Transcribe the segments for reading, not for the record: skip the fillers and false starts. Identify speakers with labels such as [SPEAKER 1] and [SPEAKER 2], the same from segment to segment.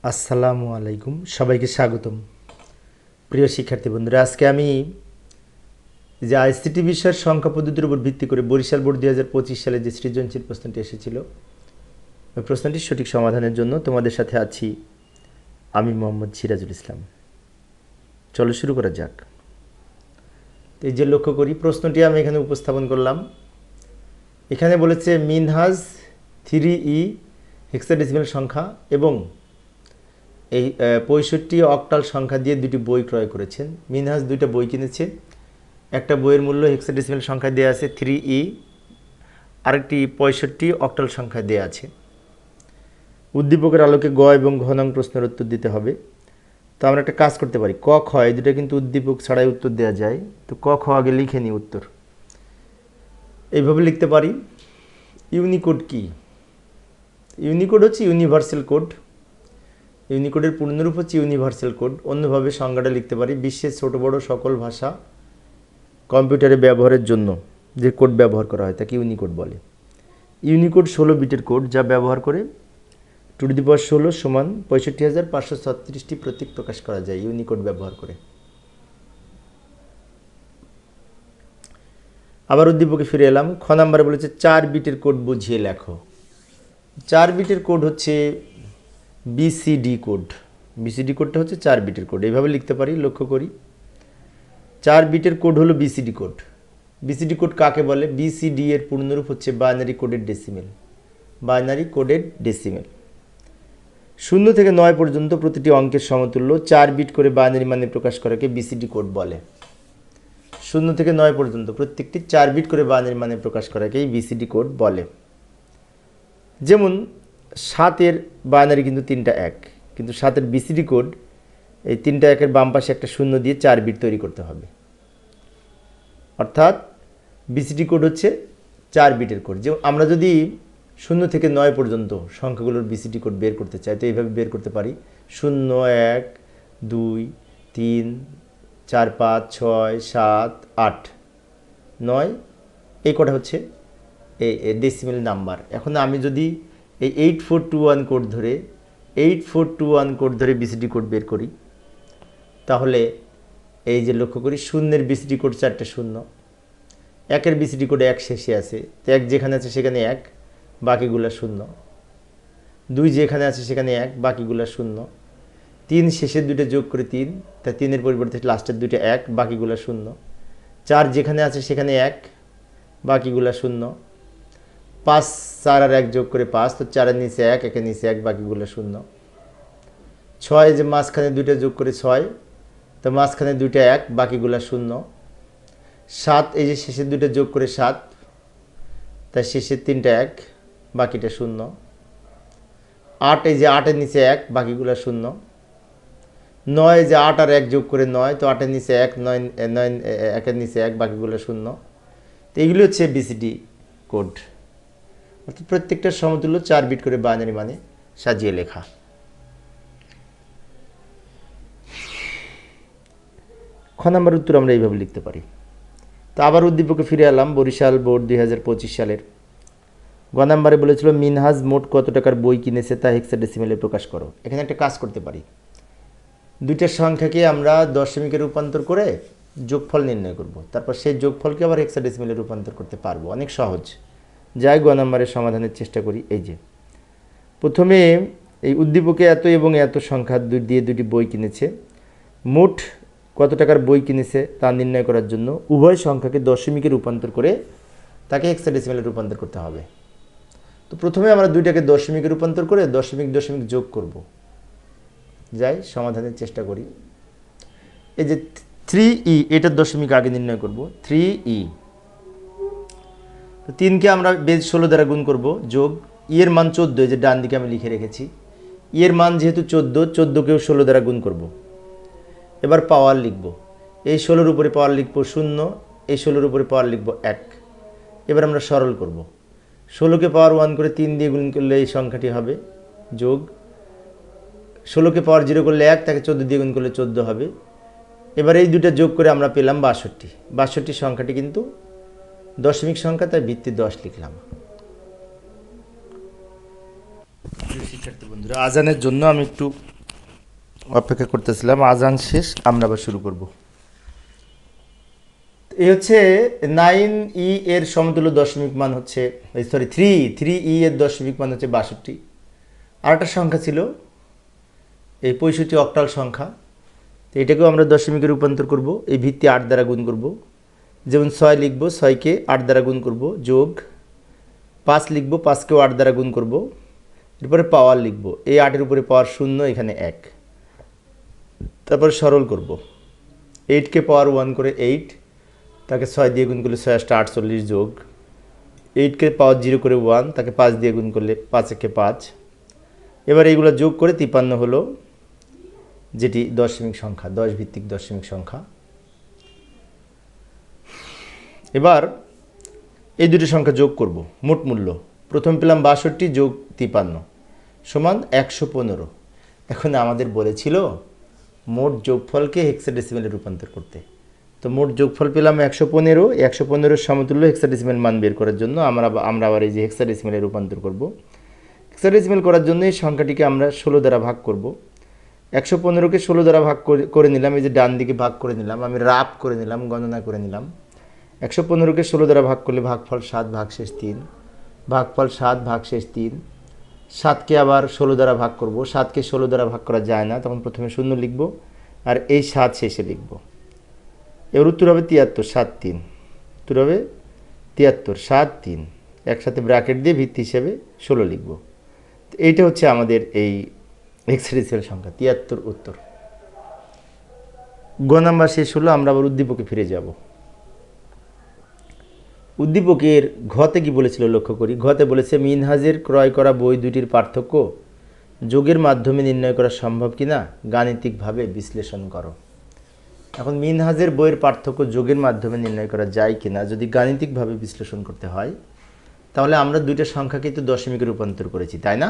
[SPEAKER 1] আসসালামু আলাইকুম, সবাইকে স্বাগতম। প্রিয় শিক্ষার্থী বন্ধুরা, আজকে আমি যে আইসিটি বিষয়ের সংখ্যা পদ্ধতির উপর ভিত্তি করে বরিশাল বোর্ড 2025 সালে যে সৃজনশীল প্রশ্নটি এসেছিল, ওই প্রশ্নটির সঠিক সমাধানের জন্য তোমাদের সাথে আছি আমি মোহাম্মদ সিরাজুল ইসলাম। চলো শুরু করা যাক। এই যে লক্ষ্য করি, প্রশ্নটি আমি এখানে উপস্থাপন করলাম। এখানে বলেছে মিনহাজ 3E হেক্সাডেসিমাল সংখ্যা এবং এই 65 অক্টাল সংখ্যা দিয়ে দুটি বই ক্রয় করেছেন। মিনহাজ দুইটা বই কিনেছে। একটা বইয়ের মূল্য হেক্সাডেসিমাল সংখ্যা দেওয়া আছে 3E, আরেকটি 65 অক্টাল সংখ্যা দেওয়া আছে। উদ্দীপকের আলোকে গ এবং ঘ নং প্রশ্নের উত্তর দিতে হবে। তো আমরা একটা কাজ করতে পারি, ক খ এই দুটো কিন্তু উদ্দীপক ছাড়াই উত্তর দেওয়া যায়। তো ক খ আগে লিখে নিই উত্তর। এইভাবে লিখতে পারি, ইউনিকোড কি? ইউনিকোড হচ্ছে ইউনিভার্সাল কোড। ইউনিকোডের পূর্ণরূপ হচ্ছে ইউনিভার্সাল কোড। অন্যভাবে সংজ্ঞাটা লিখতে পারি, বিশ্বের ছোট বড় সকল ভাষা কম্পিউটারে ব্যবহারের জন্য যে কোড ব্যবহার করা হয় তাকে ইউনিকোড বলে। ইউনিকোড 16 বিটের কোড, যা ব্যবহার করে 2^16 সমান 65,536টি প্রতীক প্রকাশ করা যায় ইউনিকোড ব্যবহার করে। আবার উদ্দীপকে ফিরে এলাম। খ নাম্বারে বলেছে 4 বিটের কোড বুঝিয়ে লেখো। 4 বিটের কোড হচ্ছে বিসিডি কোড। বিসিডি কোডটা হচ্ছে 4 বিটের কোড। এইভাবে লিখতে পারি, লক্ষ্য করি। 4 বিটের কোড হলো বিসিডি কোড। বিসিডি কোড কাকে বলে? বিসিডি এর পূর্ণরূপ হচ্ছে binary coded decimal. Binary coded decimal. 0 থেকে 9 পর্যন্ত প্রতিটি অঙ্কের সমতুল্য 4 বিট করে বাইনারি মানে প্রকাশ করাকে বিসিডি কোড বলে। 0 থেকে 9 পর্যন্ত প্রত্যেকটি 4 বিট করে বাইনারি মানে প্রকাশ করাকেই বিসিডি কোড বলে। যেমন 7-এর বাইনারি কিন্তু 3টা 1, কিন্তু 7-এর বিসিডি কোড এই 3টা 1-এর বাম পাশে একটা 0 দিয়ে 4 বিট তৈরি করতে হবে। অর্থাৎ বিসিডি কোড হচ্ছে 4 বিটের কোড। যেমন আমরা যদি 0 থেকে 9 পর্যন্ত সংখ্যাগুলোর বিসিডি কোড বের করতে চাই, তো এইভাবে বের করতে পারি। 0, 1, 2, 3, 4, 5, 6, 7, 8, 9, এই কটা হচ্ছে এই ডেসিমেল নাম্বার। এখন আমি যদি এই 8421 কোড ধরে বিসিডি কোড বের করি, তাহলে এই যে লক্ষ্য করি, 0-এর বিসিডি কোড 4টে 0, 1-এর বিসিডি কোড 1 শেষে আছে, তো 1 যেখানে আছে সেখানে 1, বাকিগুলা 0। 2 যেখানে আছে সেখানে 1, বাকিগুলা 0। 3 শেষের দুটো যোগ করে 3, তা 3-এর পরিবর্তে লাস্টের দুটো 1, বাকিগুলা 0। 4 যেখানে আছে সেখানে 1, বাকিগুলা 0। 5 4 আর 1 যোগ করে 5, তো 4-এর নিচে 1, 1-এর নিচে 1, বাকিগুলা 0। 6 যে মাঝখানে দুটো যোগ করে 6, তো মাঝখানে দুইটা 1, বাকিগুলা 0। 7 এই যে শেষের দুটো যোগ করে 7, তাই শেষের 3টা 1, বাকিটা 0। 8 এই যে 8-এর নিচে 1, বাকিগুলা 0। 9 যে 8 আর 1 যোগ করে 9, তো 8-এর নিচে 1, 9 1-এর নিচে 1, বাকিগুলো 0। তো এইগুলো হচ্ছে বিসিডি কোড। অর্থাৎ প্রত্যেকটা সমতুল্য 4 বিট করে বাইনারি মানে সাজিয়ে লেখা। খ নাম্বার উত্তর আমরা এইভাবে লিখতে পারি। তো আবার উদ্দীপকে ফিরে এলাম, বরিশাল বোর্ড 2025 সালের। গ নাম্বারে বলেছিল মিনহাজ মোট কত টাকার বই কিনেছে তা হেক্সাডেসিমেলে প্রকাশ করো। এখানে একটা কাজ করতে পারি, দুইটা সংখ্যাকে আমরা দশমিকে রূপান্তর করে যোগফল নির্ণয় করব। তারপর সেই যোগফলকে আবার হেক্সাডেসিমেলে রূপান্তর করতে পারবো। অনেক সহজ। যাই গ নাম্বারের সমাধানের চেষ্টা করি। এই যে প্রথমে এই উদ্দীপকে এত এবং এত সংখ্যা দিয়ে দুটি বই কিনেছে। মোট কত টাকার বই কিনেছে তা নির্ণয় করার জন্য উভয় সংখ্যাকে দশমিকে রূপান্তর করে তাকে হেক্সাডেসিমেলে রূপান্তর করতে হবে। তো প্রথমে আমরা দুইটাকে দশমিকে রূপান্তর করে দশমিক দশমিক যোগ করব। যাই সমাধানের চেষ্টা করি। এই যে 3E, এটার দশমিক আগে নির্ণয় করব। 3E, তো 3কে আমরা বেজ 16 দ্বারা গুণ করব, যোগ এর মান 14, এই যে ডান দিকে আমি লিখে রেখেছি। এর মান যেহেতু 14, 14কেও 16 দ্বারা গুণ করব। এবার পাওয়ার লিখব। এই 16-র উপরে পাওয়ার লিখব 0, এই 16-র উপরে পাওয়ার লিখব 1। এবার আমরা সরল করব। 16কে পাওয়ার 1 করে 3 দিয়ে গুণ করলে এই সংখ্যাটি হবে, যোগ 16কে পাওয়ার 0 করলে 1, তাকে 14 দিয়ে গুণ করলে 14 হবে। এবার এই দুটো যোগ করে আমরা পেলাম 62। 62 সংখ্যাটি কিন্তু দশমিক সংখ্যা, তাই ভিত্তি 10 লিখলাম। শিক্ষার্থী বন্ধুরা, আজানের জন্য আমি একটু অপেক্ষা করতেছিলাম। আজান শেষ, আমরা আবার শুরু করব। এই হচ্ছে 9e এর সমতুল্য দশমিক মান হচ্ছে, সরি 3e এর দশমিক মান হচ্ছে 62। আর একটা সংখ্যা ছিল এই 65 অক্টাল সংখ্যা। তো এটাকেও আমরা দশমিকে রূপান্তর করব। এই ভিত্তি 8 দ্বারা গুণ করব। যেমন 6 লিখব, 6কে 8 দ্বারা গুণ করব, যোগ 5 লিখব, 5কেও 8 দ্বারা গুণ করব। এরপরে পাওয়ার লিখব, এই 8-এর উপরে পাওয়ার 0, এখানে 1। তারপরে সরল করব, 8কে পাওয়ার 1 করে 8, তাকে 6 দিয়ে গুণ করলে 6 × 8 = 48, যোগ 8কে পাওয়ার 0 করে 1, তাকে 5 দিয়ে গুণ করলে 5 × 5। এবার এইগুলো যোগ করে 53 হলো, যেটি দশমিক সংখ্যা, 10 ভিত্তিক দশমিক সংখ্যা। এবার এই দুটি সংখ্যা যোগ করব। মোট মূল্য প্রথম পেলাম 62 যোগ 53 সমান 115। এখন আমাদের বলেছিল মোট যোগফলকে হেক্সাডেসিমেলে রূপান্তর করতে। তো মোট যোগফল পেলাম 115। 115 সমতুল্য হেক্সাডেসিমেল মান বের করার জন্য আমরা আবার এই যে হেক্সাডেসিমেলে রূপান্তর করব। হেক্সাডেসিমেল করার জন্য এই সংখ্যাটিকে আমরা 16 দ্বারা ভাগ করব। 115কে 16 দ্বারা ভাগ করে নিলাম। এই যে ডান দিকে ভাগ করে নিলাম, আমি রাফ করে নিলাম, গণনা করে নিলাম। 115কে 16 দ্বারা ভাগ করলে ভাগফল 7 ভাগশেষ 3, ভাগফল 7 ভাগশেষ 3। 7কে আবার 16 দ্বারা ভাগ করব। 7কে 16 দ্বারা ভাগ করা যায় না, তখন প্রথমে 0 লিখব আর এই 7 শেষে লিখব। এর উত্তর হবে 73, 7 3। উত্তর হবে 73, 7 3। একসাথে ব্র্যাকেট দিয়ে ভিত্তি হিসেবে 16 লিখব। এইটা হচ্ছে আমাদের এই হেক্সাডেসিমেল সংখ্যা 73 উত্তর। গ নাম্বার শেষ হলো, আমরা আবার উদ্দীপকে ফিরে যাব। উদ্দীপকের ঘতে কি বলেছিল লক্ষ্য করি। ঘতে বলেছে মিনহাজের ক্রয় করা বই দুটির পার্থক্য যোগের মাধ্যমে নির্ণয় করা সম্ভব কিনা গাণিতিকভাবে বিশ্লেষণ করো। এখন মিনহাজের বইয়ের পার্থক্য যোগের মাধ্যমে নির্ণয় করা যায় কিনা যদি গাণিতিকভাবে বিশ্লেষণ করতে হয়, তাহলে আমরা দুইটা সংখ্যাকেই তো দশমিকে রূপান্তর করেছি, তাই না?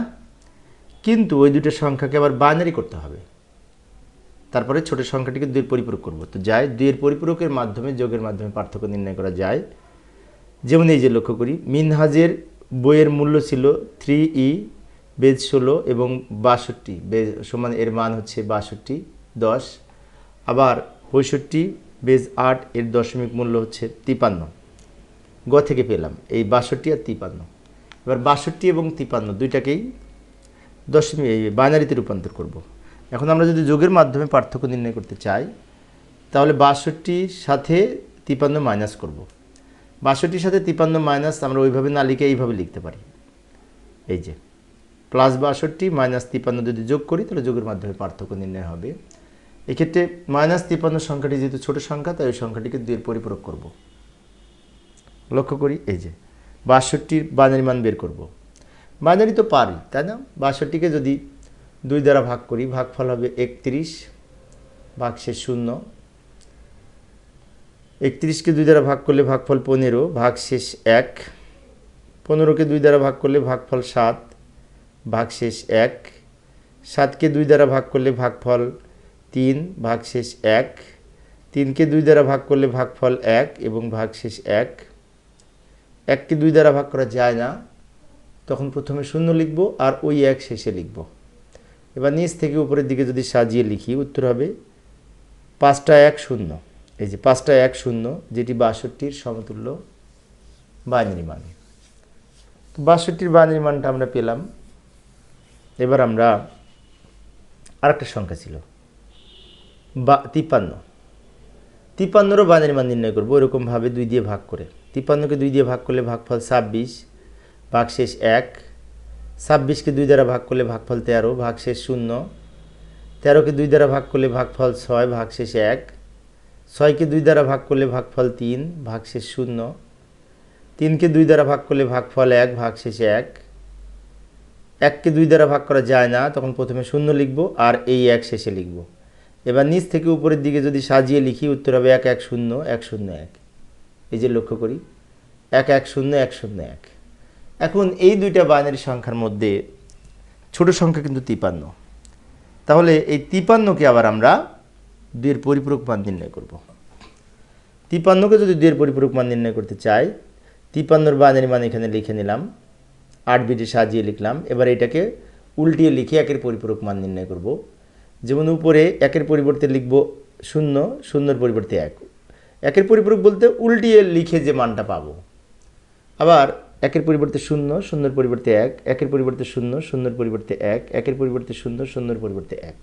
[SPEAKER 1] কিন্তু ওই দুটো সংখ্যাকে আবার বাইনারি করতে হবে। তারপরে ছোট সংখ্যাটিকে 2 এর পরিপূরক করব। তো যায় 2 এর পরিপূরকের মাধ্যমে যোগের মাধ্যমে পার্থক্য নির্ণয় করা যায়। যেমন এই যে লক্ষ্য করি, মিনহাজের বইয়ের মূল্য ছিল 3e বেজ 16 এবং 62 বেজ সমান, এর মান হচ্ছে 62 10। আবার 65 বেজ 8, এর দশমিক মূল্য হচ্ছে 53। গ থেকে পেলাম এই 62 আর 53। এবার 62 এবং 53 দুইটাকেই দশমিক বাইনারিতে রূপান্তর করব। এখন আমরা যদি যোগের মাধ্যমে পার্থক্য নির্ণয় করতে চাই, তাহলে 62-র সাথে 53 মাইনাস করব। 62-র সাথে 53 মাইনাস আমরা ওইভাবে না লিখে এইভাবে লিখতে পারি। এই যে প্লাস 62 মাইনাস 53 যদি যোগ করি, তাহলে যোগের মাধ্যমে পার্থক্য নির্ণয় হবে। এক্ষেত্রে মাইনাস 53 সংখ্যাটি যেহেতু ছোট সংখ্যা, তাই ওই সংখ্যাটিকে 2 এর পরিপূরক করব। লক্ষ্য করি, এই যে 62-র বাইনারি মান বের করব। বাইনারি তো পারি, তাই না? 62কে যদি 2 দ্বারা ভাগ করি, ভাগফল হবে 31 ভাগশেষ 0। 31কে 2 দ্বারা ভাগ করলে ভাগফল 15 ভাগশেষ 1। 15কে 2 দ্বারা ভাগ করলে ভাগফল 7 ভাগশেষ 1। 7কে 2 দ্বারা ভাগ করলে ভাগফল 3 ভাগশেষ 1। 3কে 2 দ্বারা ভাগ করলে ভাগফল 1 এবং ভাগশেষ 1। 1কে 2 দ্বারা ভাগ করা যায় না, তখন প্রথমে 0 লিখব আর ওই 1 শেষে লিখব। এবার নিচ থেকে উপরের দিকে যদি সাজিয়ে লিখি, উত্তর হবে 5টা 1 0। এই যে 5টা 1 0, যেটি 62-র সমতুল্য বাইনারি মান। তো 62-র বাইনারি মানটা আমরা পেলাম। এবার আমরা আরেকটা সংখ্যা ছিল 53। 53-রও বাইনারি মান নির্ণয় করবো এরকমভাবে 2 দিয়ে ভাগ করে। 53কে 2 দিয়ে ভাগ করলে ভাগফল 26 ভাগশেষ 1। 26কে 2 দ্বারা ভাগ করলে ভাগফল 13 ভাগশেষ 0। 13কে 2 দ্বারা ভাগ করলে ভাগফল 6 ভাগশেষ 1। 6কে 2 দ্বারা ভাগ করলে ভাগফল 3 ভাগশেষ 0। 3কে 2 দ্বারা ভাগ করলে ভাগফল 1 ভাগশেষ 1। 1কে 2 দ্বারা ভাগ করা যায় না, তখন প্রথমে 0 লিখব আর এই 1 শেষে লিখব। এবার নিচ থেকে উপরের দিকে যদি সাজিয়ে লিখি, উত্তর হবে 1 1 0 1 0 1। এই যে লক্ষ্য করি, 1 1 0 1 0 1। এখন এই দুইটা বাইনারি সংখ্যার মধ্যে ছোট সংখ্যা কিন্তু 53। তাহলে এই 53কে আবার আমরা 2 এর পরিপূরক মান নির্ণয় করব। 53কে যদি 2 এর পরিপূরক মান নির্ণয় করতে চাই, 53-র বাইনারি মান এখানে লিখে নিলাম, 8 বিটে সাজিয়ে লিখলাম। এবার এটাকে উল্টিয়ে লিখে একের পরিপূরক মান নির্ণয় করব। যেমন উপরে একের পরিবর্তে লিখব 0, 0-এর পরিবর্তে 1। একের পরিপূরক বলতে উল্টিয়ে লিখে যে মানটা পাবো। আবার একের পরিবর্তে 0, 0-এর পরিবর্তে 1, একের পরিবর্তে 0, 0-এর পরিবর্তে 1, একের পরিবর্তে 0, 0-এর পরিবর্তে 1।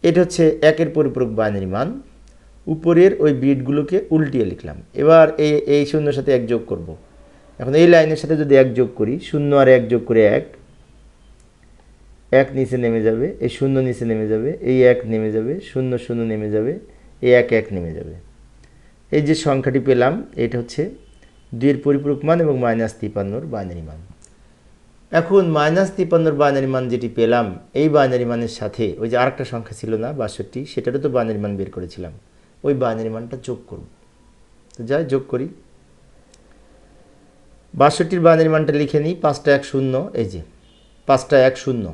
[SPEAKER 1] এটা হচ্ছে একের পরিপূরক বাইনারি মান। উপরের ওই বিটগুলোকে উল্টিয়ে লিখলাম। এবার এই 0-এর সাথে 1 যোগ করব। এখন এই লাইনের সাথে যদি 1 যোগ করি, 0 আর 1 যোগ করে 1, 1 নিচে নেমে যাবে, এই 0 নিচে নেমে যাবে, এই 1 নেমে যাবে, 0, 0 নেমে যাবে, এই 1, 1 নেমে যাবে। এই যে সংখ্যাটি পেলাম এটা হচ্ছে 2-এর পরিপূরক মান এবং -53-র বাইনারি মান। এখন -53-র বাইনারি মান যেটি পেলাম, এই বাইনারি মানের সাথে ওই যে আরেকটা সংখ্যা ছিল না 62, সেটারও তো বাইনারি মান বের করেছিলাম, ওই বাইনারি মানটা যোগ করব। তো যাই যোগ করি। 62-র বাইনারি মানটা লিখে নিই, 5টা 1 0, এই যে 5টা 1 0।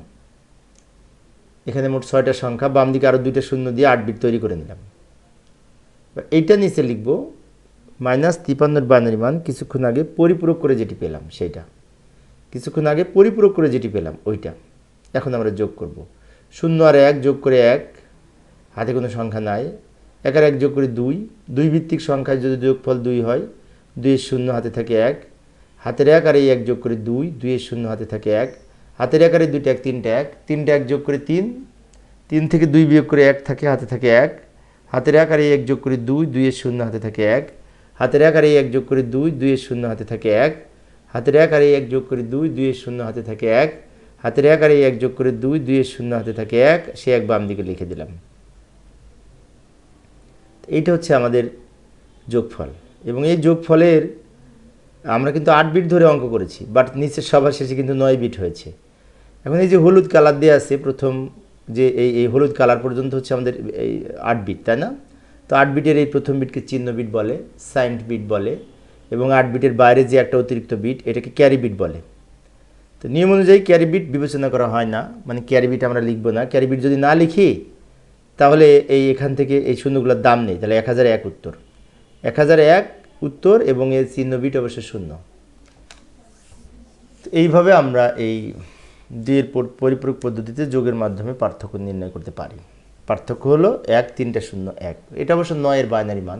[SPEAKER 1] এখানে মোট 6টা সংখ্যা, বাম দিকে আরও 2টা 0 দিয়ে 8 বিট তৈরি করে নিলাম। এইটা নিচে লিখব -53-র বাইনারি মান কিছুক্ষণ আগে পরিপূরক করে যেটি পেলাম সেইটা, কিছুক্ষণ আগে পরিপূরক করে যেটি পেলাম ওইটা। এখন আমরা যোগ করব। 0 আর 1 যোগ করে 1, হাতে কোনো সংখ্যা নাই। 1 আর 1 যোগ করে 2, 2 ভিত্তিক সংখ্যায় যদি যোগফল 2 হয়, 2-এর 0 হাতে থাকে 1, হাতের 1 আর এই 1 যোগ করে 2, 2-এর 0 হাতে থাকে 1, হাতের 1 আর এই 2টা 1, 3টা 1, 3টা 1 যোগ করে 3, 3 থেকে 2 বিয়োগ করে 1 থাকে, হাতে থাকে 1, হাতের 1 আর এই 1 যোগ করে 2, 2-এর 0 হাতে থাকে 1, হাতের 1 আর এই 1 যোগ করে 2, 2-এর 0 হাতে থাকে 1, হাতের 1 আর এই 1 যোগ করে 2, 2-এর 0 হাতে থাকে 1, হাতের 1 আর এই 1 যোগ করে 2, 2-এর 0 হাতে থাকে 1, সে 1 বাম দিকে লিখে দিলাম। এইটা হচ্ছে আমাদের যোগফল। এবং এই যোগফলের আমরা কিন্তু 8 বিট ধরে অঙ্ক করেছি, বাট নিচের সবার শেষে কিন্তু 9 বিট হয়েছে। এখন এই যে হলুদ কালার দিয়ে আছে, প্রথম যে এই হলুদ কালার পর্যন্ত হচ্ছে আমাদের এই 8 বিট, তাই না? তো 8 বিটের এই প্রথম বিটকে চিহ্ন বিট বলে, সাইন্ড বিট বলে, এবং 8 বিটের বাইরে যে একটা অতিরিক্ত বিট এটাকে ক্যারি বিট বলে। তো নিয়ম অনুযায়ী ক্যারি বিট বিবেচনা করা হয় না, মানে ক্যারি বিট আমরা লিখব না। ক্যারি বিট যদি না লিখি তাহলে এখান থেকে এই শূন্যগুলোর দাম নেই, তাহলে 1001 উত্তর, 1001 উত্তর, এবং এর চিহ্ন বিট অবশ্য 0। তো এইভাবে আমরা এই 2-এর পরিপূরক পদ্ধতিতে যোগের মাধ্যমে পার্থক্য নির্ণয় করতে পারি। পার্থক্য হলো 1, 3টা 0, 1। এটা অবশ্য 9-এর বাইনারি মান।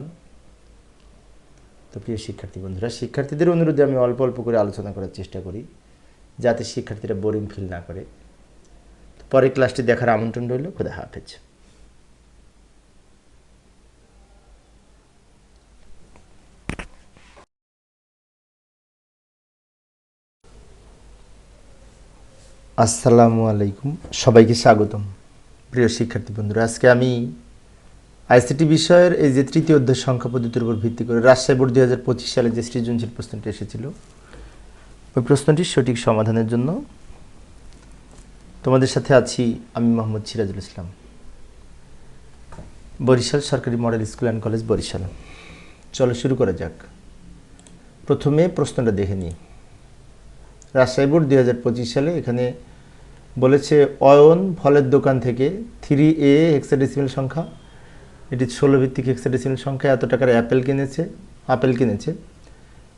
[SPEAKER 1] তো প্রিয় শিক্ষার্থী বন্ধুরা, শিক্ষার্থীদের অনুরোধে আমি অল্প অল্প করে আলোচনা করার চেষ্টা করি যাতে শিক্ষার্থীরা বোরিং ফিল না করে। তো পরের ক্লাসটি দেখার আমন্ত্রণ রইল। খোদা হাফেজ। আসসালামু আলাইকুম, সবাইকে স্বাগতম। প্রিয় শিক্ষার্থী বন্ধুরা, আজকে আমি আইসিটি বিষয়ের এই যে তৃতীয় অধ্যায় সংখ্যা পদ্ধতির উপর ভিত্তি করে রাজশাহী বোর্ড 2025 সালে যে সৃজনশীল প্রশ্নটি এসেছিল, ওই প্রশ্নটির সঠিক সমাধানের জন্য তোমাদের সাথে আছি আমি মোহাম্মদ সিরাজুল ইসলাম, বরিশাল সরকারি model school and college, Barishal. চলো শুরু করা যাক। প্রথমে প্রশ্নটা দেখে নিই। রাজশাহী বোর্ড 2025 সালে এখানে বলেছে অয়ন ফলের দোকান থেকে 3A হেক্সাডেসিমাল সংখ্যা, এটি 16 ভিত্তিক হেক্সাডেসিমাল সংখ্যা, এত টাকার আপেল কিনেছে,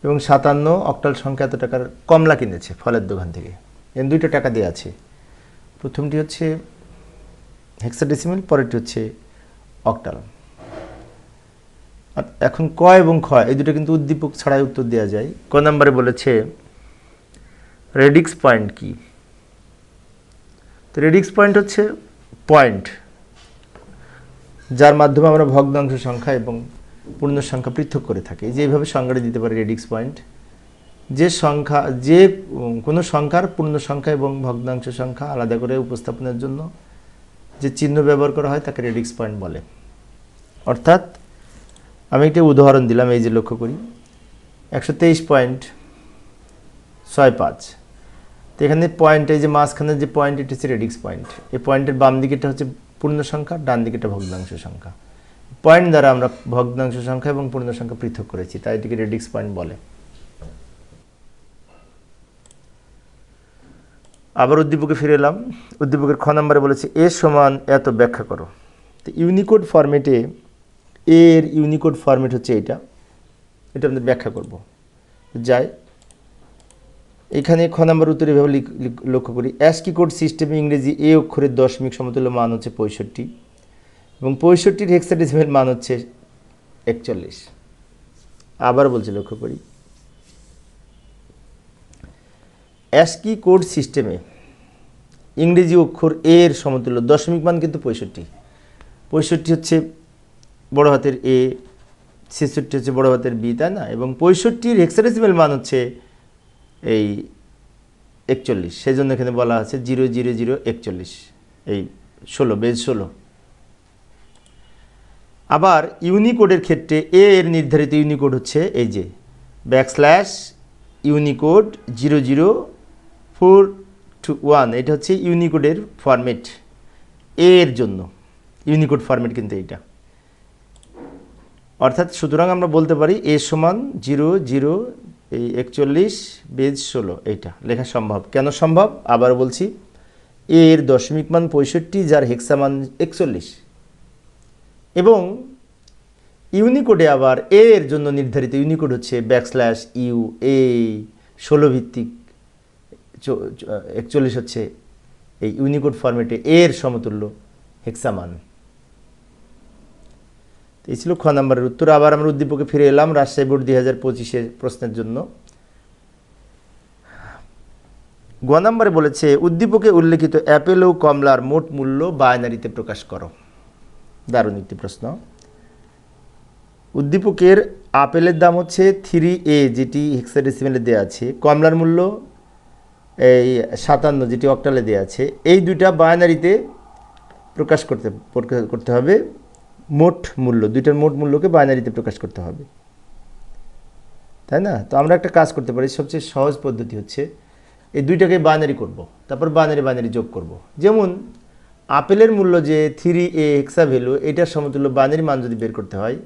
[SPEAKER 1] এবং 57 অক্টাল সংখ্যা এত টাকার কমলা কিনেছে ফলের দোকান থেকে। এর 2টা টাকা দেওয়া আছে। প্রথমটি হচ্ছে হেক্সাডেসিমাল, পরেরটি হচ্ছে অক্টাল। এখন ক এবং খ এই দুটো কিন্তু উদ্দীপক ছাড়াই উত্তর দেওয়া যায়। ক নম্বরে বলেছে রেডিক্স পয়েন্ট কি? তো রেডিক্স পয়েন্ট হচ্ছে পয়েন্ট যার মাধ্যমে আমরা ভগ্নাংশ সংখ্যা এবং পূর্ণ সংখ্যা পৃথক করে থাকি। যে এইভাবে সংজ্ঞাটা দিতে পারি রেডিক্স পয়েন্ট, যে কোনো সংখ্যার পূর্ণ সংখ্যা এবং ভগ্নাংশ সংখ্যা আলাদা করে উপস্থাপনের জন্য যে চিহ্ন ব্যবহার করা হয় তাকে রেডিক্স পয়েন্ট বলে। অর্থাৎ আমি একটা উদাহরণ দিলাম, এই যে লক্ষ্য করি 123.65। তো এখানে পয়েন্ট, এই যে মাঝখানে যে পয়েন্ট, এটা হচ্ছে রেডিক্স পয়েন্ট। এই পয়েন্টের বাম দিকেটা হচ্ছে পূর্ণ সংখ্যা, ডান দিকেটা ভগ্নাংশ সংখ্যা। পয়েন্ট দ্বারা আমরা ভগ্নাংশ সংখ্যা এবং পূর্ণ সংখ্যা পৃথক করেছি, তাই এটিকে রেডিক্স পয়েন্ট বলে। আবার উদ্দীপকে ফিরে এলাম। উদ্দীপকের খ নম্বরে বলেছে এ সমান এত ব্যাখ্যা করো। তো ইউনিকোড ফরম্যাটে এর ইউনিকোড ফরম্যাট হচ্ছে এটা আমাদের ব্যাখ্যা করব। যাই এখানে খ নাম্বার উত্তর এভাবে লক্ষ্য করি। অ্যাস্কি কোড সিস্টেমে ইংরেজি এ অক্ষরের দশমিক সমতুল্য মান হচ্ছে 65 এবং 65-র হেক্সাডেসিমেল মান হচ্ছে 41। আবার বলছি, লক্ষ্য করি, অ্যাস্কি কোড সিস্টেমে ইংরেজি অক্ষর এ এর সমতুল্য দশমিক মান কিন্তু 65। 65 হচ্ছে বড় হাতের এ, 66 হচ্ছে বড় হাতের বি, তাই না? এবং 65-র হেক্সাডেসিমেল মান হচ্ছে এই 41। সেই জন্য এখানে বলা আছে 00041, এই 16, বেজ 16। আবার ইউনিকোডের ক্ষেত্রে এ এর নির্ধারিত ইউনিকোড হচ্ছে এই যে ইউনিকোড 00421। এটা হচ্ছে ইউনিকোডের ফরম্যাট এ এর জন্য। ইউনিকোড ফরম্যাট কিন্তু এইটা। অর্থাৎ সুতরাং আমরা বলতে পারি এ সমান 00141 বেজ 16। এইটা লেখা সম্ভব। কেন সম্ভব আবার বলছি, এ এর দশমিক মান 65, যার হেক্সা মান 41, এবং ইউনিকোডে আবার এ এর জন্য নির্ধারিত ইউনিকোড হচ্ছে ইউ এ 16 ভিত্তিক 41 হচ্ছে এই ইউনিকোড ফরম্যাটে এর সমতুল্য হেক্সামান। এই ছিল খ নম্বরের উত্তর। আবার আমরা উদ্দীপকে ফিরে এলাম রাজশাহী বোর্ড 2025-এর প্রশ্নের জন্য। গ নম্বরে বলেছে উদ্দীপকে উল্লেখিত অ্যাপেল ও কমলার মোট মূল্য বাইনারিতে প্রকাশ করো। দারুণ একটি প্রশ্ন। উদ্দীপকের আপেলের দাম হচ্ছে 3A, যেটি হেক্সাডেসিমেলে দেওয়া আছে। কমলার মূল্য এই 57, যেটি অক্টালে দেওয়া আছে। এই দুইটা বাইনারিতে প্রকাশ করতে হবে। মোট মূল্য, দুইটার মোট মূল্যকে বাইনারিতে প্রকাশ করতে হবে, তাই না? তো আমরা একটা কাজ করতে পারি। সবচেয়ে সহজ পদ্ধতি হচ্ছে এই দুইটাকে বাইনারি করব, তারপর বাইনারি যোগ করব। যেমন আপেলের মূল্য যে 3A হেক্সা ভ্যালু, এটার সমতুল্য বাইনারি মান যদি বের করতে হয়,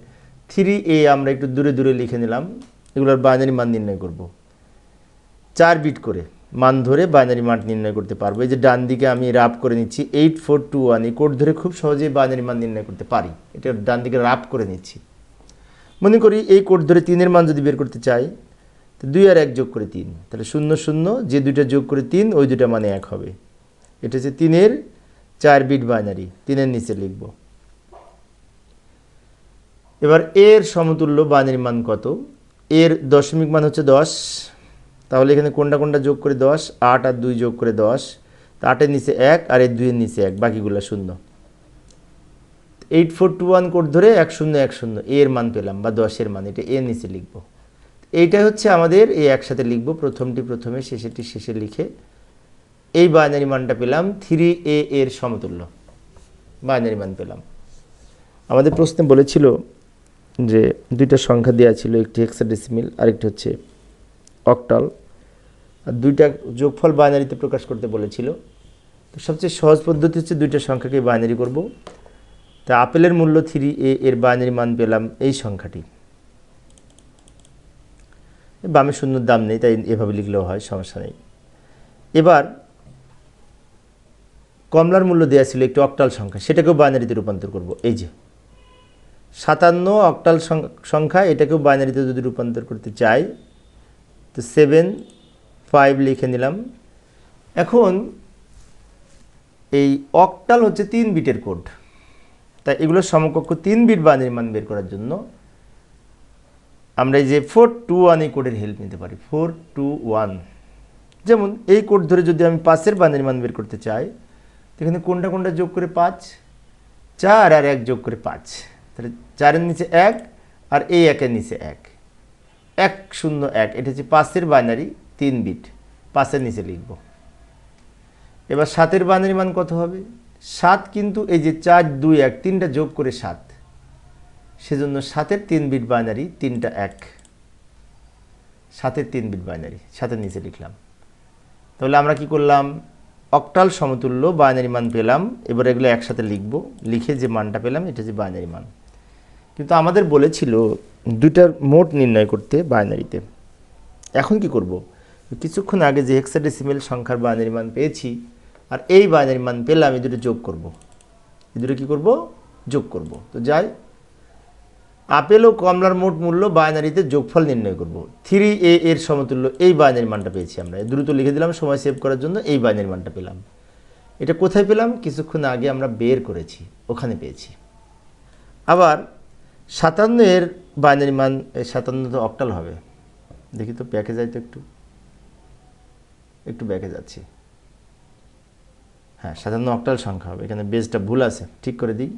[SPEAKER 1] 3A আমরা একটু দূরে দূরে লিখে নিলাম। এগুলোর বাইনারি মান নির্ণয় করব 4 বিট করে মান ধরে বাইনারি মান নির্ণয় করতে পারবো। এই যে ডান দিকে আমি রাফ করে নিচ্ছি 8421, এই কোড ধরে খুব সহজেই বাইনারি মান নির্ণয় করতে পারি। এটা ডান দিকে রাফ করে নিচ্ছি। মনে করি এই কোড ধরে 3-এর মান যদি বের করতে চাই, তো 2 আর 1 যোগ করে 3, তাহলে 0 0, যে দুইটা যোগ করে 3, ওই দুইটা মানে 1 হবে। এটা হচ্ছে 3-এর 4 বিট বাইনারি, 3-এর নিচে লিখব। এবার এর সমতুল্য বাইনারি মান কত? এর দশমিক মান হচ্ছে 10। তাহলে এখানে কোনটা যোগ করে 10, 8 আর 2 যোগ করে 10, তো 8-এর নিচে 1 আর এই 2-এর নিচে 1, বাকিগুলো 0। 8421 কোড ধরে 1010 এর মান পেলাম, বা 10-এর মান, এটা এর নিচে লিখব। এইটাই হচ্ছে আমাদের এই একসাথে লিখব, প্রথমটি প্রথমে, শেষেরটি শেষে লিখে এই বাইনারি মানটা পেলাম। 3A এর সমতুল্য বাইনারি মান পেলাম। আমাদের প্রশ্নে বলেছিল যে দুইটা সংখ্যা দেওয়া ছিল, একটি হেক্সাডেসিমেল আরেকটি হচ্ছে অক্টাল, আর দুইটা যোগফল বাইনারিতে প্রকাশ করতে বলেছিল। তো সবচেয়ে সহজ পদ্ধতি হচ্ছে দুইটা সংখ্যাকে বাইনারি করব। তা আপেলের মূল্য 3A এর বাইনারি মান পেলাম এই সংখ্যাটি। বামে শূন্যর দাম নেই, তাই এভাবে লিখলেও হয়, সমস্যা নেই। এবার কমলার মূল্য দেওয়া ছিল একটি অক্টাল সংখ্যা, সেটাকেও বাইনারিতে রূপান্তর করব। এই যে 57 অক্টাল সংখ্যা, এটাকেও বাইনারিতে যদি রূপান্তর করতে চাই, তো 7 5 লিখে নিলাম। এখন এই অক্টাল হচ্ছে 3 বিটের কোড, তাই এগুলোর সমকক্ষ 3 বিট বাইনারি মান বের করার জন্য আমরা এই যে 421 এই কোডের হেল্প নিতে পারি। 421, যেমন এই কোড ধরে যদি আমি 5-এর বাইনারি মান বের করতে চাই, এখানে কোনটা যোগ করে 5, 4 আর 1 যোগ করে 5, তাহলে 4-এর নিচে 1 আর এই 1-এর নিচে 1, 101। এটা হচ্ছে 5-এর বাইনারি 3 বিট, 5-এর নিচে লিখব। এবার 7-এর বাইনারি মান কত হবে? 7 কিন্তু এই যে 4 2 1 তিনটা যোগ করে 7, সেজন্য 7-এর 3 বিট বাইনারি 3টা 1, 7-এর 3 বিট বাইনারি 7-এর নিচে লিখলাম। তাহলে আমরা কি করলাম? অক্টাল সমতুল্য বাইনারি মান পেলাম। এবার এগুলো একসাথে লিখব, লিখে যে মানটা পেলাম এটা যে বাইনারি মান। কিন্তু আমাদের বলেছিল দুইটার মোট নির্ণয় করতে বাইনারিতে। এখন কি করব? কিছুক্ষণ আগে যে হেক্সাডেসিমেল সংখ্যার বাইনারি মান পেয়েছি আর এই বাইনারি মান পেলাম, এই দুটো যোগ করব। এই দুটো কী করব? যোগ করব। তো যাই, আপেল ও কমলার মোট মূল্য বাইনারিতে যোগফল নির্ণয় করব। 3a এর সমতুল্য এই বাইনারি মানটা পেয়েছি আমরা। দ্রুত লিখে দিলাম সময় সেভ করার জন্য, এই বাইনারি মানটা পেলাম। এটা কোথায় পেলাম? কিছুক্ষণ আগে আমরা বের করেছি, ওখানে পেয়েছি। আবার 57 এর বাইনারি মান, এই 57 তো অক্টাল হবে। দেখি তো ব্যাকে যাই তো, একটু ব্যাকে যাচ্ছি। হ্যাঁ, 57 অক্টাল সংখ্যা হবে। এখানে বেসটা ভুল আছে, ঠিক করে দিই।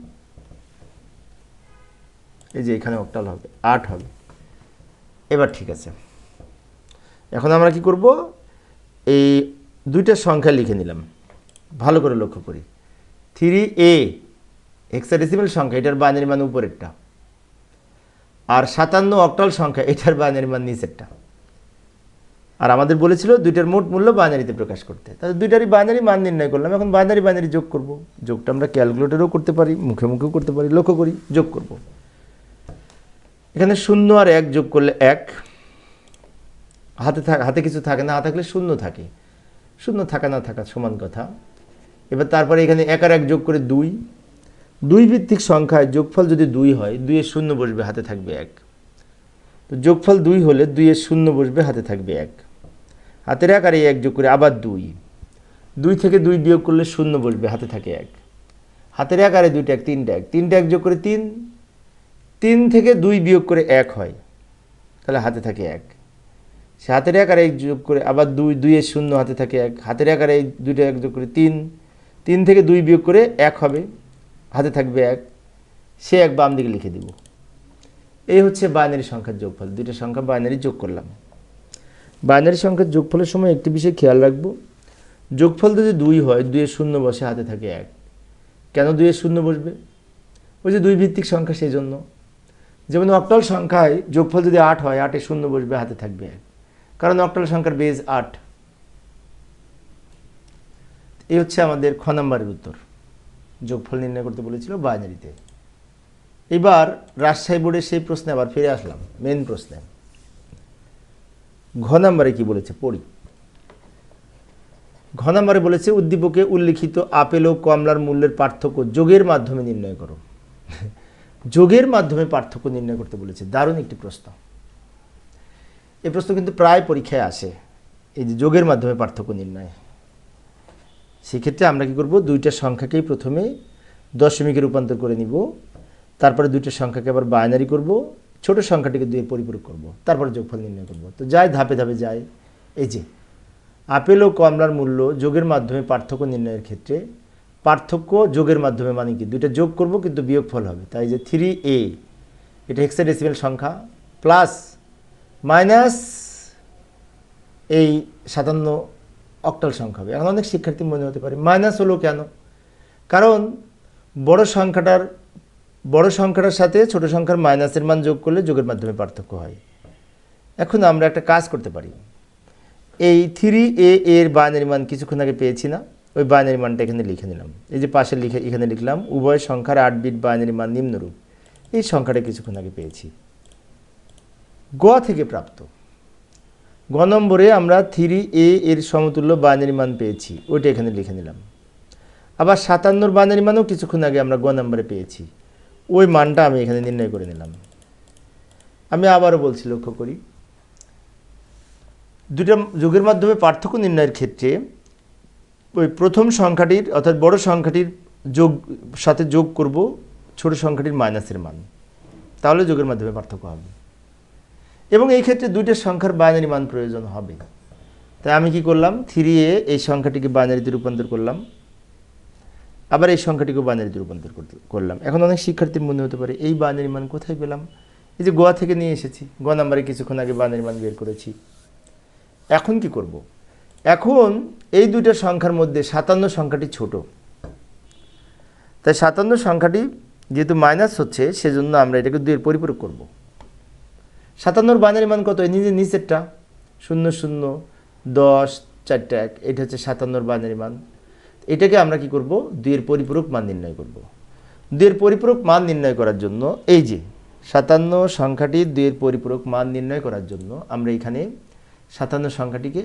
[SPEAKER 1] এই যে এখানে অক্টাল হবে, 8 হবে। এবার ঠিক আছে। এখন আমরা কি করব? এই দুইটা সংখ্যা লিখে নিলাম। ভালো করে লক্ষ্য করি। 3a হেক্সাডেসিমাল সংখ্যা, এটার বাইনারি মান উপরেরটা। আর 57 অক্টাল সংখ্যা, এটার বাইনারি মান নিচেরটা। আর আমাদের বলেছিল দুইটার মোট মূল্য বাইনারিতে প্রকাশ করতে। তাহলে দুইটারই বাইনারি মান নির্ণয় করলাম। এখন বাইনারি যোগ করব। যোগটা আমরা ক্যালকুলেটরেও করতে পারি, মুখে মুখেও করতে পারি। লক্ষ্য করি, যোগ করব। এখানে 0 আর 1 যোগ করলে 1। হাতে কিছু থাকে না, হাতে থাকলে 0 থাকে। 0 থাকা না থাকা সমান কথা। এবার তারপরে এখানে 1 আর 1 যোগ করে 2। 2 ভিত্তিক সংখ্যায় যোগফল যদি 2 হয়, 2 এর 0 বসবে, হাতে থাকবে 1। তো যোগফল 2 হলে 2 এর 0 বসবে, হাতে থাকবে 1। হাতের 1 আর 1 যোগ করে আবার 2। 2 থেকে 2 বিয়োগ করলে 0 বসবে, হাতে থাকে 1। হাতের 1 আর 2টা 1, 3টা 1। 3টা 1 যোগ করে 3। 3 থেকে 2 বিয়োগ করে 1 হয়, তাহলে হাতে থাকে 1। সে হাতের 1 আর 1 যোগ করে আবার 2, 2 এর 0, হাতে থাকে 1। হাতের 1 আর 1, 2টা 1 যোগ করে 3। 3 থেকে 2 বিয়োগ করে 1 হবে, হাতে থাকবে 1। সে 1 বাম দিকে লিখে দিব। এই হচ্ছে বাইনারি সংখ্যার যোগফল। দুইটা সংখ্যা বাইনারি যোগ করলাম। বাইনারি সংখ্যার যোগফলের সময় একটি বিষয় খেয়াল রাখবো। যোগফল যদি 2 হয়, 2 এর 0 বসে, হাতে থাকে 1। কেন 2 এর 0 বসবে? ওই যে 2 ভিত্তিক সংখ্যা, সেই জন্য। যেমন অক্টাল সংখ্যায় যোগফল যদি 8 হয়, 8 এর 0 বসবে, হাতে থাকবে 1। কারণ অক্টাল সংখ্যার বেজ 8। এই হচ্ছে আমাদের খ নাম্বারের উত্তর। যোগফল নির্ণয় করতে বলেছিল বাইনারিতে। এবার রাজশাহী বোর্ডের সেই প্রশ্নে আবার ফিরে আসলাম, মেন প্রশ্নে। ঘ নাম্বারে কি বলেছে পড়ি। ঘ নাম্বারে বলেছে উদ্দীপকে উল্লিখিত আপেল ও কমলার মূল্যের পার্থক্য যোগের মাধ্যমে নির্ণয় করো। যোগের মাধ্যমে পার্থক্য নির্ণয় করতে বলেছে। দারুণ একটি প্রশ্ন। এই প্রশ্ন কিন্তু প্রায় পরীক্ষায় আসে, এই যে যোগের মাধ্যমে পার্থক্য নির্ণয়। সেক্ষেত্রে আমরা কি করব? দুইটা সংখ্যাকেই প্রথমে দশমিকে রূপান্তর করে নিব। তারপরে দুইটা সংখ্যাকে আবার বাইনারি করব, ছোট সংখ্যাটিকে 2 এর পরিপূরক করব, তারপরে যোগফল নির্ণয় করব। তো যাই ধাপে ধাপে যাই। এই যে আপেল ও কমলার মূল্য যোগের মাধ্যমে পার্থক্য নির্ণয়ের ক্ষেত্রে পার্থক্য যোগের মাধ্যমে মানে কি? দুইটা যোগ করব কিন্তু বিয়োগফল হবে। তাই যে 3a এটা হেক্সাডেসিমাল সংখ্যা প্লাস মাইনাস এই 57 অক্টাল সংখ্যা হবে। এখন অনেক শিক্ষার্থী মনে হতে পারে মাইনাস হলো কেন? কারণ বড় সংখ্যাটার সাথে ছোট সংখ্যার মাইনাসের মান যোগ করলে যোগের মাধ্যমে পার্থক্য হয়। এখন আমরা একটা কাজ করতে পারি। এই 3a এর বাইনারি মান কিছুক্ষণ আগে পেয়েছি না? ওই বাইনারি মানটা এখানে লিখে নিলাম। এই যে পাশে এখানে লিখলাম উভয় সংখ্যার 8 বিট বাইনারি মান নিম্নরূপ। এই সংখ্যাটা কিছুক্ষণ আগে পেয়েছি, গ থেকে প্রাপ্ত। গ নম্বরে আমরা 3a এর সমতুল্য বাইনারি মান পেয়েছি, ওইটা এখানে লিখে নিলাম। আবার 57 বাইনারি মানও কিছুক্ষণ আগে আমরা গ নম্বরে পেয়েছি, ওই মানটা আমি এখানে নির্ণয় করে নিলাম। আমি আবারও বলছি, লক্ষ্য করি, দুটা যোগের মাধ্যমে পার্থক্য নির্ণয়ের ক্ষেত্রে ওই প্রথম সংখ্যাটির অর্থাৎ বড় সংখ্যাটির সাথে যোগ করব ছোট সংখ্যাটির মাইনাসের মান, তাহলে যোগের মাধ্যমে পার্থক্য হবে। এবং এই ক্ষেত্রে দুইটা সংখ্যার বাইনারি মান প্রয়োজন হবে। তাই আমি কি করলাম? 3a এই সংখ্যাটিকে বাইনারিতে রূপান্তর করলাম, আবার এই সংখ্যাটিকে বাইনারিতে রূপান্তর করলাম। এখন অনেক শিক্ষার্থীর মনে হতে পারে এই বাইনারি মান কোথায় পেলাম? এই যে গ থেকে নিয়ে এসেছি, গ নাম্বারে কিছুক্ষণ আগে বাইনারি মান বের করেছি। এখন কি করব? এখন এই দুইটা সংখ্যার মধ্যে 57 সংখ্যাটি ছোট, তাই 57 সংখ্যাটি যেহেতু মাইনাস হচ্ছে, সেজন্য আমরা এটাকে 2 এর পরিপূরক করব। 57 বাইনারি মান কত? নিচেরটা 0 0 10 4টা 1, এটা হচ্ছে 57 বাইনারি মান। এটাকে আমরা কি করব? 2 এর পরিপূরক মান নির্ণয় করব। 2 এর পরিপূরক মান নির্ণয় করার জন্য এই যে 57 সংখ্যাটির 2 এর পরিপূরক মান নির্ণয় করার জন্য আমরা এখানে 57 সংখ্যাটিকে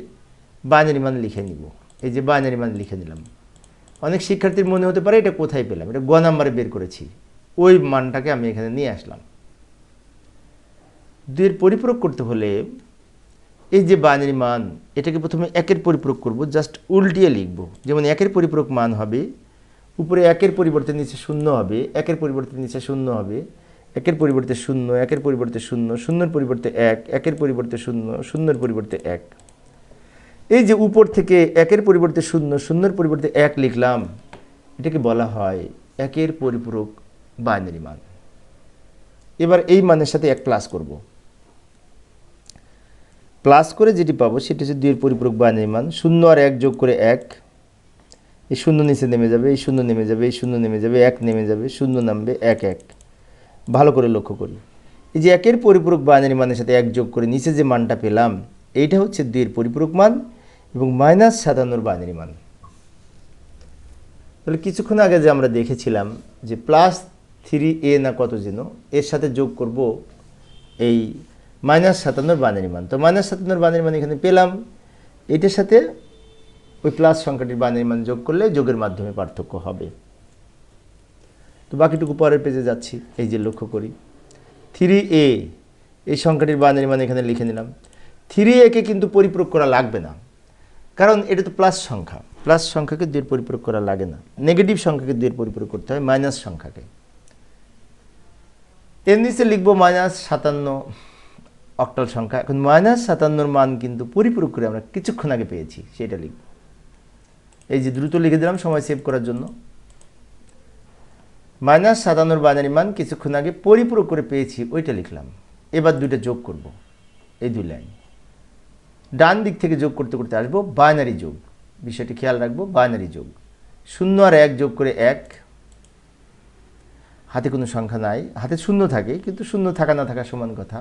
[SPEAKER 1] বাইনারি মান লিখে নিব। এই যে বাইনারি মান লিখে নিলাম। অনেক শিক্ষার্থীর মনে হতে পারে এটা কোথায় পেলাম? এটা গ নাম্বারে বের করেছি, ওই মানটাকে আমি এখানে নিয়ে আসলাম। 2 এর পরিপূরক করতে হলে এই যে বাইনারি মান এটাকে প্রথমে 1 এর পরিপূরক করব, জাস্ট উল্টিয়ে লিখব। যেমন 1 এর পরিপূরক মান হবে উপরে 1 এর পরিবর্তে নিচে 0 হবে, 1 এর পরিবর্তে নিচে 0 হবে, 1 এর পরিবর্তে 0, 1 এর পরিবর্তে 0, 0 এর পরিবর্তে 1, 1 এর পরিবর্তে 0, 0 এর পরিবর্তে 1। এই যে উপর থেকে 1 এর পরিবর্তে 0, 0 এর পরিবর্তে 1 লিখলাম, এটাকে বলা হয় 1 এর পরিপূরক বাইনারি মান। এবার এই মানের সাথে 1 প্লাস করব, প্লাস করে যেটি পাবো সেটি হচ্ছে 2 এর পরিপূরক বাইনারি মান। 0 আর 1 যোগ করে 1, এই 0 নিচে নেমে যাবে, এই 0 নেমে যাবে, এই 0 নেমে যাবে, 1 নেমে যাবে, 0 নামবে, 1 1। ভালো করে লক্ষ্য করি, এই যে 1 এর পরিপূরক বাইনারি মানের সাথে 1 যোগ করে নিচে যে মানটা পেলাম এইটা হচ্ছে 2 এর পরিপূরক মান এবং -57 বাইনারি মান। তাহলে কিছুক্ষণ আগে যে আমরা দেখেছিলাম যে +3a না কত যেন, এর সাথে যোগ করব এই -57 বাইনারি মান। তো -57 বাইনারি মান এখানে পেলাম, এটার সাথে ওই প্লাস সংখ্যাটির বাইনারি মান যোগ করলে যোগের মাধ্যমে পার্থক্য হবে। তো বাকিটুকু পরের পেজে যাচ্ছি। এই যে লক্ষ্য করি 3a এই সংখ্যাটির বাইনারি মান এখানে লিখে নিলাম। 3a কে কিন্তু পরিপূরক করা লাগবে না, কারণ এটা তো প্লাস সংখ্যা, প্লাস সংখ্যাকে 2 এর পরিপূরক করা লাগে না। নেগেটিভ সংখ্যাকে 2 এর পরিপূরক করতে হয় মাইনাস সংখ্যাকে। এর নিচে লিখব -57 অক্টাল সংখ্যা। এখন -57 মান কিন্তু পরিপূরক করে আমরা কিছুক্ষণ আগে পেয়েছি, সেটা লিখব। এই যে দ্রুত লিখে দিলাম সময় সেভ করার জন্য। -57 বাইনারি মান কিছুক্ষণ আগে পরিপূরক করে পেয়েছি, ওইটা লিখলাম। এবার দুইটা যোগ করব, এই 2 লাইন। ডান দিক থেকে যোগ করতে করতে আসবো বাইনারি যোগ, বিষয়টি খেয়াল রাখবো, বাইনারি যোগ। 0 আর 1 যোগ করে 1, হাতে কোনো সংখ্যা নাই, হাতে 0 থাকে কিন্তু 0 থাকা না থাকা সমান কথা।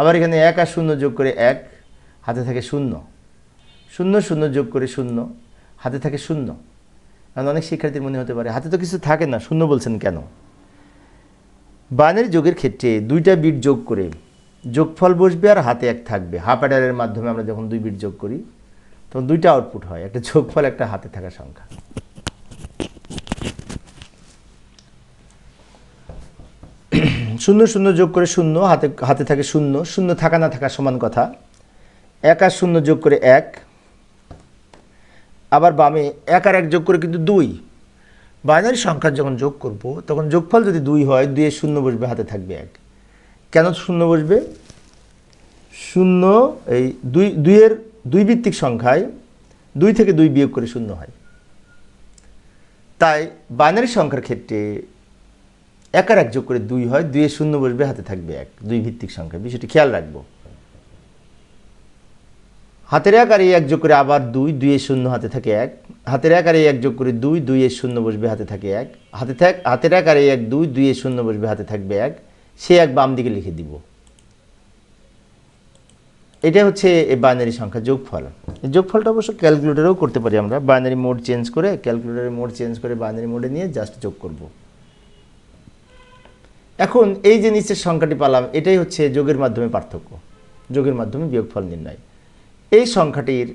[SPEAKER 1] আবার এখানে 1 আর 0 যোগ করে 1, হাতে থাকে 0, 0 0 যোগ করে 0, হাতে থাকে 0। কারণ অনেক শিক্ষার্থীর মনে হতে পারে হাতে তো কিছু থাকে না, 0 বলছেন কেন? বাইনারি যোগের ক্ষেত্রে 2টা বিট যোগ করে যোগফল বসবে আর হাতে 1 থাকবে। হাফ অ্যাডারের মাধ্যমে আমরা যখন 2 বিট যোগ করি তখন 2টা আউটপুট হয়, একটা যোগফল, একটা হাতে থাকা সংখ্যা। 0 0 যোগ করে 0, হাতে থাকে 0, 0 থাকা না থাকা সমান কথা। 1 আর 0 যোগ করে 1, আবার বামে 1 আর 1 যোগ করে কিন্তু 2। বাইনারি সংখ্যা যখন যোগ করব তখন যোগফল যদি 2 হয়, 2 এর 0 বসবে, হাতে থাকবে 1। কেন 0 বসবে? 0 এই 2 এর 2 ভিত্তিক সংখ্যায় 2 থেকে 2 বিয়োগ করে 0 হয়। তাই বাইনারি সংখ্যার ক্ষেত্রে 1 আর 1 যোগ করে 2 হয়, 2 এর 0 বসবে, হাতে থাকবে 1, 2 ভিত্তিক সংখ্যা। বিষয়টি খেয়াল রাখবো। হাতের 1 আর 1 যোগ করে আবার 2, 2 এর 0, হাতে থাকে 1। হাতের 1 আর 1 যোগ করে 2, 2 এর 0 বসবে, হাতে থাকে 1। হাতের 1 আর 1 2, 2 এর 0 বসবে, হাতে থাকবে 1। সে 1 বাম দিকে লিখে দিব। এটা হচ্ছে এই বাইনারি সংখ্যা যোগফল। এই যোগফলটা অবশ্য ক্যালকুলেটরেও করতে পারি আমরা। বাইনারি মোড চেঞ্জ করে, ক্যালকুলেটরের মোড চেঞ্জ করে বাইনারি মোডে নিয়ে জাস্ট যোগ করব। এখন এই যে নিচের সংখ্যাটি পেলাম, এটাই হচ্ছে যোগের মাধ্যমে পার্থক্য, যোগের মাধ্যমে বিয়োগফল নির্ণয়। এই সংখ্যাটির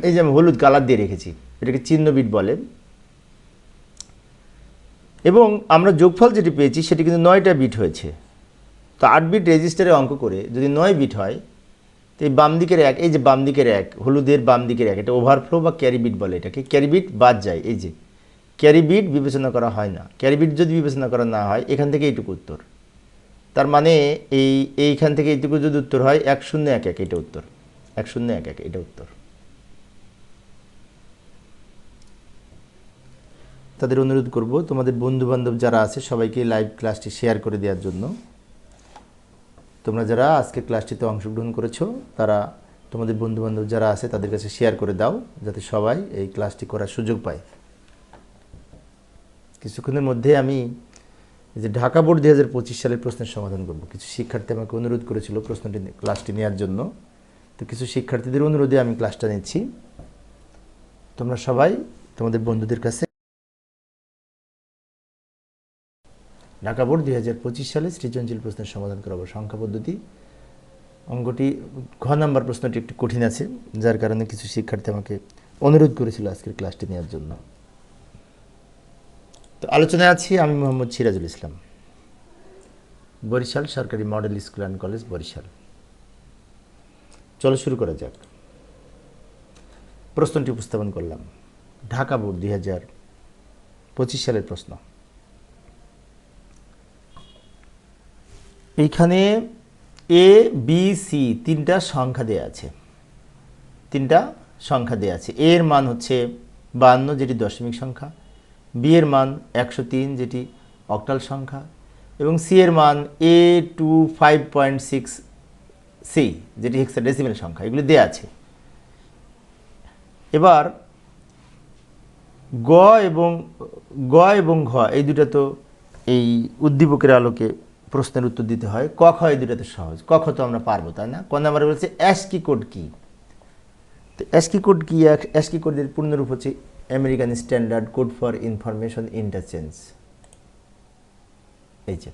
[SPEAKER 1] এই যে আমি হলুদ কালার দিয়ে রেখেছি, এটাকে চিহ্ন বিট বলে। এবং আমরা যোগফল যেটি পেয়েছি সেটি কিন্তু 9টা বিট হয়েছে। তো 8 বিট রেজিস্টারে অঙ্ক করে যদি 9 বিট হয়, তো এই বাম দিকের 1, এই যে বাম দিকের 1, হলুদের বাম দিকের 1, এটা ওভারফ্লো বা ক্যারি বিট বলে। এটাকে ক্যারি বিট বাদ যায়। এই যে ক্যারি বিট বিবেচনা করা হয় না। ক্যারি বিট যদি বিবেচনা করা না হয়, এখান থেকে এইটুকু উত্তর। তার মানে এইখান থেকে এইটুকু যদি উত্তর হয় 1011, এটা উত্তর। 1011, এটা উত্তর। তাদের অনুরোধ করব তোমাদের বন্ধুবান্ধব যারা আছে সবাইকে লাইভ ক্লাসটি শেয়ার করে দেওয়ার জন্য। তোমরা যারা আজকে ক্লাসটিতে অংশগ্রহণ করেছো তারা তোমাদের বন্ধুবান্ধব যারা আছে তাদের কাছে শেয়ার করে দাও, যাতে সবাই এই ক্লাসটি করার সুযোগ পায়। কিছুক্ষণের মধ্যে আমি যে ঢাকা বোর্ড 2025 সালের প্রশ্নের সমাধান করব। কিছু শিক্ষার্থী আমাকে অনুরোধ করেছিল ক্লাসটি নেওয়ার জন্য, তো কিছু শিক্ষার্থীদের অনুরোধে আমি ক্লাসটা নিচ্ছি। তোমরা সবাই তোমাদের বন্ধুদের কাছে ঢাকা বোর্ড 2025 সালে সৃজনশীল প্রশ্নের সমাধান করাবো। সংখ্যা পদ্ধতি অঙ্কটি ঘ নাম্বার প্রশ্নটি একটু কঠিন আছে, যার কারণে কিছু শিক্ষার্থী আমাকে অনুরোধ করেছিল আজকের ক্লাসটি নেওয়ার জন্য। তো আলোচনায় আছি আমি মোহাম্মদ সিরাজুল ইসলাম। বরিশাল সরকারি model school and college, Barishal. চলো শুরু করা যাক। প্রশ্নটি উপস্থাপন করলাম। ঢাকা বোর্ড 2025 সালের প্রশ্ন। এইখানে এ বি সি তিনটা সংখ্যা দেয়া আছে, এ এর মান হচ্ছে 52 যেটি দশমিক সংখ্যা, বি এর মান 103 যেটি অক্টাল সংখ্যা, এবং সি এর মান A25.6 সি যেটি হেক্সাডেসিমেল সংখ্যা। এগুলি দেয়া আছে। এবার গ এবং ঘ এই দুটো তো এই উদ্দীপকের আলোকে প্রশ্নের উত্তর দিতে হয়। ক খ এই দুটো তো সহজ, ক খ তো আমরা পারবো, তাই না? ক নাম্বারে বলছে অ্যাসকি কোড কি। তো অ্যাসকি কোড কি? অ্যাসকি কোডের পূর্ণরূপ হচ্ছে American standard code for information interchange. এই যে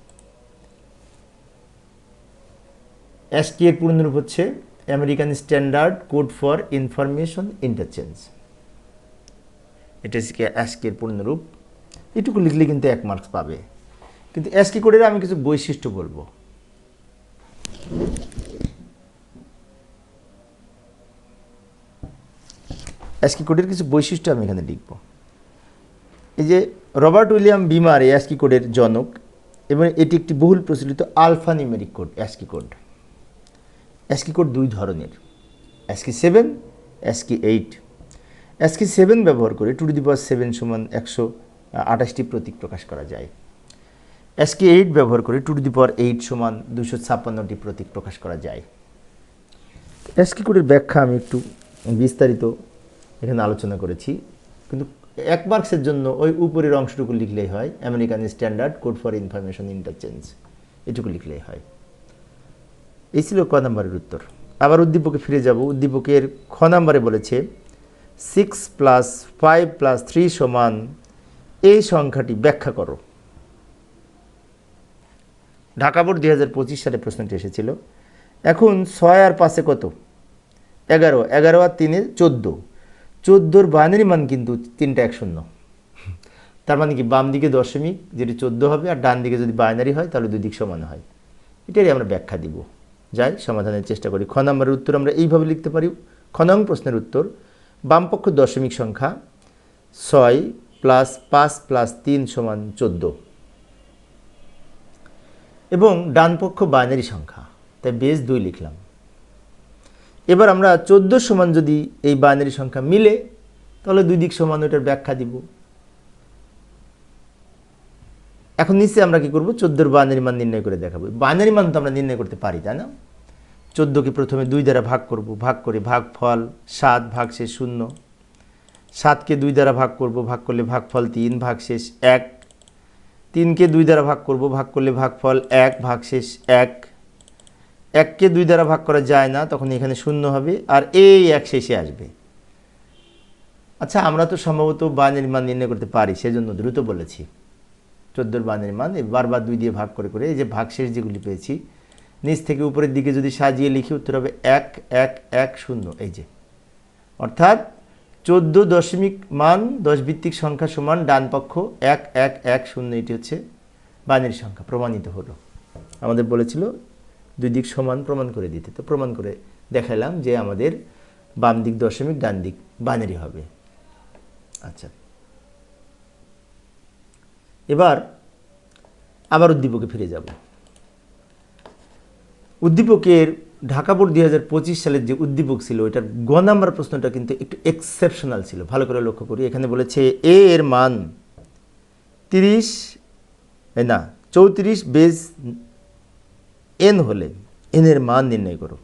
[SPEAKER 1] অ্যাসকি এর পূর্ণরূপ হচ্ছে American standard code for information interchange. এটা হচ্ছে অ্যাসকি এর পূর্ণরূপ। এটুকু লিখলে কিন্তু 1 মার্কস পাবে। কিন্তু অ্যাসকি কোডের আমি কিছু বৈশিষ্ট্য বলবো। অ্যাসকি কোডের কিছু বৈশিষ্ট্য আমি এখানে লিখব। এই যে রবার্ট উইলিয়াম বিমার এই অ্যাসকি কোডের জনক, এবং এটি একটি বহুল প্রচলিত alphanumeric code. ASCII code দুই ধরনের, অ্যাসকি 7, অ্যাসকি 8। অ্যাসকি 7 ব্যবহার করে 2^7 সমান 128টি প্রতীক প্রকাশ করা যায়। অ্যাসকি 8 ব্যবহার করে 2^8 সমান 256টি প্রতীক প্রকাশ করা যায়। অ্যাসকি কোডের ব্যাখ্যা আমি একটু বিস্তারিত এখানে আলোচনা করেছি, কিন্তু 1 মার্কসের জন্য ওই উপরের অংশটুকু লিখলেই হয়, American standard code for information interchange, এটুকু লিখলেই হয়। এই ছিল ক নাম্বারের উত্তর। আবার উদ্দীপকে ফিরে যাব। উদ্দীপকের খ নাম্বারে বলেছে 6 + 5 + 3 সমান এই সংখ্যাটি ব্যাখ্যা করো। ঢাকা বোর্ড 2025 সালে প্রশ্নটি এসেছিল। এখন 6 আর 5 কত? 11, 11 আর 3 14। 14-র বাইনারি মান কিন্তু 3টা 1 0। তার মানে কি বাম দিকে দশমিক যেটি 14 হবে, আর ডান দিকে যদি বাইনারি হয় তাহলে দুই দিক সমান হয়। এটারই আমরা ব্যাখ্যা দিব। যাই সমাধানের চেষ্টা করি। খ নম্বরের উত্তর আমরা এইভাবে লিখতে পারি। খ নং প্রশ্নের উত্তর, বামপক্ষ দশমিক সংখ্যা 6 + 5 + 3 সমান 14, এবং ডানপক্ষ বাইনারি সংখ্যা, তাই বেস 2 লিখলাম। এবার আমরা 14 সমান যদি এই বাইনারি সংখ্যা মিলে তাহলে দুই দিক সমান, ওটার ব্যাখ্যা দিব। এখন নিচে আমরা কি করব? 14-র বাইনারি মান নির্ণয় করে দেখাবো। বাইনারি মান তো আমরা নির্ণয় করতে পারি, তাই না? 14কে প্রথমে 2 দ্বারা ভাগ করব, ভাগ করে ভাগফল 7 ভাগশেষ 0। 7কে 2 দ্বারা ভাগ করব, ভাগ করলে ভাগফল 3 ভাগশেষ 1। 3কে 2 দ্বারা ভাগ করব, ভাগ করলে ভাগফল 1 ভাগশেষ 1। 1কে 2 দ্বারা ভাগ করা যায় না, তখন এখানে 0 হবে, আর এই 1 শেষে আসবে। আচ্ছা, আমরা তো সম্ভবত বাইনারি মান নির্ণয় করতে পারি, সেজন্য দ্রুত বলেছি। 14-র বাইনারি মান বারবার 2 দিয়ে ভাগ করে এই যে ভাগশেষ যেগুলি পেয়েছি, নিচ থেকে উপরের দিকে যদি সাজিয়ে লিখি উত্তর হবে 1 1 1 0। এই যে, অর্থাৎ 14 দশমিক মান 10 ভিত্তিক সংখ্যা সমান ডান পক্ষ 1 1 1 0। এটি হচ্ছে বাইনারি সংখ্যা, প্রমাণিত হলো। আমাদের বলেছিল দুই দিক সমান প্রমাণ করে দিতে, তো প্রমাণ করে দেখালাম যে আমাদের বাম দিক দশমিক, ডান দিক বাইনারি হবে। আচ্ছা, এবার আবার উদ্দীপকে ফিরে যাব। উদ্দীপকের ঢাকা বোর্ড 2025 সালের যে উদ্দীপক ছিল, এটার গ নাম্বার প্রশ্নটা কিন্তু একটু এক্সেপশনাল ছিল। ভালো করে লক্ষ্য করি। এখানে বলেছে এ এর মান 34 বেজ n হলে n এর মান নির্ণয় করো।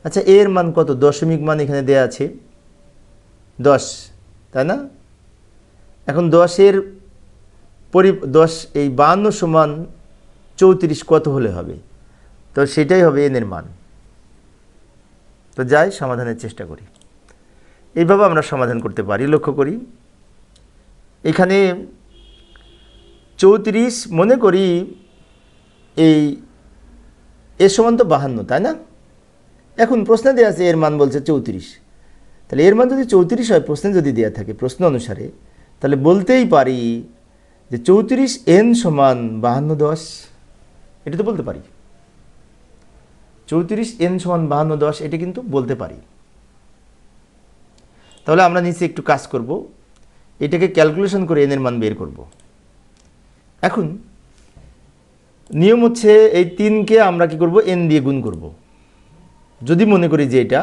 [SPEAKER 1] আচ্ছা, এ এর মান কত? দশমিক মান এখানে দেয়া আছে 10, তাই না? এখন 10 এই 52 সমান 34 কত হলে হবে? তো সেটাই হবে n এর মান। তো যাই সমাধানের চেষ্টা করি। এইভাবে আমরা সমাধান করতে পারি। লক্ষ্য করি, এখানে 34 মনে করি এই এর সমান তো 52, তাই না? এখন প্রশ্নে দেওয়া আছে এর মান বলছে 34। তাহলে এর মান যদি 34 হয়, প্রশ্নে যদি দেওয়া থাকে প্রশ্ন অনুসারে, তাহলে বলতেই পারি যে 34 n সমান 52 10। এটা তো বলতে পারি। 34n সমান 52 10 এটা কিন্তু বলতে পারি। তাহলে আমরা নিচে একটু কাজ করব, এটাকে ক্যালকুলেশন করে n এর মান বের করব। এখন নিয়ম হচ্ছে এই 3কে আমরা কি করব, n দিয়ে গুণ করব। যদি মনে করি যে এটা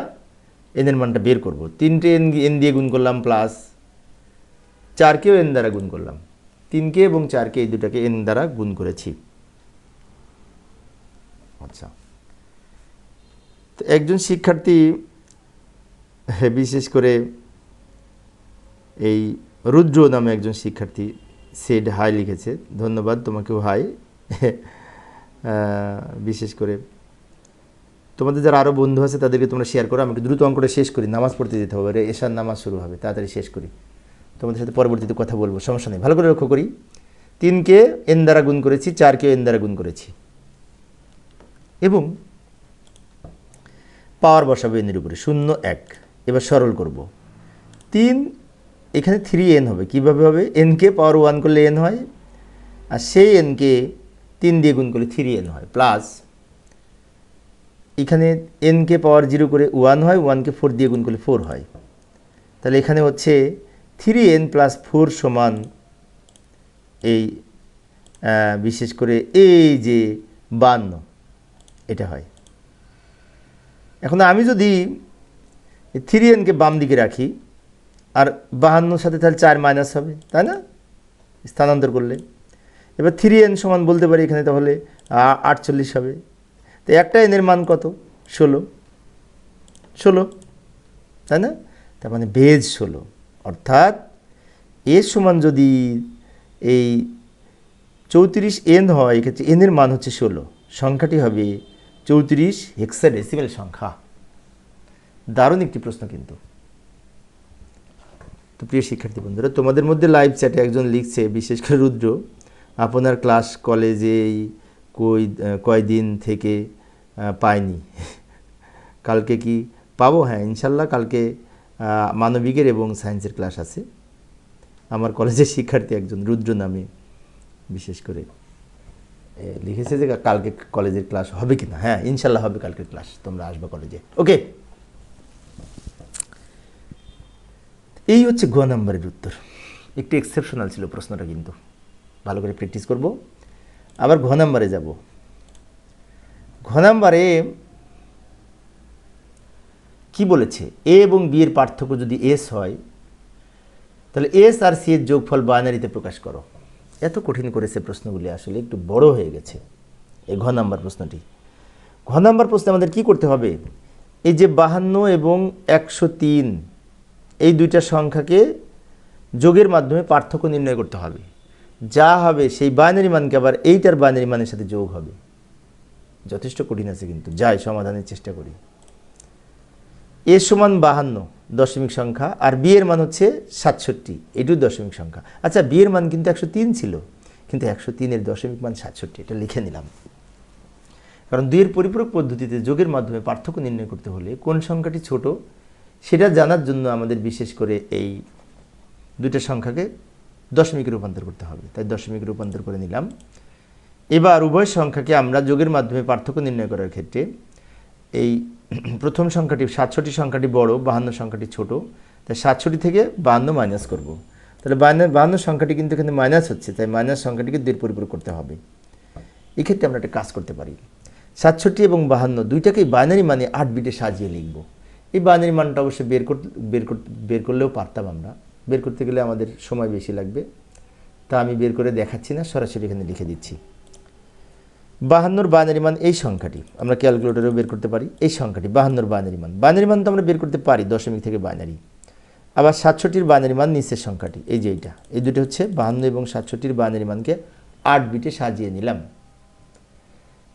[SPEAKER 1] n এর মানটা বের করব, 3টে n দিয়ে গুণ করলাম প্লাস 4কেও n দ্বারা গুণ করলাম, 3কে এবং 4কে এই দুটাকে n দ্বারা গুণ করেছি। আচ্ছা, তো একজন শিক্ষার্থী বিশেষ করে এই রুদ্র নামে একজন শিক্ষার্থী সেড হাই লিখেছে, ধন্যবাদ তোমাকেও হাই। বিশেষ করে তোমাদের যারা আরও বন্ধু আছে তাদেরকে তোমরা শেয়ার করো। আমি একটু দ্রুত অঙ্কটা শেষ করি, নামাজ পড়তে যেতে হবে, এশার নামাজ শুরু হবে, তাড়াতাড়ি শেষ করি, তোমাদের সাথে পরবর্তীতে কথা বলবো, সমস্যা নেই। ভালো করে লক্ষ্য করি, 3কে n দ্বারা গুণ করেছি, 4কেও n দ্বারা গুণ করেছি এবং পাওয়ার বসাবো n এর উপরে 0 1। এবার সরল করব, 3 এখানে 3n হবে। কিভাবে হবে, nকে পাওয়ার 1 করলে n হয়, আর সেই nকে 3 দিয়ে গুণ করলে 3n হয়, প্লাস এখানে nকে পাওয়ার 0 করে 1 হয়, 1কে 4 দিয়ে গুণ করলে 4 হয়। তাহলে এখানে হচ্ছে 3n প্লাস 4 সমান এই বিশেষ করে এই যে 52 এটা হয়। এখন আমি যদি 3nকে বাম দিকে রাখি আর 52 সাথে তাহলে 4 মাইনাস হবে, তাই না, স্থানান্তর করলে। এবার 3n সমান বলতে পারি এখানে তাহলে 48 হবে। তো একটা n এর মান কত, 16, তাই না, তার মানে বেজ 16। অর্থাৎ এর সমান যদি এই 34n হয়, এক্ষেত্রে n এর মান হচ্ছে 16, সংখ্যাটি হবে 34 হেক্সাডেসিমেল সংখ্যা। দারুণ একটি প্রশ্ন কিন্তু। তো প্রিয় শিক্ষার্থী বন্ধুরা, তোমাদের মধ্যে লাইভ চ্যাটে একজন লিখছে, বিশেষ করে রুদ্র, আপনার ক্লাস কলেজেই কয়দিন থেকে পাইনি, কালকে কি পাবো? হ্যাঁ, ইনশাল্লাহ কালকে মানবিকের এবং সায়েন্সের ক্লাস আছে। আমার কলেজের শিক্ষার্থী একজন রুদ্র নামে বিশেষ করে লিখেছে যে কালকে কলেজের ক্লাস হবে কিনা। হ্যাঁ, ইনশাল্লাহ হবে কালকের ক্লাস, তোমরা আসবে কলেজে। ওকে, এই হচ্ছে গ নাম্বারের উত্তর। একটু এক্সেপশনাল ছিল প্রশ্নটা, কিন্তু ভালো করে প্র্যাকটিস করব। আবার ঘ নাম্বারে যাব। ঘ নাম্বারে কি বলেছে, এ এবং বি এর পার্থক্য যদি এস হয়, তাহলে এস আর সি এর যোগফল বাইনারিতে প্রকাশ করো। এত কঠিন করেছে প্রশ্নগুলি, আসলে একটু বড় হয়ে গেছে এই ঘ নাম্বার প্রশ্নটি। ঘ নাম্বার প্রশ্নে আমাদের কি করতে হবে, এই যে 52 এবং 103 এই দুইটা সংখ্যাকে যোগের মাধ্যমে পার্থক্য নির্ণয় করতে হবে। যা হবে সেই বাইনারি মানকে আবার এইটার বাইনারি মানের সাথে যোগ হবে। যথেষ্ট কঠিন আছে, কিন্তু যাই সমাধানের চেষ্টা করি। এ সমান 52 দশমিক সংখ্যা, আর বি এর মান হচ্ছে 67, এটিও দশমিক সংখ্যা। আচ্ছা, বি এর মান কিন্তু 103 ছিল, কিন্তু 103-এর দশমিক মান 67, এটা লিখে নিলাম। কারণ 2-এর পরিপূরক পদ্ধতিতে যোগের মাধ্যমে পার্থক্য নির্ণয় করতে হলে কোন সংখ্যাটি ছোট সেটা জানার জন্য আমাদের বিশেষ করে এই দুইটা সংখ্যাকে দশমিকে রূপান্তর করতে হবে। তাই দশমিকে রূপান্তর করে নিলাম। এবার উভয় সংখ্যাকে আমরা যোগের মাধ্যমে পার্থক্য নির্ণয় করার ক্ষেত্রে এই প্রথম সংখ্যাটি 67 সংখ্যাটি বড়, 52 সংখ্যাটি ছোট, তাই 67 থেকে 52 মাইনাস করব। তাহলে 52 সংখ্যাটি কিন্তু এখানে মাইনাস হচ্ছে, তাই মাইনাস সংখ্যাটিকে 2 পরিপূরক করতে হবে। এক্ষেত্রে আমরা একটা কাজ করতে পারি, 67 এবং 52 দুইটাকেই বাইনারি মানে 8 বিটে সাজিয়ে লিখব। এই বাইনারি মানটা অবশ্যই বের করলেও পারতাম আমরা, বের করতে গেলে আমাদের সময় বেশি লাগবে, তা আমি বের করে দেখাচ্ছি না, সরাসরি এখানে লিখে দিচ্ছি। 52-র বাইনারি মান এই সংখ্যাটি, আমরা ক্যালকুলেটরেও বের করতে পারি। এই সংখ্যাটি 52-র বাইনারি মান তো আমরা বের করতে পারি দশমিক থেকে বাইনারি। আবার 67-র বাইনারি মান নিচের সংখ্যাটি, এই যে এইটা, এই দুটো হচ্ছে 52 এবং 67-র বাইনারি মানকে 8 বিটে সাজিয়ে নিলাম।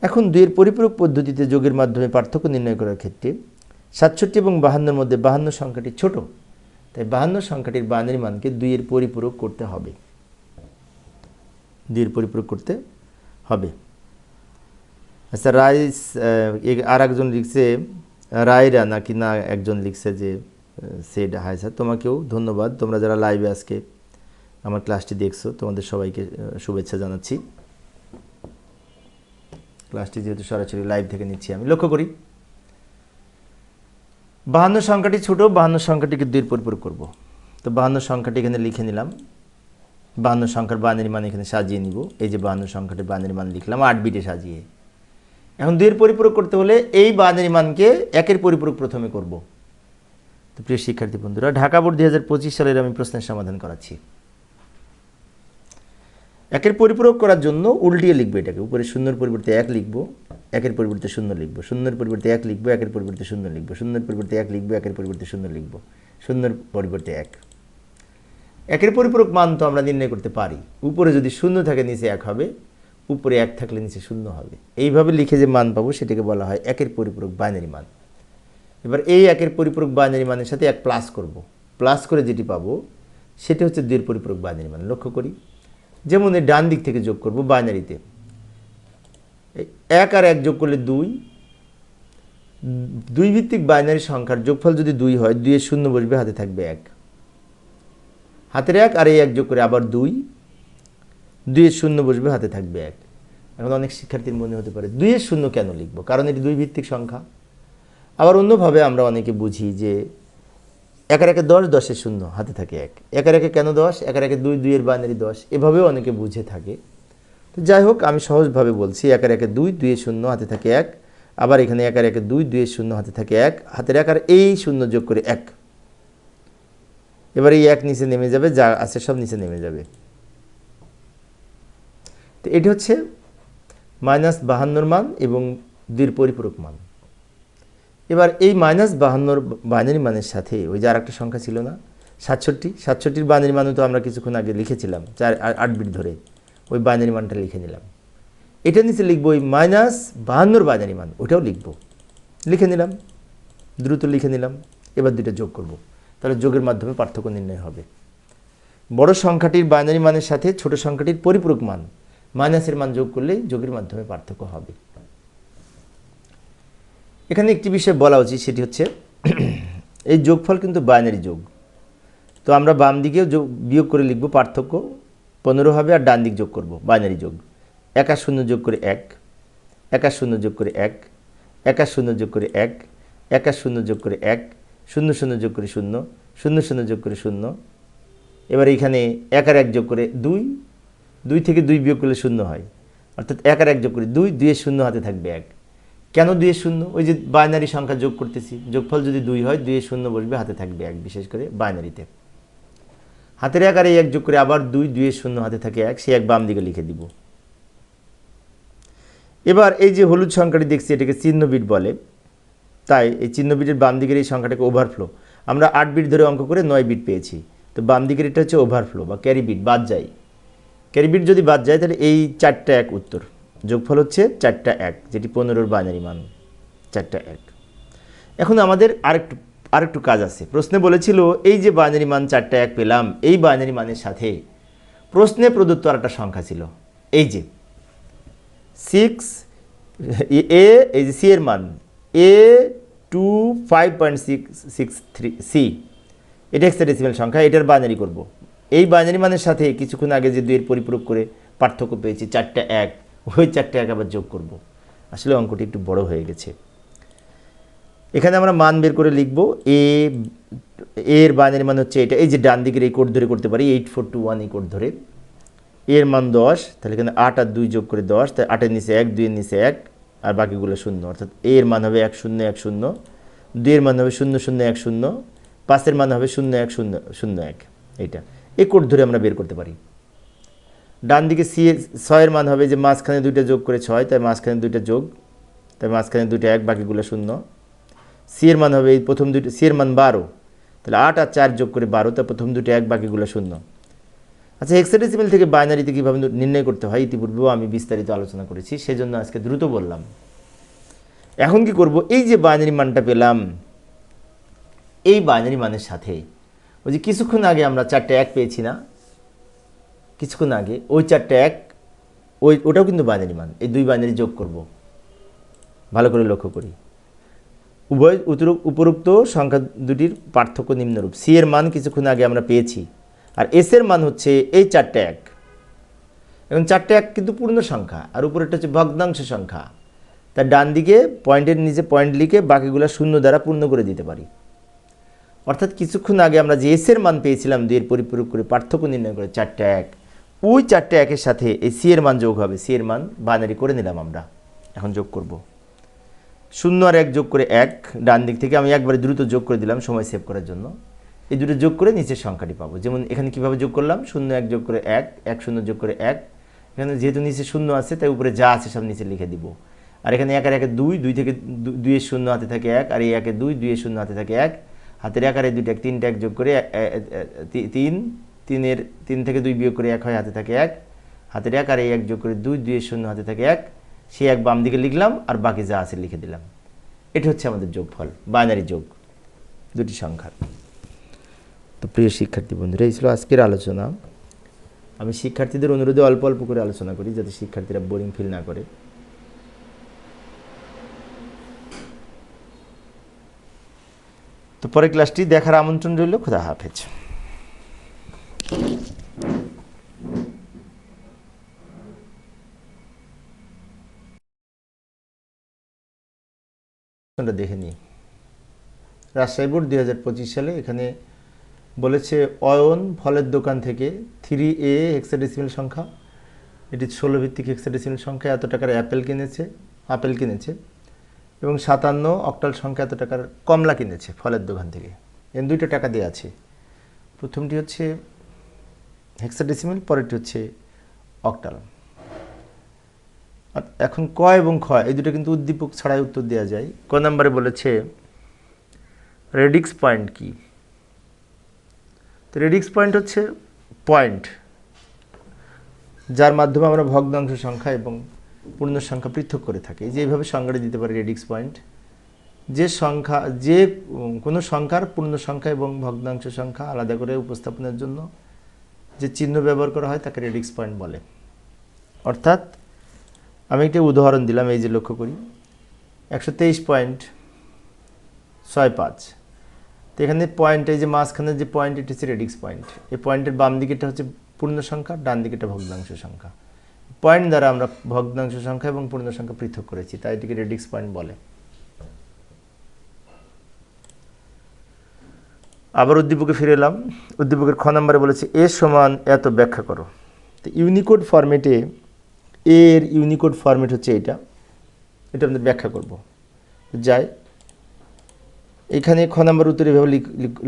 [SPEAKER 1] এখন 2-এর পরিপূরক পদ্ধতিতে যোগের মাধ্যমে পার্থক্য নির্ণয় করার ক্ষেত্রে 67 এবং 52-র মধ্যে 52 সংখ্যাটি ছোট, তাই 52 সংখ্যাটির বাইনারি মানকে 2-এর পরিপূরক করতে হবে। 2-এর পরিপূরক করতে হবে। আচ্ছা, রাইস আর একজন লিখছে রায়রা নাকি না, একজন লিখছে যে সেড হাই স্যার, তোমাকেও ধন্যবাদ। তোমরা যারা লাইভে আজকে আমার ক্লাসটি দেখছো, তোমাদের সবাইকে শুভেচ্ছা জানাচ্ছি। ক্লাসটি যেহেতু সরাসরি লাইভ থেকে নিচ্ছি আমি, লক্ষ্য করি 52 সংখ্যাটি ছোট, 52 সংখ্যাটিকে 2 এর পরিপূরক করব। তো 52 সংখ্যাটি এখানে লিখে নিলাম, 52 সংখ্যার বাইনারি মান এখানে সাজিয়ে নিব। এই যে 52 সংখ্যাটির বাইনারি মান লিখলাম 8 বিটে সাজিয়ে। এখন 2 এর পরিপূরক করতে হলে এই বাইনারি মানকে 1 এর পরিপূরক প্রথমে করব। তো প্রিয় শিক্ষার্থী বন্ধুরা, ঢাকা বোর্ড 2025 সালের আমি প্রশ্নের সমাধান করাচ্ছি। 1 এর পরিপূরক করার জন্য উল্টিয়ে লিখবো এটাকে, উপরে 0 এর পরিবর্তে 1 লিখব, 1 এর পরিবর্তে 0 লিখব, 0 এর পরিবর্তে 1 লিখব, 1 এর পরিবর্তে 0 লিখব, 0 এর পরিবর্তে 1 লিখব, 1 এর পরিবর্তে 0 লিখব, 0 এর পরিবর্তে 1। 1 এর পরিপূরক মান তো আমরা নির্ণয় করতে পারি, উপরে যদি 0 থাকে নিচে 1 হবে, উপরে 1 থাকলে নিচে 0 হবে। এইভাবে লিখে যে মান পাবো সেটাকে বলা হয় 1 এর পরিপূরক বাইনারি মান। এবার এই 1 এর পরিপূরক বাইনারি মানের সাথে 1 প্লাস করব, প্লাস করে যেটি পাবো সেটি হচ্ছে 2 এর পরিপূরক বাইনারি মান। লক্ষ্য করি, যেমন এই ডান দিক থেকে যোগ করব বাইনারিতে, 1 আর 1 যোগ করলে 2, 2 ভিত্তিক বাইনারি সংখ্যার যোগফল যদি 2 হয়, 2 এর 0 বসবে, হাতে থাকবে 1, হাতের 1 আর এই 1 যোগ করে আবার 2, 2 এর 0 বসবে, হাতে থাকবে 1। এখন অনেক শিক্ষার্থীর মনে হতে পারে 2 এর 0 কেন লিখব, কারণ এটি 2 ভিত্তিক সংখ্যা। আবার অন্যভাবে আমরা অনেকে বুঝি যে 1 আর 1 10, 10 এর 0, হাতে থাকে 1, 1 আর 1 কেন 10, 1 আর 1 2, 2 এর বাইনারি 10, এভাবেও অনেকে বুঝে থাকে। তো যাই হোক, আমি সহজভাবে বলছি 1 আর 1 2, 2 এর 0, হাতে থাকে 1, আবার এখানে 1 আর 1 2, 2 এর 0, হাতে থাকে 1, হাতের 1 আর এই 0 যোগ করে 1। এবার এই 1 নিচে নেমে যাবে, যা আছে সব নিচে নেমে যাবে। তো এটি হচ্ছে -52 মান এবং 2 এর পরিপূরক মান। এবার এই -52 বাইনারি মানের সাথে ওই যে আরেকটা সংখ্যা ছিল না 67, 67-র বাইনারি মানও তো আমরা কিছুক্ষণ আগে লিখেছিলাম 8 বিট ধরে, ওই বাইনারি মানটা লিখে নিলাম। এটা নিচে লিখবো ওই -52 বাইনারি মান, ওটাও লিখবো, লিখে নিলাম, দ্রুত লিখে নিলাম। এবার দুটো যোগ করব, তাহলে যোগের মাধ্যমে পার্থক্য নির্ণয় হবে। বড় সংখ্যাটির বাইনারি মানের সাথে ছোট সংখ্যাটির পরিপূরক মান মাইনাসের মান যোগ করলেই যোগের মাধ্যমে পার্থক্য হবে। এখানে একটি বিষয় বলা উচিত, সেটি হচ্ছে এই যোগফল কিন্তু বাইনারি যোগ। তো আমরা বাম দিকেও বিয়োগ করে লিখব, পার্থক্য 15 হবে, আর ডান দিক যোগ করব বাইনারি যোগ। 1 আর 0 যোগ করে 1, 1 আর 0 যোগ করে 1, 1 আর 0 যোগ করে 1, 1 আর 0 যোগ করে 1, 0 0 যোগ করে 0, 0 0 যোগ করে 0। এবার এখানে 1 আর 1 যোগ করে 2, 2 থেকে 2 বিয়োগ করলে 0 হয়, অর্থাৎ 1 আর 1 যোগ করে 2, 2 এর 0, হাতে থাকবে 1। কেন 2 এর 0? ওই যে বাইনারি সংখ্যা যোগ করতেছি, যোগফল যদি 2 হয়, 2 এর 0 বসবে, হাতে থাকবে 1, বিশেষ করে বাইনারিতে। হাতের 1 আর এই 1 যোগ করে আবার 2, 2 এর 0, হাতে থাকে 1, সেই 1 বাম দিকে লিখে দিব। এবার এই যে হলুদ সংখ্যাটি দেখছি, এটাকে চিহ্ন বিট বলে, তাই এই চিহ্ন বিটের বাম দিকের এই সংখ্যাটাকে ওভারফ্লো। আমরা 8 বিট ধরে অঙ্ক করে 9 বিট পেয়েছি, তো বাম দিকের এটা হচ্ছে ওভারফ্লো বা ক্যারি বিট, বাদ যায়। ক্যারি বিট যদি বাদ যায় তাহলে এই 4টা 1 উত্তর, যোগফল হচ্ছে 4টা 1, যেটি 15-র বাইনারি মান 4টা 1। এখন আমাদের আরেকটু কাজ আছে। প্রশ্নে বলেছিল এই যে বাইনারি মান 4টা 1 পেলাম, এই বাইনারি মানের সাথে প্রশ্নে প্রদত্ত আরেকটা সংখ্যা ছিল, এই যে 6 এ, এই যে সি এর মান A25.663C, এটা হেক্সাডেসিমাল সংখ্যা, এটার বাইনারি করব। এই বাইনারি মানের সাথে কিছুক্ষণ আগে যে 2 এর পরিপূরক করে পার্থক্য পেয়েছি 4টা 1, ওই 4টা 1 আবার যোগ করব। আসলে অঙ্কটি একটু বড় হয়ে গেছে। এখানে আমরা মান বের করে লিখব, এর বাইনারি মান হচ্ছে এটা, এই যে ডান দিকের এই কোড ধরে করতে পারি, 8421 এই কোড ধরে। এর মান 10, তাহলে এখানে 8 আর 2 যোগ করে 10, তাই 8 এর নিচে 1, 2 এর নিচে 1, আর বাকিগুলো 0, অর্থাৎ এর মান হবে 1010, 2 এর মান হবে 0010, 5 এর মান হবে 0101। এইটা এই কোড ধরে আমরা বের করতে পারি। ডান দিকে 6 এর মান হবে যে মাঝখানে 2টা যোগ করে 6, তাই মাঝখানে 2টা যোগ, তাই মাঝখানে 2টা 1, বাকিগুলো 0। সি এর মান হবে এই প্রথম 2টা, সি এর মান 12, তাহলে 8 আর 4 যোগ করে 12, তাই প্রথম 2টা 1, বাকিগুলো 0। আচ্ছা, হেক্সাডেসিমাল থেকে বাইনারিতে কীভাবে নির্ণয় করতে হয় ইতিপূর্বেও আমি বিস্তারিত আলোচনা করেছি, সেজন্য আজকে দ্রুত বললাম। এখন কি করব, এই যে বাইনারি মানটা পেলাম, এই বাইনারি মানের সাথে ওই যে কিছুক্ষণ আগে আমরা 4টা 1 পেয়েছি না, কিছুক্ষণ আগে ওই 4টা 1, ওটাও কিন্তু বাইনারি মান, এই 2 বাইনারি যোগ করব। ভালো করে লক্ষ্য করি, উভয় উপরোক্ত সংখ্যা দুটির পার্থক্য নিম্নরূপ। সি এর মান কিছুক্ষণ আগে আমরা পেয়েছি, আর এস এর মান হচ্ছে এই 4টা 1। এবং 4টা 1 কিন্তু পূর্ণ সংখ্যা, আর উপরেরটা হচ্ছে ভগ্নাংশ সংখ্যা, তার ডান দিকে পয়েন্টের নিচে পয়েন্ট লিখে বাকিগুলো শূন্য দ্বারা পূর্ণ করে দিতে পারি। অর্থাৎ কিছুক্ষণ আগে আমরা যে এস এর মান পেয়েছিলাম 2 এর পরিপূরক করে পার্থক্য নির্ণয় করে 4টা 1, ওই 4টা 1-এর সাথে এই সি এর মান যোগ হবে। সি এর মান বাইনারি করে নিলাম আমরা, এখন যোগ করব 0 আর 1 যোগ করে 1, ডান দিক থেকে আমি একবারে দ্রুত যোগ করে দিলাম সময় সেভ করার জন্য। এই দুটো যোগ করে নিচের সংখ্যাটি পাবো। যেমন এখানে কীভাবে যোগ করলাম, 0 1 যোগ করে 1, 1 0 যোগ করে 1, এখানে যেহেতু নিচে 0 আছে তাই উপরে যা আছে সব নিচে লিখে দিব। আর এখানে 1 আর 1 2, 2 থেকে 2 এর 0 হাতে থাকে 1, আর এই 1 এর 2, 2 এর 0 হাতে থাকে 1, হাতের 1 আর এই 2টা 3টা 1 যোগ করে 3, 3 থেকে 2 বিয়োগ করে 1 হয়, হাতে থাকে 1, হাতের 1 আর এই 1 যোগ করে 2, 2 এর 0 হাতে থাকে 1, সেই 1 বাম দিকে লিখলাম আর বাকি যা আছে লিখে দিলাম। এটা হচ্ছে আমাদের যোগফল, বাইনারি যোগ দুটি সংখ্যার। তো প্রিয় শিক্ষার্থী বন্ধুরা, এই ছিল আজকের আলোচনা। আমি শিক্ষার্থীদের অনুরোধে অল্প অল্প করে আলোচনা করি যাতে শিক্ষার্থীরা বোরিং ফিল না করে। তো পরের ক্লাসটি দেখার আমন্ত্রণ রইল। খোদা হাফেজ। দেখে নিই রাজশাহী বোর্ড 2025 সালে এখানে বলেছে অয়ন ফলের দোকান থেকে 3A হেক্সাডেসিমাল সংখ্যা, এটি 16 ভিত্তিক হেক্সাডেসিমাল সংখ্যা, এত টাকার আপেল কিনেছে এবং 57 অক্টাল সংখ্যা এত টাকার কমলা কিনেছে ফলের দোকান থেকে। এর 2টা টাকা দেওয়া আছে। প্রথমটি হচ্ছে হেক্সাডেসিমাল, পরেরটি হচ্ছে অক্টাল। এখন ক এবং খ এই দুটো কিন্তু উদ্দীপক ছাড়াই উত্তর দেওয়া যায়। ক নম্বরে বলেছে রেডিক্স পয়েন্ট কি? তো রেডিক্স পয়েন্ট হচ্ছে পয়েন্ট যার মাধ্যমে আমরা ভগ্নাংশ সংখ্যা এবং পূর্ণ সংখ্যা পৃথক করে থাকি। যে এইভাবে সংজ্ঞাটি দিতে পারি রেডিক্স পয়েন্ট, যে কোনো সংখ্যার পূর্ণ সংখ্যা এবং ভগ্নাংশ সংখ্যা আলাদা করে উপস্থাপনের জন্য যে চিহ্ন ব্যবহার করা হয় তাকে রেডিক্স পয়েন্ট বলে। অর্থাৎ আমি একটা উদাহরণ দিলাম, এই যে লক্ষ্য করি 123.65, তো এখানে পয়েন্ট, এই যে মাঝখানে যে পয়েন্ট, এটা হচ্ছে রেডিক্স পয়েন্ট। এই পয়েন্টের বাম দিকেটা হচ্ছে পূর্ণ সংখ্যা, ডান দিকেটা ভগ্নাংশ সংখ্যা। পয়েন্ট দ্বারা আমরা ভগ্নাংশ সংখ্যা এবং পূর্ণ সংখ্যা পৃথক করেছি, তাই এটিকে রেডিক্স পয়েন্ট বলে। আবার উদ্দীপকে ফিরে এলাম। উদ্দীপকের খ নম্বরে বলেছে এ সমান এত ব্যাখ্যা করো। তো ইউনিকোড ফরম্যাটে এর ইউনিকোড ফরম্যাট হচ্ছে এটা আমাদের ব্যাখ্যা করব। যাই এখানে খ নম্বর উত্তরে এভাবে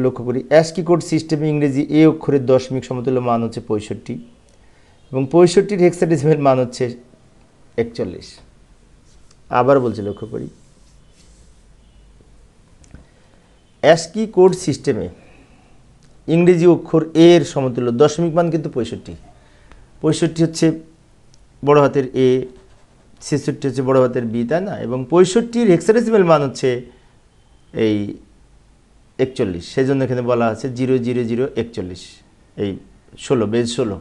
[SPEAKER 1] লক্ষ্য করি, অ্যাস্কি কোড সিস্টেমে ইংরেজি এ অক্ষরের দশমিক সমতুল্য মান হচ্ছে 65 এবং 65-র হেক্সাডেসিমাল মান হচ্ছে 41। আবার বলছে লক্ষ্য করি, অ্যাস্কি কোড সিস্টেমে ইংরেজি অক্ষর এর সমতুল্য দশমিক মান কিন্তু 65 হচ্ছে বড় হাতের এ, 66 হচ্ছে বড় হাতের বি, তাই না? এবং 65-র হেক্সাডেসিমাল মান হচ্ছে এই 41, সেই জন্য এখানে বলা আছে 00041, এই 16 বেজ 16।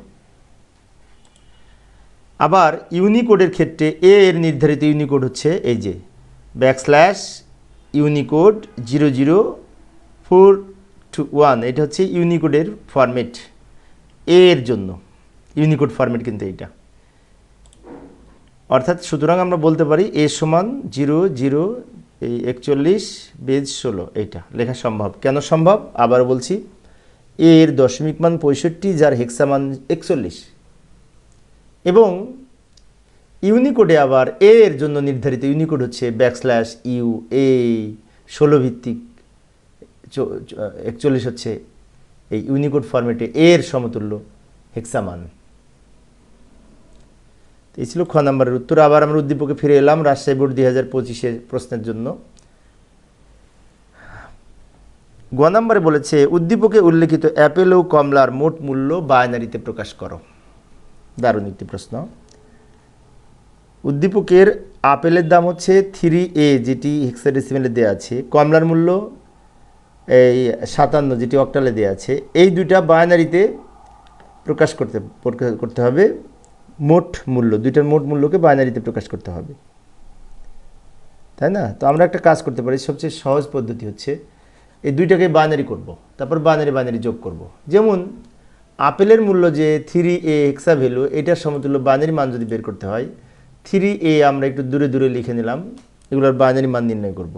[SPEAKER 1] আবার ইউনিকোডের ক্ষেত্রে এ এর নির্ধারিত ইউনিকোড হচ্ছে এই যে \ইউনিকোড 00421, এটা হচ্ছে ইউনিকোডের ফরম্যাট এর জন্য। ইউনিকোড ফরম্যাট কিন্তু এইটা। অর্থাৎ সুতরাং আমরা বলতে পারি এ সমান 00141 বেজ 16, এইটা লেখা সম্ভব। কেন সম্ভব আবার বলছি, এর দশমিক মান 65 যার হেক্সা মান 41 এবং ইউনিকোডে আবার এর জন্য নির্ধারিত ইউনিকোড হচ্ছে \ইউ, এ 16 ভিত্তিক 41 হচ্ছে এই ইউনিকোড ফরম্যাটে এর সমতুল্য হেক্সামান। এই ছিল খ নম্বরের উত্তর। আবার আমরা উদ্দীপকে ফিরে এলাম রাজশাহী বোর্ড 2025-এর প্রশ্নের জন্য। গ নম্বরে বলেছে উদ্দীপকে উল্লেখিত অ্যাপেল ও কমলার মোট মূল্য বাইনারিতে প্রকাশ করো। দারুণ একটি প্রশ্ন। উদ্দীপকের আপেলের দাম হচ্ছে 3A যেটি হেক্সাডেসিমালে দেওয়া আছে, কমলার মূল্য এই 57 যেটি অক্টালে দেওয়া আছে। এই দুইটা বাইনারিতে প্রকাশ করতে হবে। মোট মূল্য, দুইটার মোট মূল্যকে বাইনারিতে প্রকাশ করতে হবে, তাই না? তো আমরা একটা কাজ করতে পারি, সবচেয়ে সহজ পদ্ধতি হচ্ছে এই দুইটাকে বাইনারি করব, তারপর বাইনারি যোগ করব। যেমন আপেলের মূল্য যে 3A হেক্সা ভ্যালু, এটার সমতুল্য বাইনারি মান যদি বের করতে হয় 3a আমরা একটু দূরে দূরে লিখে নিলাম, এগুলোর বাইনারি মান নির্ণয় করব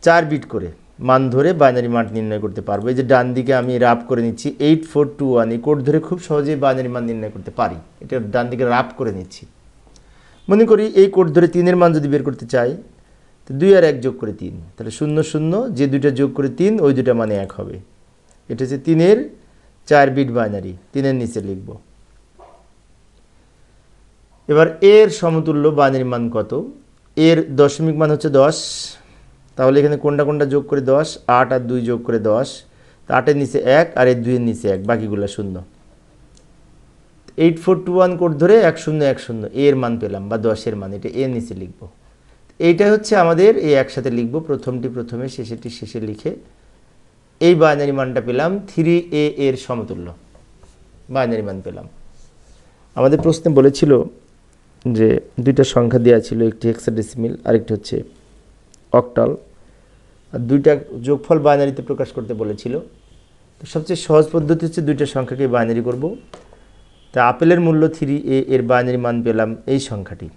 [SPEAKER 1] 4 বিট করে মান ধরে বাইনারি মান নির্ণয় করতে পারবো। এই যে ডান দিকে আমি রাফ করে নিচ্ছি 8421, এই কোড ধরে খুব সহজেই বাইনারি মান নির্ণয় করতে পারি। এটা ডান দিকে রাফ করে নিচ্ছি। মনে করি এই কোড ধরে 3-এর মান যদি বের করতে চাই, তো 2 আর 1 যোগ করে 3, তাহলে 0 0, যে দুইটা যোগ করে 3 ওই দুইটা মানে 1 হবে। এটা হচ্ছে 3-এর 4 বিট বাইনারি, 3-এর নিচে লিখব। এবার এর সমতুল্য বাইনারি মান কত? এর দশমিক মান হচ্ছে 10, তাহলে এখানে কোনটা কোনটা যোগ করে 10, 8 আর 2 যোগ করে 10, 8-এর নিচে 1 আর এর 2-এর নিচে 1, বাকিগুলো 0। 8421 কোড ধরে 1010 এর মান পেলাম, বা 10-এর মান, এটা এর নিচে লিখব। এইটা হচ্ছে আমাদের এই একসাথে লিখব, প্রথমটি প্রথমে শেষেরটি শেষে লিখে এই বাইনারি মানটা পেলাম। 3a এর সমতুল্য বাইনারি মান পেলাম। আমাদের প্রশ্নে বলেছিল যে দুইটা সংখ্যা দেওয়া ছিল, একটি হেক্সাডেসিমাল আরেকটি হচ্ছে অক্টাল, আর দুইটা যোগফল বাইনারিতে প্রকাশ করতে বলেছিল। তো সবচেয়ে সহজ পদ্ধতি হচ্ছে দুইটা সংখ্যাকে বাইনারি করব। তা আপেলের মূল্য 3a এর বাইনারি মান পেলাম এই সংখ্যাটি।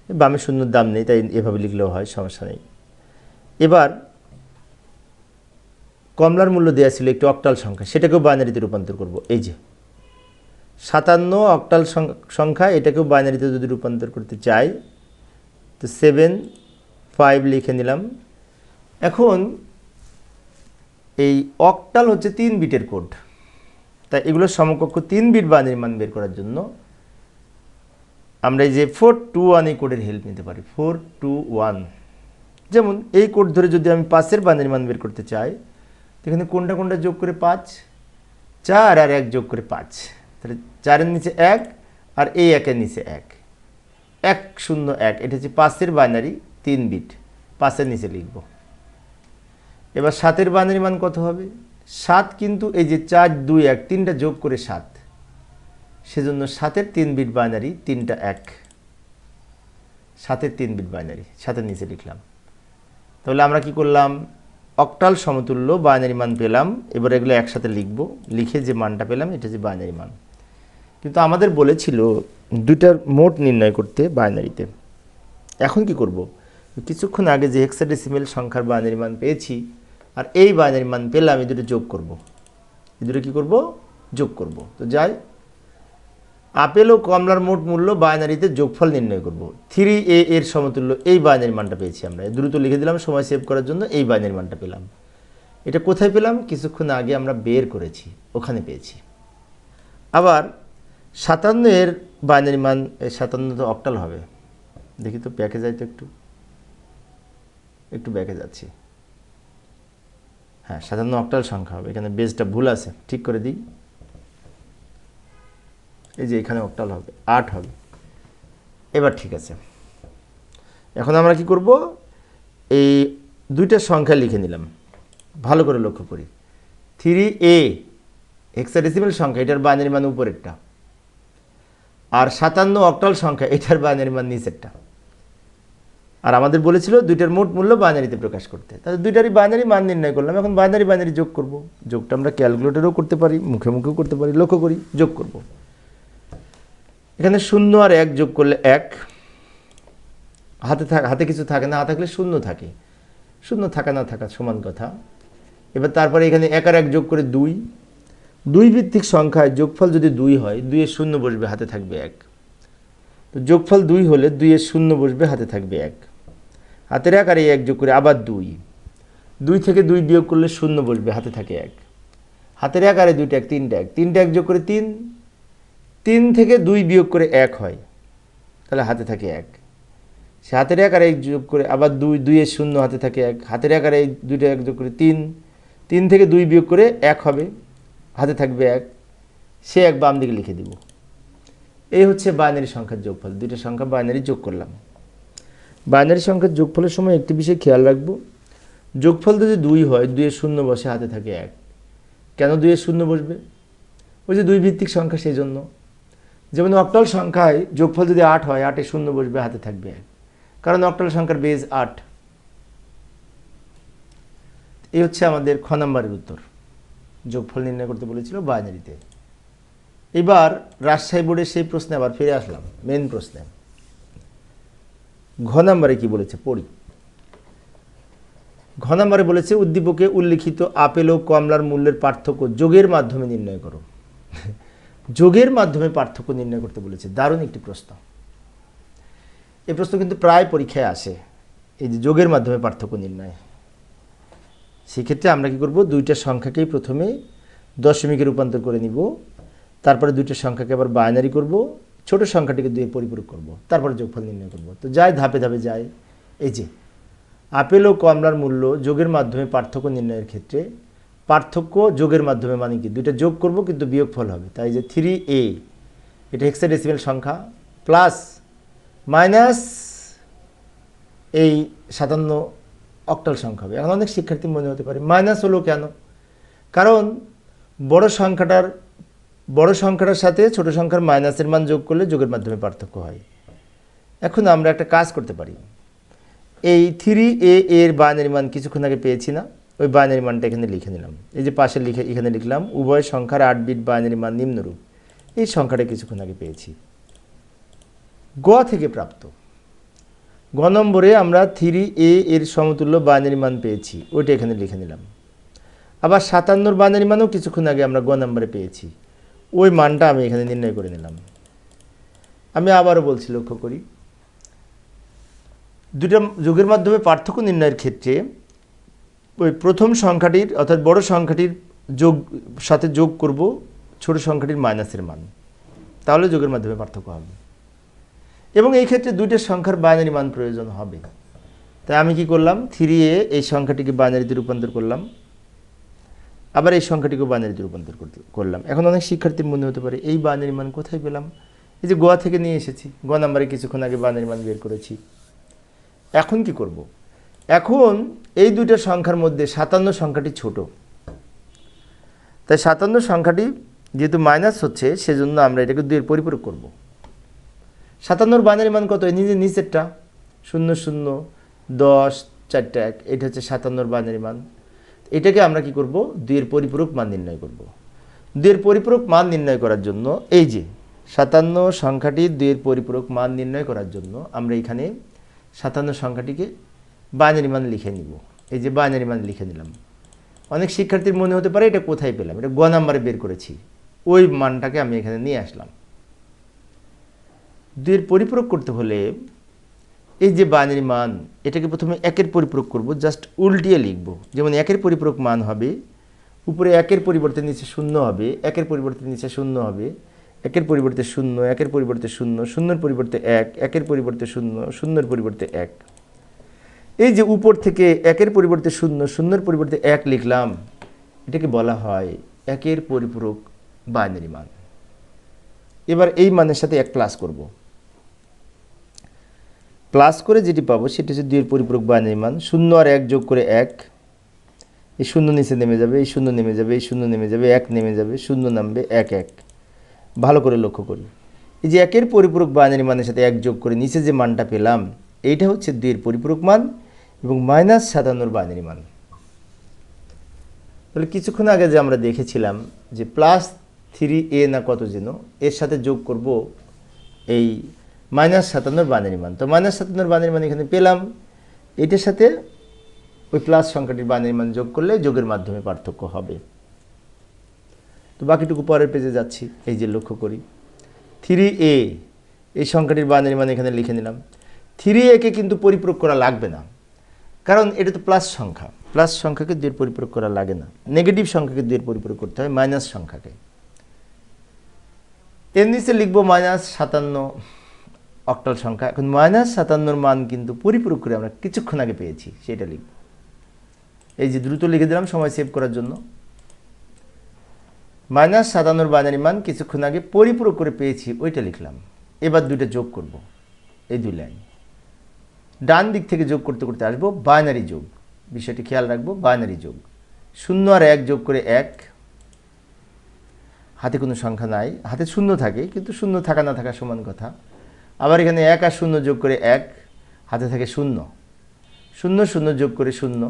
[SPEAKER 1] বামে শূন্যর দাম নেই, তাই এভাবে লিখলেও হয়, সমস্যা নেই। এবার কমলার মূল্য দেওয়া ছিল একটি অক্টাল সংখ্যা, সেটাকেও বাইনারিতে রূপান্তর করব। এই যে 57 অক্টাল সংখ্যা, এটাকেও বাইনারিতে যদি রূপান্তর করতে চাই, তো 7 5 লিখে নিলাম। এখন এই অক্টাল হচ্ছে 3 বিটের কোড, তাই এগুলোর সমকক্ষ 3 বিট বাইনারি মান বের করার জন্য আমরা এই যে 421 এই কোডের হেল্প নিতে পারি। 421, যেমন এই কোড ধরে যদি আমি 5-এর বাইনারি মান বের করতে চাই, এখানে কোনটা কোনটা যোগ করে 5, 4 আর 1 যোগ করে 5, তাহলে 4-এর নিচে 1 আর এই 1-এর নিচে 1, 101, এটা হচ্ছে 5-এর বাইনারি 3 বিট, 5-এর নিচে লিখব। এবার 7-এর বাইনারি মান কত হবে? 7 কিন্তু এই যে 4 2 1 তিনটা যোগ করে 7, সেজন্য 7-এর 3 বিট বাইনারি 3টা 1, 7-এর 3 বিট বাইনারি 7-এর নিচে লিখলাম। তাহলে আমরা কি করলাম? অক্টাল সমতুল্য বাইনারি মান পেলাম। এবার এগুলো একসাথে লিখব, লিখে যে মানটা পেলাম এটা যে বাইনারি মান। কিন্তু আমাদের বলেছিল দুইটার মোট নির্ণয় করতে বাইনারিতে। এখন কি করব? কিছুক্ষণ আগে যে হেক্সাডেসিমাল সংখ্যার বাইনারি মান পেয়েছি আর এই বাইনারি মান পেলাম, এই দুটো যোগ করব। এই দুটো কী করব? যোগ করব। তো যাই, আপেল ও কমলার মোট মূল্য বাইনারিতে যোগফল নির্ণয় করব। 3a এর সমতুল্য এই বাইনারি মানটা পেয়েছি আমরা, দ্রুত লিখে দিলাম সময় সেভ করার জন্য। এই বাইনারি মানটা পেলাম। এটা কোথায় পেলাম? কিছুক্ষণ আগে আমরা বের করেছি, ওখানে পেয়েছি। আবার 57 এর বাইনারি মান, 57 তো অক্টাল হবে, দেখি তো ব্যাকে যাই তো, একটু ব্যাকে যাচ্ছি। হ্যাঁ, 57 অক্টাল সংখ্যা হবে, এখানে বেসটা ভুল আছে, ঠিক করে দিই। এই যে এখানে অক্টাল হবে, 8 হবে। এবার ঠিক আছে। এখন আমরা কি করব? এই দুইটা সংখ্যা লিখে নিলাম, ভালো করে লক্ষ্য করি। 3a হেক্সাডেসিমাল সংখ্যা, এটার বাইনারি মান উপরেরটা, আর 57 অক্টাল সংখ্যা, এটার বাইনারি মান নিচেরটা। আর আমাদের বলেছিল দুইটার মোট মূল্য বাইনারিতে প্রকাশ করতে, তাহলে দুইটারই বাইনারি মান নির্ণয় করলাম। এখন বাইনারি বাইনারি যোগ করব। যোগটা আমরা ক্যালকুলেটরেও করতে পারি, মুখে মুখেও করতে পারি। লক্ষ্য করি, যোগ করব। এখানে 0 আর 1 যোগ করলে 1, হাতে কিছু থাকে না, থাকলে 0 থাকে, 0 থাকা না থাকা সমান কথা। এবার তারপরে এখানে 1 আর 1 যোগ করে 2, 2 ভিত্তিক সংখ্যায় যোগফল যদি 2 হয়, 2 এর 0 বসবে, হাতে থাকবে 1। তো যোগফল 2 হলে 2 এর 0 বসবে, হাতে থাকবে 1। হাতের 1 আর এই 1 যোগ করে আবার 2, 2 থেকে 2 বিয়োগ করলে 0 বসবে, হাতে থাকে 1। হাতের 1 আর এই 2টা 1, 3টা 1, 3টা 1 যোগ করে 3, 3 থেকে 2 বিয়োগ করে 1 হয়, তাহলে হাতে থাকে 1। সে হাতের 1 আর 1 যোগ করে আবার 2, 2 এর 0, হাতে থাকে 1। হাতের 1 আর এই 2টা 1 যোগ করে 3, 3 থেকে 2 বিয়োগ করে 1 হবে, হাতে থাকবে 1। সে 1 বাম দিকে লিখে দিব। এই হচ্ছে বাইনারি সংখ্যার যোগফল। দুইটা সংখ্যা বাইনারি যোগ করলাম। বাইনারি সংখ্যার যোগফলের সময় একটি বিষয় খেয়াল রাখব, যোগফল যদি 2 হয়, 2 এর 0 বসে, হাতে থাকে 1। কেন 2 এর 0 বসবে? ওই যে 2 ভিত্তিক সংখ্যা, সেই জন্য। যেমন অক্টাল সংখ্যায় যোগফল যদি 8 হয়, 8 এর 0 বসবে, হাতে থাকবে 1, কারণ অক্টাল সংখ্যার বেজ 8। এই হচ্ছে আমাদের খ নাম্বারের উত্তর। যোগফল নির্ণয় করতে বলেছিল বাইনারিতে। এবার রাজশাহী বোর্ডের সেই প্রশ্নে আবার ফিরে আসলাম, মেন প্রশ্নে। ঘ নাম্বারে কি বলেছে পড়ি। ঘ নাম্বারে বলেছে উদ্দীপকে উল্লিখিত আপেল ও কমলার মূল্যের পার্থক্য যোগের মাধ্যমে নির্ণয় করো। যোগের মাধ্যমে পার্থক্য নির্ণয় করতে বলেছে, দারুণ একটি প্রশ্ন। এই প্রশ্ন কিন্তু প্রায় পরীক্ষায় আসে, এই যে যোগের মাধ্যমে পার্থক্য নির্ণয়। সেক্ষেত্রে আমরা কি করব, দুইটা সংখ্যাকেই প্রথমে দশমিকে রূপান্তর করে নিব, তারপরে দুইটা সংখ্যাকে আবার বাইনারি করব, ছোট সংখ্যাটিকে দুইয়ে পরিপূরক করব, তারপরে যোগফল নির্ণয় করব। তো যাই ধাপে ধাপে যাই। এই যে আপেল ও কমলার মূল্য যোগের মাধ্যমে পার্থক্য নির্ণয়ের ক্ষেত্রে পার্থক্য যোগের মাধ্যমে মানে কি, দুইটা যোগ করব কিন্তু বিয়োগফল হবে। তাই যে 3a এটা হেক্সাডেসিমাল সংখ্যা প্লাস মাইনাস এই 57 অক্টাল সংখ্যা হবে। এখন অনেক শিক্ষার্থী মনে হতে পারে মাইনাস হলো কেন, কারণ বড় সংখ্যাটার সাথে ছোট সংখ্যার মাইনাসের মান যোগ করলে যোগের মাধ্যমে পার্থক্য হয়। এখন আমরা একটা কাজ করতে পারি, এই 3a এর বাইনারি মান কিছুক্ষণ আগে পেয়েছি না, ওই বাইনারি মানটা এখানে লিখে নিলাম। এই যে পাশে এখানে লিখলাম উভয় সংখ্যার 8 বিট বাইনারি মান নিম্নরূপ। এই সংখ্যাটা কিছুক্ষণ আগে পেয়েছি গ থেকে প্রাপ্ত। গ নম্বরে আমরা 3a এর সমতুল্য বাইনারি মান পেয়েছি, ওইটা এখানে লিখে নিলাম। আবার 57 বাইনারি মানও কিছুক্ষণ আগে আমরা গ নম্বরে পেয়েছি, ওই মানটা আমি এখানে নির্ণয় করে নিলাম। আমি আবারও বলছি, লক্ষ্য করি, দুটা যোগের মাধ্যমে পার্থক্য নির্ণয়ের ক্ষেত্রে ওই প্রথম সংখ্যাটির অর্থাৎ বড় সংখ্যাটির সাথে যোগ করব ছোট সংখ্যাটির মাইনাসের মান, তাহলে যোগের মাধ্যমে পার্থক্য হবে। এবং এই ক্ষেত্রে দুইটা সংখ্যার বাইনারি মান প্রয়োজন হবে। তাই আমি কি করলাম, 3a এই সংখ্যাটিকে বাইনারিতে রূপান্তর করলাম, আবার এই সংখ্যাটিকে বাইনারিতে রূপান্তর করলাম। এখন অনেক শিক্ষার্থীর মনে হতে পারে এই বাইনারি মান কোথায় পেলাম, এই যে গ থেকে নিয়ে এসেছি, গ নাম্বারে কিছুক্ষণ আগে বাইনারি মান বের করেছি। এখন কি করব, এখন এই দুইটা সংখ্যার মধ্যে 57 সংখ্যাটি ছোট, তাই 57 সংখ্যাটি যেহেতু মাইনাস হচ্ছে সেজন্য আমরা এটাকে 2 এর পরিপূরক করব। 57 বাইনারি মান কত, নিচেরটা 0 0 10 4 1, এটা হচ্ছে 57 বাইনারি মান। এটাকে আমরা কি করব, 2 এর পরিপূরক মান নির্ণয় করব। 2 এর পরিপূরক মান নির্ণয় করার জন্য এই যে 57 সংখ্যাটি 2 এর পরিপূরক মান নির্ণয় করার জন্য আমরা এখানে 57 সংখ্যাটিকে বাইনারি মান লিখে নিব। এই যে বাইনারি মান লিখে নিলাম। অনেক শিক্ষার্থীর মনে হতে পারে এটা কোথায় পেলাম, এটা গ নাম্বারে বের করেছি, ওই মানটাকে আমি এখানে নিয়ে আসলাম। 2 এর পরিপূরক করতে হলে এই যে বাইনারি মান এটাকে প্রথমে 1 এর পরিপূরক করব, জাস্ট উল্টিয়ে লিখব। যেমন 1 এর পরিপূরক মান হবে উপরে 1 এর পরিবর্তে নিচে 0 হবে, 1 এর পরিবর্তে নিচে 0 হবে, 1 এর পরিবর্তে 0, 1 এর পরিবর্তে 0, 0 এর পরিবর্তে 1, 1 এর পরিবর্তে 0, 0 এর পরিবর্তে 1। এই যে উপর থেকে 1 এর পরিবর্তে 0, 0 এর পরিবর্তে 1 লিখলাম, এটাকে বলা হয় 1 এর পরিপূরক বাইনারি মান। এবার এই মানের সাথে 1 প্লাস করব, প্লাস করে যেটি পাবো সেটা হচ্ছে 2 এর পরিপূরক বাইনারি মান। 0 আর 1 যোগ করে 1, এই 0 নিচে নেমে যাবে, এই 0 নেমে যাবে, এই 0 নেমে যাবে, 1 নেমে যাবে, 0 নামবে, 1 1। ভালো করে লক্ষ্য করি, এই যে 1 এর পরিপূরক বাইনারি মানের সাথে 1 যোগ করে নিচে যে মানটা পেলাম এইটা হচ্ছে 2 এর পরিপূরক মান এবং -57 বাইনারি মান। তাহলে কিছুক্ষণ আগে যে আমরা দেখেছিলাম যে +3a না কত যেন, এর সাথে যোগ করব এই -57 বাইনারি মান। তো -57 বাইনারি মান এখানে পেলাম, এটার সাথে ওই প্লাস সংখ্যাটির বাইনারি মান যোগ করলে যোগের মাধ্যমে পার্থক্য হবে। তো বাকিটুকু পরের পেজে যাচ্ছি। এই যে লক্ষ্য করি 3a এই সংখ্যাটির বাইনারি মান এখানে লিখে নিলাম। 3a কে কিন্তু পরিপূরক করা লাগবে না, কারণ এটা তো প্লাস সংখ্যা, প্লাস সংখ্যাকে 2 এর পরিপূরক করা লাগে না। নেগেটিভ সংখ্যাকে 2 এর পরিপূরক করতে হয় মাইনাস সংখ্যাকে। এর নিচে লিখবো -57 অক্টাল সংখ্যা। এখন -57 মান কিন্তু পরিপূরক করে আমরা কিছুক্ষণ আগে পেয়েছি, সেটা লিখব। এই যে দ্রুত লিখে দিলাম সময় সেভ করার জন্য। -57 বাইনারি মান কিছুক্ষণ আগে পরিপূরক করে পেয়েছি, ওইটা লিখলাম। এবার দুইটা যোগ করব, এই 2 লাইন। ডান দিক থেকে যোগ করতে করতে আসবো বাইনারি যোগ, বিষয়টি খেয়াল রাখবো, বাইনারি যোগ। 0 আর 1 যোগ করে 1, হাতে কোনো সংখ্যা নাই, হাতে 0 থাকে কিন্তু 0 থাকা না থাকা সমান কথা। আবার এখানে 1 আর 0 যোগ করে 1, হাতে থাকে 0, 0 0 যোগ করে 0,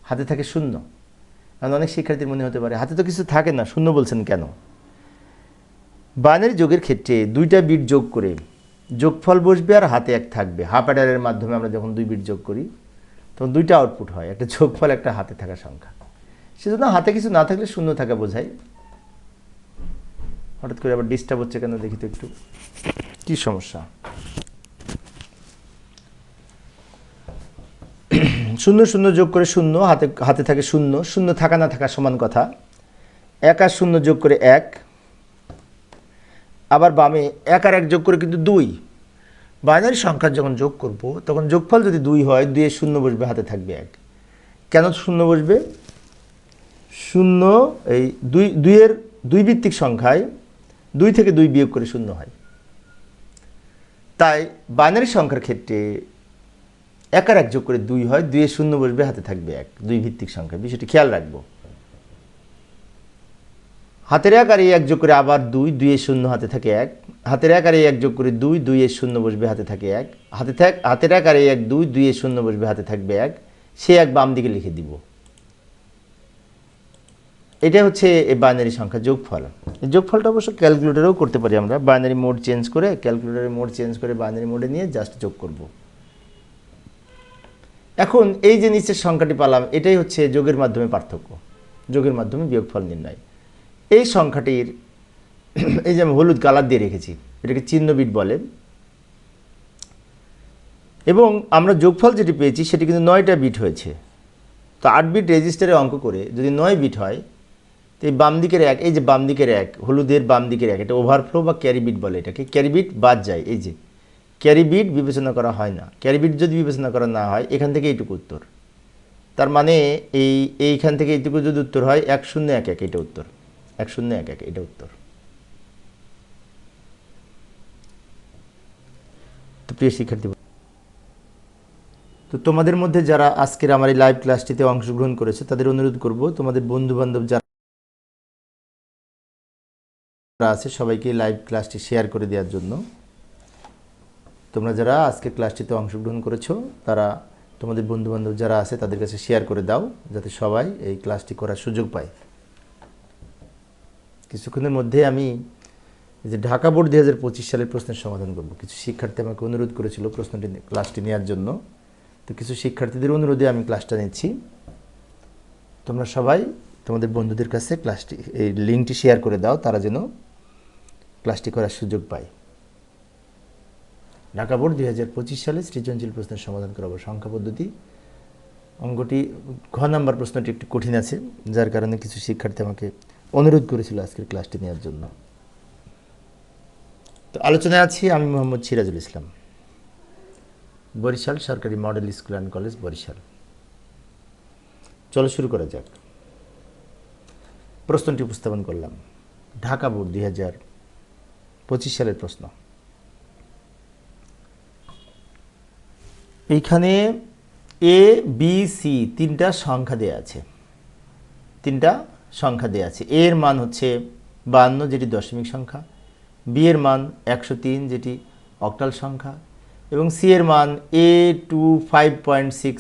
[SPEAKER 1] হাতে থাকে 0। কারণ অনেক শিক্ষার্থীর মনে হতে পারে হাতে তো কিছু থাকে না, 0 বলছেন কেন? বাইনারি যোগের ক্ষেত্রে দুইটা বিট যোগ করে যোগফল বসবে আর হাতে এক থাকবে। হাফ অ্যাডারের মাধ্যমে আমরা যখন দুই বিট যোগ করি তখন দুইটা আউটপুট হয়, একটা যোগফল একটা হাতে থাকা সংখ্যা। সেজন্য হাতে কিছু না থাকলে শূন্য থাকা বোঝায়। হঠাৎ করে আবার ডিস্টার্ব হচ্ছে কেন দেখি তো একটু, কি সমস্যা? শূন্য শূন্য যোগ করে শূন্য, হাতে হাতে থাকে শূন্য, শূন্য থাকা না থাকা সমান কথা। এক আর শূন্য যোগ করে এক, আবার বামে এক আর এক যোগ করে কিন্তু দুই। বাইনারি সংখ্যা যখন যোগ করব তখন যোগফল যদি দুই হয়, দুইয়ের শূন্য বসবে, হাতে থাকবে এক। কেন শূন্য বসবে? শূন্য এই দুইয়ের দুই ভিত্তিক সংখ্যায় দুই থেকে দুই বিয়োগ করে শূন্য হয়। তাই বাইনারি সংখ্যার ক্ষেত্রে এক আর এক যোগ করে দুই হয়, দুইয়ের শূন্য বসবে, হাতে থাকবে এক। দুই ভিত্তিক সংখ্যা, বিষয়টি খেয়াল রাখবো। হাতের এক আর এই এক যোগ করে আবার দুই, দুইয়ের শূন্য, হাতে থাকে এক। হাতের এক আর এই এক যোগ করে দুই, দুইয়ের শূন্য বসবে, হাতে থাকে এক। হাতের এক আর এই এক দুই, দুইয়ের শূন্য বসবে, হাতে থাকবে এক। সে এক বাম দিকে লিখে দিব। এটা হচ্ছে এই বাইনারি সংখ্যা যোগফল। এই যোগফলটা অবশ্য ক্যালকুলেটরেও করতে পারি আমরা। বাইনারি মোড চেঞ্জ করে, ক্যালকুলেটরের মোড চেঞ্জ করে বাইনারি মোডে নিয়ে জাস্ট যোগ করব। এখন এই যে নিচের সংখ্যাটি পালাম, এটাই হচ্ছে যোগের মাধ্যমে পার্থক্য, যোগের মাধ্যমে বিয়োগফল নির্ণয়। এই সংখ্যাটির এই যে আমি হলুদ কালার দিয়ে রেখেছি, এটাকে চিহ্ন বিট বলে। এবং আমরা যোগফল যেটি পেয়েছি সেটি কিন্তু 9টা বিট হয়েছে। তো 8 বিট রেজিস্টারে অঙ্ক করে যদি 9 বিট হয়, তো এই বাম দিকের এক, এই যে বাম দিকের এক, হলুদের বাম দিকের এক, এটা ওভারফ্লো বা ক্যারি বিট বলে। এটাকে ক্যারি বিট বাদ যায়। এই যে ক্যারি বিট বিবেচনা করা হয় না। ক্যারি বিট যদি বিবেচনা করা না হয়, এখান থেকে এইটুকু উত্তর। তার মানে এইখান থেকে এইটুকু যদি উত্তর হয় 1011, এটা উত্তর। 1011, এটা উত্তর। তো প্রিয় শিক্ষার্থী, তো তোমাদের মধ্যে যারা আজকের আমার এই লাইভ ক্লাসটিতে অংশগ্রহণ করেছে তাদের অনুরোধ করব, তোমাদের বন্ধুবান্ধব যারা আছে সবাইকে লাইভ ক্লাসটি শেয়ার করে দেওয়ার জন্য। তোমরা যারা আজকে ক্লাসটিতে অংশগ্রহণ করেছো তারা তোমাদের বন্ধুবান্ধব যারা আছে তাদের কাছে শেয়ার করে দাও, যাতে সবাই এই ক্লাসটি করার সুযোগ পায়। কিছুক্ষণের মধ্যে আমি যে ঢাকা বোর্ড 2025 সালের প্রশ্নের সমাধান করব। কিছু শিক্ষার্থী আমাকে অনুরোধ করেছিল ক্লাসটি নেওয়ার জন্য। তো কিছু শিক্ষার্থীদের অনুরোধে আমি ক্লাসটা নিচ্ছি। তোমরা সবাই তোমাদের বন্ধুদের কাছে ক্লাসটি, এই লিঙ্কটি শেয়ার করে দাও, তারা যেন ক্লাসটি করার সুযোগ পায়। ঢাকা বোর্ড 2025 সালে সৃজনশীল প্রশ্নের সমাধান করাবো, সংখ্যা পদ্ধতি। অঙ্কটি ঘ নাম্বার প্রশ্নটি একটু কঠিন আছে, যার কারণে কিছু শিক্ষার্থী আমাকে অনুরোধ করেছিল আজকের ক্লাসটি নেওয়ার জন্য। তো আলোচনায় আছি আমি মোহাম্মদ সিরাজুল ইসলাম, বরিশাল সরকারি model school and college, Barishal. চলো শুরু করা যাক। প্রশ্নটি উপস্থাপন করলাম। ঢাকা বোর্ড 2025 সালের প্রশ্ন। এইখানে এ বি সি তিনটা সংখ্যা দেয়া আছে। তিনটা সংখ্যা দেয়া আছে। এ এর মান হচ্ছে 52, যেটি দশমিক সংখ্যা। বি এর মান 103, যেটি অক্টাল সংখ্যা। এবং সি এর মান A25.6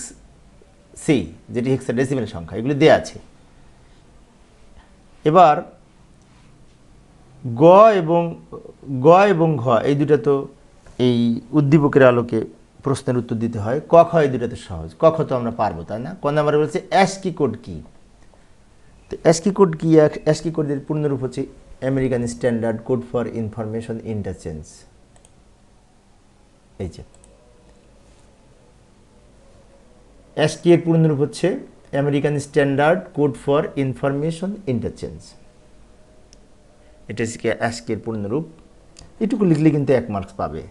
[SPEAKER 1] সি, যেটি হেক্সাডেসিমেল সংখ্যা। এগুলি দেয়া আছে। এবার গ এবং ঘ এই দুটা তো এই উদ্দীপকের আলোকে প্রশ্নের উত্তর দিতে হয়। ক খ এই দুটাতে সহজ। ক খ তো আমরা পারবো, তাই না? ক নাম্বারে বলছে অ্যাস্কি কোড কি। তো অ্যাস্কি কোড কি? অ্যাস্কি কোডের পূর্ণরূপ হচ্ছে American standard code for information interchange. এই যে অ্যাস্কি এর পূর্ণরূপ হচ্ছে American standard code for information interchange. এটা হচ্ছে অ্যাস্কি এর পূর্ণরূপ। এটুকু লিখলে কিন্তু 1 মার্কস পাবে।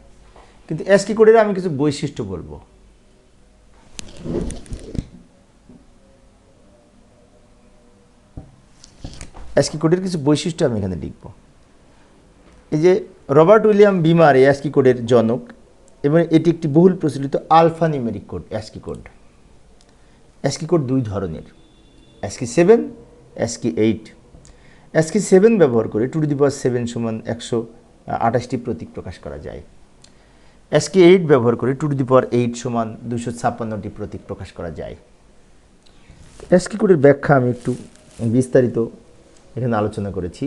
[SPEAKER 1] কিন্তু অ্যাস্কি কোডের আমি কিছু বৈশিষ্ট্য বলবো। অ্যাস্কি কোডের কিছু বৈশিষ্ট্য আমি এখানে লিখব। এই যে রবার্ট উইলিয়াম বিমার এই অ্যাস্কি কোডের জনক, এবং এটি একটি বহুল প্রচলিত alphanumeric code. ASCII code, ASCII code দুই ধরনের, অ্যাস্কি 7, অ্যাস্কি 8। অ্যাস্কি 7 ব্যবহার করে 2^7 সমান 128টি প্রতীক প্রকাশ করা যায়। অ্যাস্কি 8 ব্যবহার করে 2^8 সমান 256টি প্রতীক প্রকাশ করা যায়। অ্যাস্কি কোডের ব্যাখ্যা আমি একটু বিস্তারিত এখানে আলোচনা করেছি,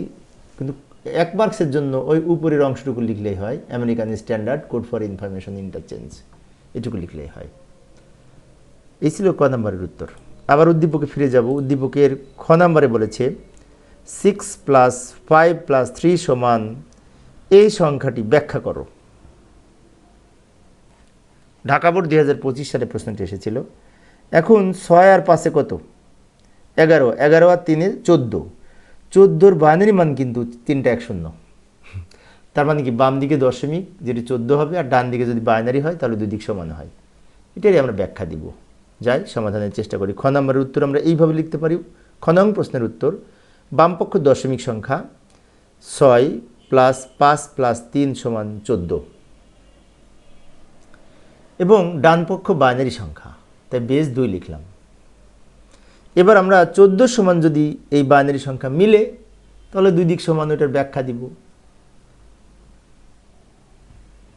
[SPEAKER 1] কিন্তু 1 মার্কসের জন্য ওই উপরের অংশটুকু লিখলেই হয়, American standard code for information interchange, এটুকু লিখলেই হয়। এই ছিল ক নম্বরের উত্তর। আবার উদ্দীপকে ফিরে যাব। উদ্দীপকের খ নম্বরে বলেছে 6 + 5 + 3 সমান এই সংখ্যাটি ব্যাখ্যা করো। ঢাকা বোর্ড 2025 সালে প্রশ্নটি এসেছিল। এখন 6 আর 5 কত? 11, 11 আর 3 14, 14-র বাইনারি মান কিন্তু 3টা 1 0। তার মানে কি বাম দিকে দশমিক যেটি 14 হবে, আর ডান দিকে যদি বাইনারি হয় তাহলে দুই দিক সমান হয়। এটারই আমরা ব্যাখ্যা দিব। যাই সমাধানের চেষ্টা করি। খ নম্বরের উত্তর আমরা এইভাবে লিখতে পারি। খ নং প্রশ্নের উত্তর, বামপক্ষ দশমিক সংখ্যা 6 + 5 + 3 = 14 এবং ডানপক্ষ বাইনারি সংখ্যা, তাই বেস 2 লিখলাম। এবার আমরা 14 সমান যদি এই বাইনারি সংখ্যা মিলে তাহলে দুই দিক সমান, ওটার ব্যাখ্যা দিব।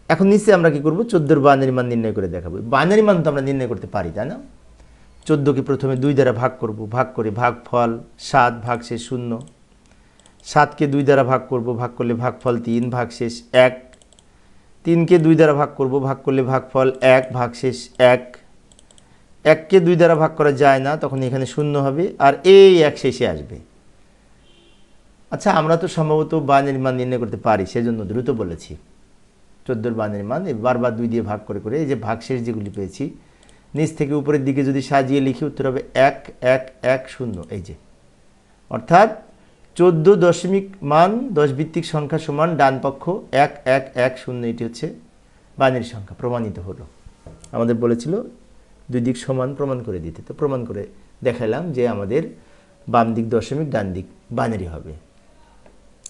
[SPEAKER 1] এখন নিচে আমরা কি করব? 14-র বাইনারি মান নির্ণয় করে দেখাবো। বাইনারি মান তো আমরা নির্ণয় করতে পারি, তাই না? 14কে প্রথমে 2 দ্বারা ভাগ করব, ভাগ করে ভাগফল 7 ভাগশেষ 0। 7কে 2 দ্বারা ভাগ করব, ভাগ করলে ভাগফল 3 ভাগশেষ 1। 3কে 2 দ্বারা ভাগ করব, ভাগ করলে ভাগফল 1 ভাগশেষ 1। 1কে 2 দ্বারা ভাগ করা যায় না, তখন এখানে 0 হবে, আর এই 1 শেষে আসবে। আচ্ছা, আমরা তো সম্ভবত বাইনারি মান নির্ণয় করতে পারি, সেজন্য দ্রুত বলেছি। 14-র বাইনারি মান বারবার 2 দিয়ে ভাগ করে করে এই যে ভাগশেষ যেগুলি পেয়েছি, নিচ থেকে উপরের দিকে যদি সাজিয়ে লিখি উত্তর হবে 1 1 1 0। এই যে, অর্থাৎ 14 দশমিক মান 10 ভিত্তিক সংখ্যা সমান ডান পক্ষ 1 1 1 0। এটি হচ্ছে বাইনারি সংখ্যা, প্রমাণিত হলো। আমাদের বলেছিল দুই দিক সমান প্রমাণ করে দিতে, তো প্রমাণ করে দেখালাম যে আমাদের বাম দিক দশমিক, ডান দিক বাইনারি হবে।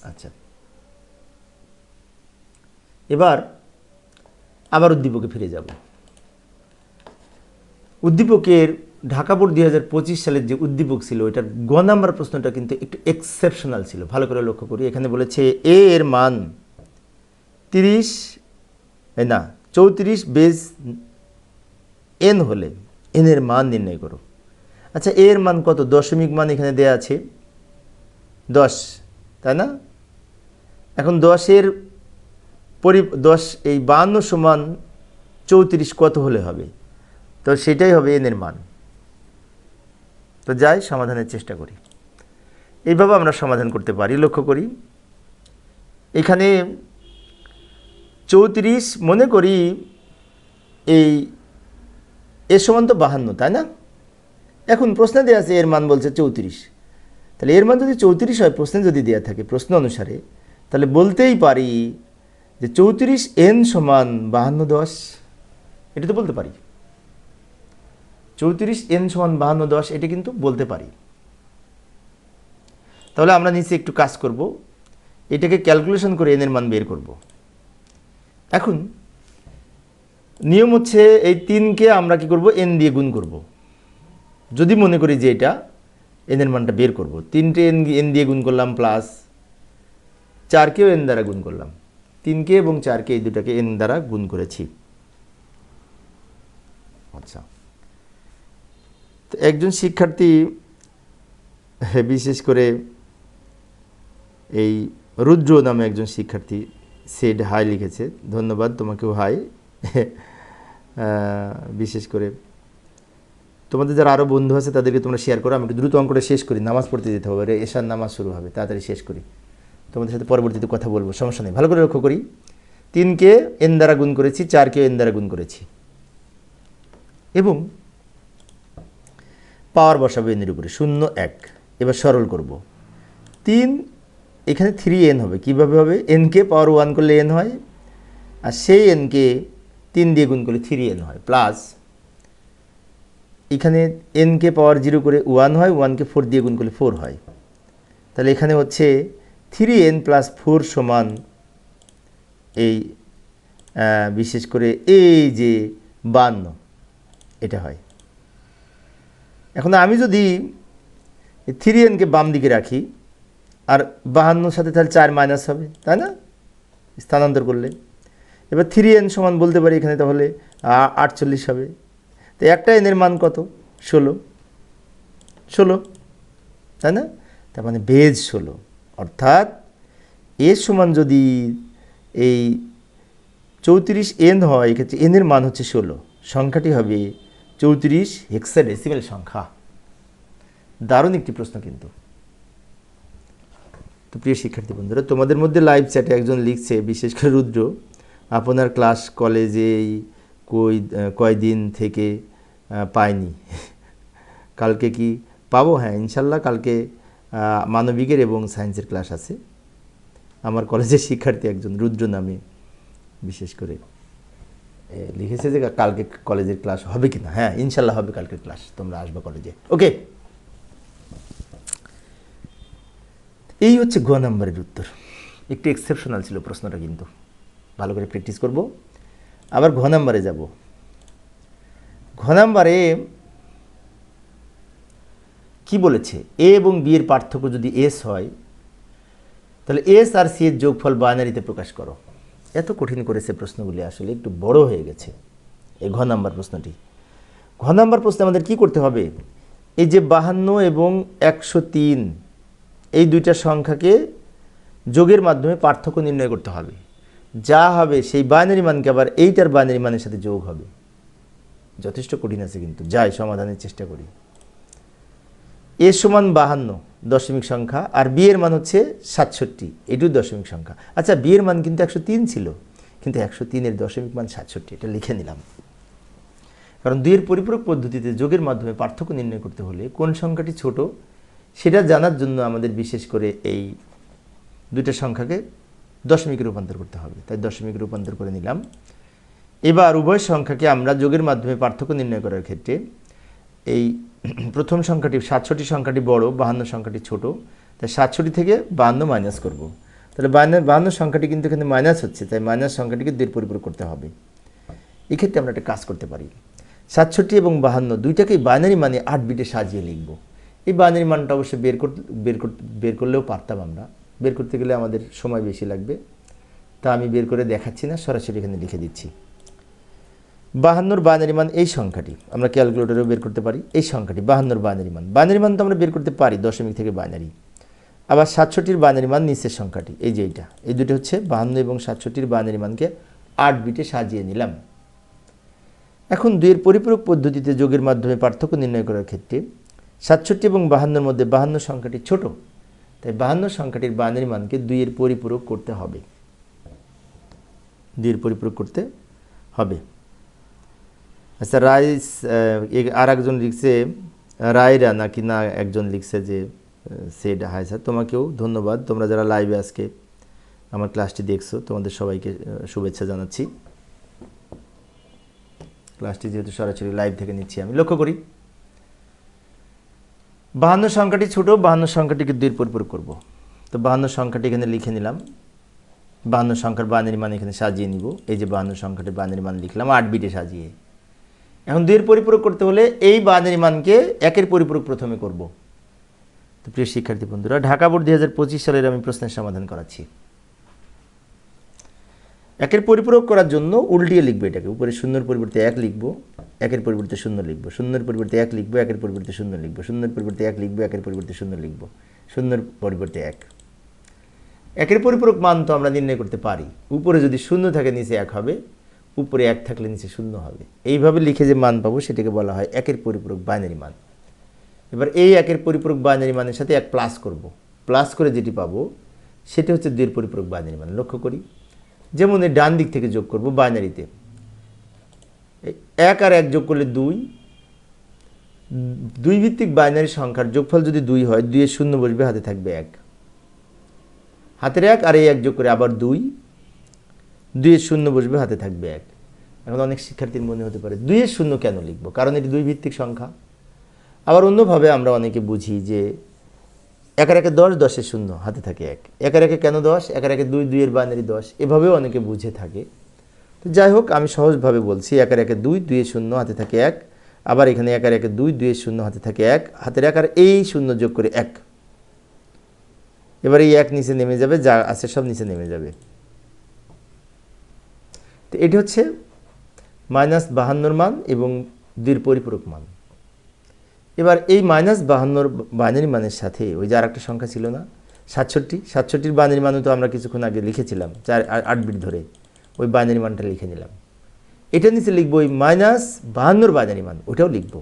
[SPEAKER 1] আচ্ছা, এবার আবার উদ্দীপকে ফিরে যাব। উদ্দীপকের ঢাকা বোর্ড 2025 সালের যে উদ্দীপক ছিল, এটার গ নাম্বার প্রশ্নটা কিন্তু একটু এক্সেপশনাল ছিল। ভালো করে লক্ষ্য করি। এখানে বলেছে এ এর মান 34 বেজ n হলে n এর মান নির্ণয় করো। আচ্ছা, এ এর মান কত? দশমিক মান এখানে দেয়া আছে 10, তাই না? এখন 10 এই 52 সমান 34 কত হলে হবে? তো সেটাই হবে n এর মান। তো যাই সমাধানের চেষ্টা করি। এইভাবে আমরা সমাধান করতে পারি। লক্ষ্য করি, এখানে 34 মনে করি এই এর সমান তো 52, তাই না? এখন প্রশ্নে দেওয়া আছে এর মান বলছে 34। তাহলে এর মান যদি 34 হয়, প্রশ্নে যদি দেওয়া থাকে প্রশ্ন অনুসারে, তাহলে বলতেই পারি যে 34 n সমান 52 10। এটা তো বলতে পারি। 34 n সমান 52 10, এটা কিন্তু বলতে পারি। তাহলে আমরা নিচে একটু কাজ করব, এটাকে ক্যালকুলেশন করে n এর মান বের করব। এখন নিয়ম হচ্ছে এই 3কে আমরা কি করব? n দিয়ে গুণ করব। যদি মনে করি যে এটা n এর মানটা বের করব, 3টে n দিয়ে গুণ করলাম, প্লাস 4কেও n দ্বারা গুণ করলাম। 3কে এবং 4কে এই দুটাকে n দ্বারা গুণ করেছি। আচ্ছা, তো একজন শিক্ষার্থী, বিশেষ করে এই রুদ্র নামে একজন শিক্ষার্থী সেড হাই লিখেছে। ধন্যবাদ তোমাকেও হাই। বিশেষ করে তোমাদের যারা আরও বন্ধু আছে তাদেরকে তোমরা শেয়ার করো। আমি একটু দ্রুত অঙ্কটা শেষ করি, নামাজ পড়তে যেতে হবে, এশার নামাজ শুরু হবে, তাড়াতাড়ি শেষ করি। তোমাদের সাথে পরবর্তীতে কথা বলবো, সমস্যা নেই। ভালো করে লক্ষ্য করি, 3কে n দ্বারা গুণ করেছি, 4কেও n দ্বারা গুণ করেছি, এবং পাওয়ার বসাবো n এর উপরে 0 1। এবার সরল করব। 3 এখানে 3n হবে। কিভাবে হবে? nকে পাওয়ার 1 করলে n হয়, আর সেই nকে 3 দিয়ে গুণ করলে 3n হয়, প্লাস এখানে nকে পাওয়ার 0 করে 1 হয়, 1কে 4 দিয়ে গুণ করলে 4 হয়। তাহলে এখানে হচ্ছে 3n + 4 সমান এই বিশেষ করে এই যে 52, এটা হয়। এখন আমি যদি 3nকে বাম দিকে রাখি, আর 52 সাথে তাহলে 4 মাইনাস হবে, তাই না? স্থানান্তর করলে এবার 3n সমান বলতে পারি এখানে তাহলে 48 হবে। তো একটা n এর মান কত? 16, তাই না? তার মানে বেজ 16, অর্থাৎ এ সমান যদি এই 34n হয়, এক্ষেত্রে n এর মান হচ্ছে 16, সংখ্যাটি হবে 34 হেক্সাডেসিমেল সংখ্যা। দারুণ একটি প্রশ্ন কিন্তু। তো প্রিয় শিক্ষার্থী বন্ধুরা, তোমাদের মধ্যে লাইভ চ্যাটে একজন লিখছে, বিশেষ করে রুদ্র, আপনার ক্লাস কলেজে কয়দিন থেকে পাইনি, কালকে কি পাবো? হ্যাঁ, ইনশাল্লাহ কালকে মানবিকের এবং সায়েন্সের ক্লাস আছে। আমার কলেজের শিক্ষার্থী একজন রুদ্র নামে বিশেষ করে লিখেছে যে কালকে কলেজের ক্লাস হবে কিনা। হ্যাঁ, ইনশাল্লাহ হবে কালকের ক্লাস, তোমরা আসবে কলেজে। ওকে, এই হচ্ছে গ নাম্বারের উত্তর। একটু এক্সেপশনাল ছিল প্রশ্নটা, কিন্তু ভালো করে প্র্যাকটিস করব। আবার ঘ নাম্বারে যাব। ঘ নাম্বারে কি বলেছে? এ এবং বি এর পার্থক্য যদি এস হয়, তাহলে এস আর সি এর যোগফল বাইনারিতে প্রকাশ করো। এত কঠিন করেছে প্রশ্নগুলি, আসলে একটু বড় হয়ে গেছে এই ঘ নাম্বার প্রশ্নটি। ঘ নাম্বার প্রশ্নে আমাদের কি করতে হবে? এই যে 52 এবং 103, এই দুইটা সংখ্যাকে যোগের মাধ্যমে পার্থক্য নির্ণয় করতে হবে। যা হবে সেই বাইনারি মানকে আবার এইটার বাইনারি মানের সাথে যোগ হবে। যথেষ্ট কঠিন আছে, কিন্তু যাই সমাধানের চেষ্টা করি। এ সমান 52 দশমিক সংখ্যা, আর বি এর মান হচ্ছে 67, এটিও দশমিক সংখ্যা। আচ্ছা, বি এর মান কিন্তু 103 ছিল, কিন্তু 103 এর দশমিক মান 67, এটা লিখে নিলাম। কারণ দুইয়ের পরিপূরক পদ্ধতিতে যোগের মাধ্যমে পার্থক্য নির্ণয় করতে হলে কোন সংখ্যাটি ছোট সেটা জানার জন্য আমাদের বিশেষ করে এই দুইটা সংখ্যাকে দশমিকে রূপান্তর করতে হবে। তাই দশমিকে রূপান্তর করে নিলাম। এবার উভয় সংখ্যাকে আমরা যোগের মাধ্যমে পার্থক্য নির্ণয় করার ক্ষেত্রে এই প্রথম সংখ্যাটি 67 সংখ্যাটি বড়, 52 সংখ্যাটি ছোট, তাই 67 থেকে 52 মাইনাস করব। তাহলে 52 সংখ্যাটি কিন্তু এখানে মাইনাস হচ্ছে, তাই মাইনাস সংখ্যাটিকে 2 পরিপূরক করতে হবে। এক্ষেত্রে আমরা একটা কাজ করতে পারি, 67 এবং 52 দুইটাকেই বাইনারি মানে 8 বিটে সাজিয়ে লিখব। এই বাইনারি মানটা অবশ্য বের করলেও পারতাম আমরা, বের করতে গেলে আমাদের সময় বেশি লাগবে, তা আমি বের করে দেখাচ্ছি না, সরাসরি এখানে লিখে দিচ্ছি। 52 বাইনারি মান এই সংখ্যাটি, আমরা ক্যালকুলেটরেও বের করতে পারি। এই সংখ্যাটি 52 বাইনারি মান তো আমরা বের করতে পারি দশমিক থেকে বাইনারি। আবার 67 বাইনারি মান নিচের সংখ্যাটি, এই যে এইটা, এই দুটো হচ্ছে 52 এবং 67 বাইনারি মানকে 8 বিটে সাজিয়ে নিলাম। এখন দুইয়ের পরিপূরক পদ্ধতিতে যোগের মাধ্যমে পার্থক্য নির্ণয় করার ক্ষেত্রে 67 এবং 52 মধ্যে 52 সংখ্যাটি ছোট, তাই 52 সংখ্যাটির বাইনারি মানকে 2 এর পরিপূরক করতে হবে। 2 এর পরিপূরক করতে হবে। আচ্ছা, রাইস আর একজন লিখছে, রায়রা নাকি না একজন লিখছে যে সেটা। হাই স্যার, তোমাকেও ধন্যবাদ। তোমরা যারা লাইভে আজকে আমার ক্লাসটি দেখছো, তোমাদের সবাইকে শুভেচ্ছা জানাচ্ছি। ক্লাসটি যেহেতু সরাসরি লাইভ থেকে নিচ্ছি, আমি লক্ষ্য করি 52 সংখ্যাটি ছোট, 52 সংখ্যাটিকে 2 এর পরিপূরক করব। তো 52 সংখ্যাটি এখানে লিখে নিলাম। 52 সংখ্যার বাইনারি মান এখানে সাজিয়ে নিব। এই যে 52 সংখ্যাটির বাইনারি মান লিখলাম 8 বিটে সাজিয়ে। এখন 2 এর পরিপূরক করতে হলে এই বাইনারি মানকে 1 এর পরিপূরক প্রথমে করব। তো প্রিয় শিক্ষার্থী বন্ধুরা, ঢাকা বোর্ড 2025 সালের আমি প্রশ্নের সমাধান করাচ্ছি। 1 এর পরিপূরক করার জন্য উল্টিয়ে লিখবো এটাকে, উপরে 0 এর পরিবর্তে 1 লিখব, 1 এর পরিবর্তে 0 লিখব, 0 এর পরিবর্তে 1 লিখব, 1 এর পরিবর্তে 0 লিখব, 0 এর পরিবর্তে 1 লিখব, 1 এর পরিবর্তে 0 লিখব, 0 এর পরিবর্তে 1। 1 এর পরিপূরক মান তো আমরা নির্ণয় করতে পারি, উপরে যদি 0 থাকে নিচে 1 হবে, উপরে 1 থাকলে নিচে 0 হবে। এইভাবে লিখে যে মান পাবো সেটাকে বলা হয় 1 এর পরিপূরক বাইনারি মান। এবার এই 1 এর পরিপূরক বাইনারি মানের সাথে 1 প্লাস করব, প্লাস করে যেটি পাবো সেটা হচ্ছে 2 এর পরিপূরক বাইনারি মান। লক্ষ্য করি, যেমন এই ডান দিক থেকে যোগ করব বাইনারিতে, 1 আর 1 যোগ করলে 2, 2 ভিত্তিক বাইনারি সংখ্যার যোগফল যদি 2 হয়, 2 এর 0 বসবে, হাতে থাকবে 1, হাতের 1 আর এই 1 যোগ করে আবার 2, 2 এর 0 বসবে, হাতে থাকবে 1। এখন অনেক শিক্ষার্থীর মনে হতে পারে 2 এর 0 কেন লিখব, কারণ এটি 2 ভিত্তিক সংখ্যা। আবার অন্যভাবে আমরা অনেকে বুঝি যে 1 আর 1 10, 10 এর 0, হাতে থাকে 1, 1 আর 1 কেন 10, 1 আর 1 2, 2 এর বাইনারি 10, এভাবেও অনেকে বুঝে থাকে। তো যাই হোক, আমি সহজভাবে বলছি, 1 আর 1 2, 2 এর 0, হাতে থাকে 1, আবার এখানে 1 আর 1 2, 2 এর 0, হাতে থাকে 1, হাতের 1 আর এই 0 যোগ করে 1। এবার এই 1 নিচে নেমে যাবে, যা আছে সব নিচে নেমে যাবে। তো এটি হচ্ছে -52 মান এবং 2 এর পরিপূরক মান। এবার এই -52 বাইনারি মানের সাথে ওই যে আর একটা সংখ্যা ছিল না 67 বাইনারি মানও তো আমরা কিছুক্ষণ আগে লিখেছিলাম 8 বিট ধরে, ওই বাইনারি মানটা লিখে নিলাম। এটা নিচে লিখবো ওই -52 বাইনারি মান, ওটাও লিখবো,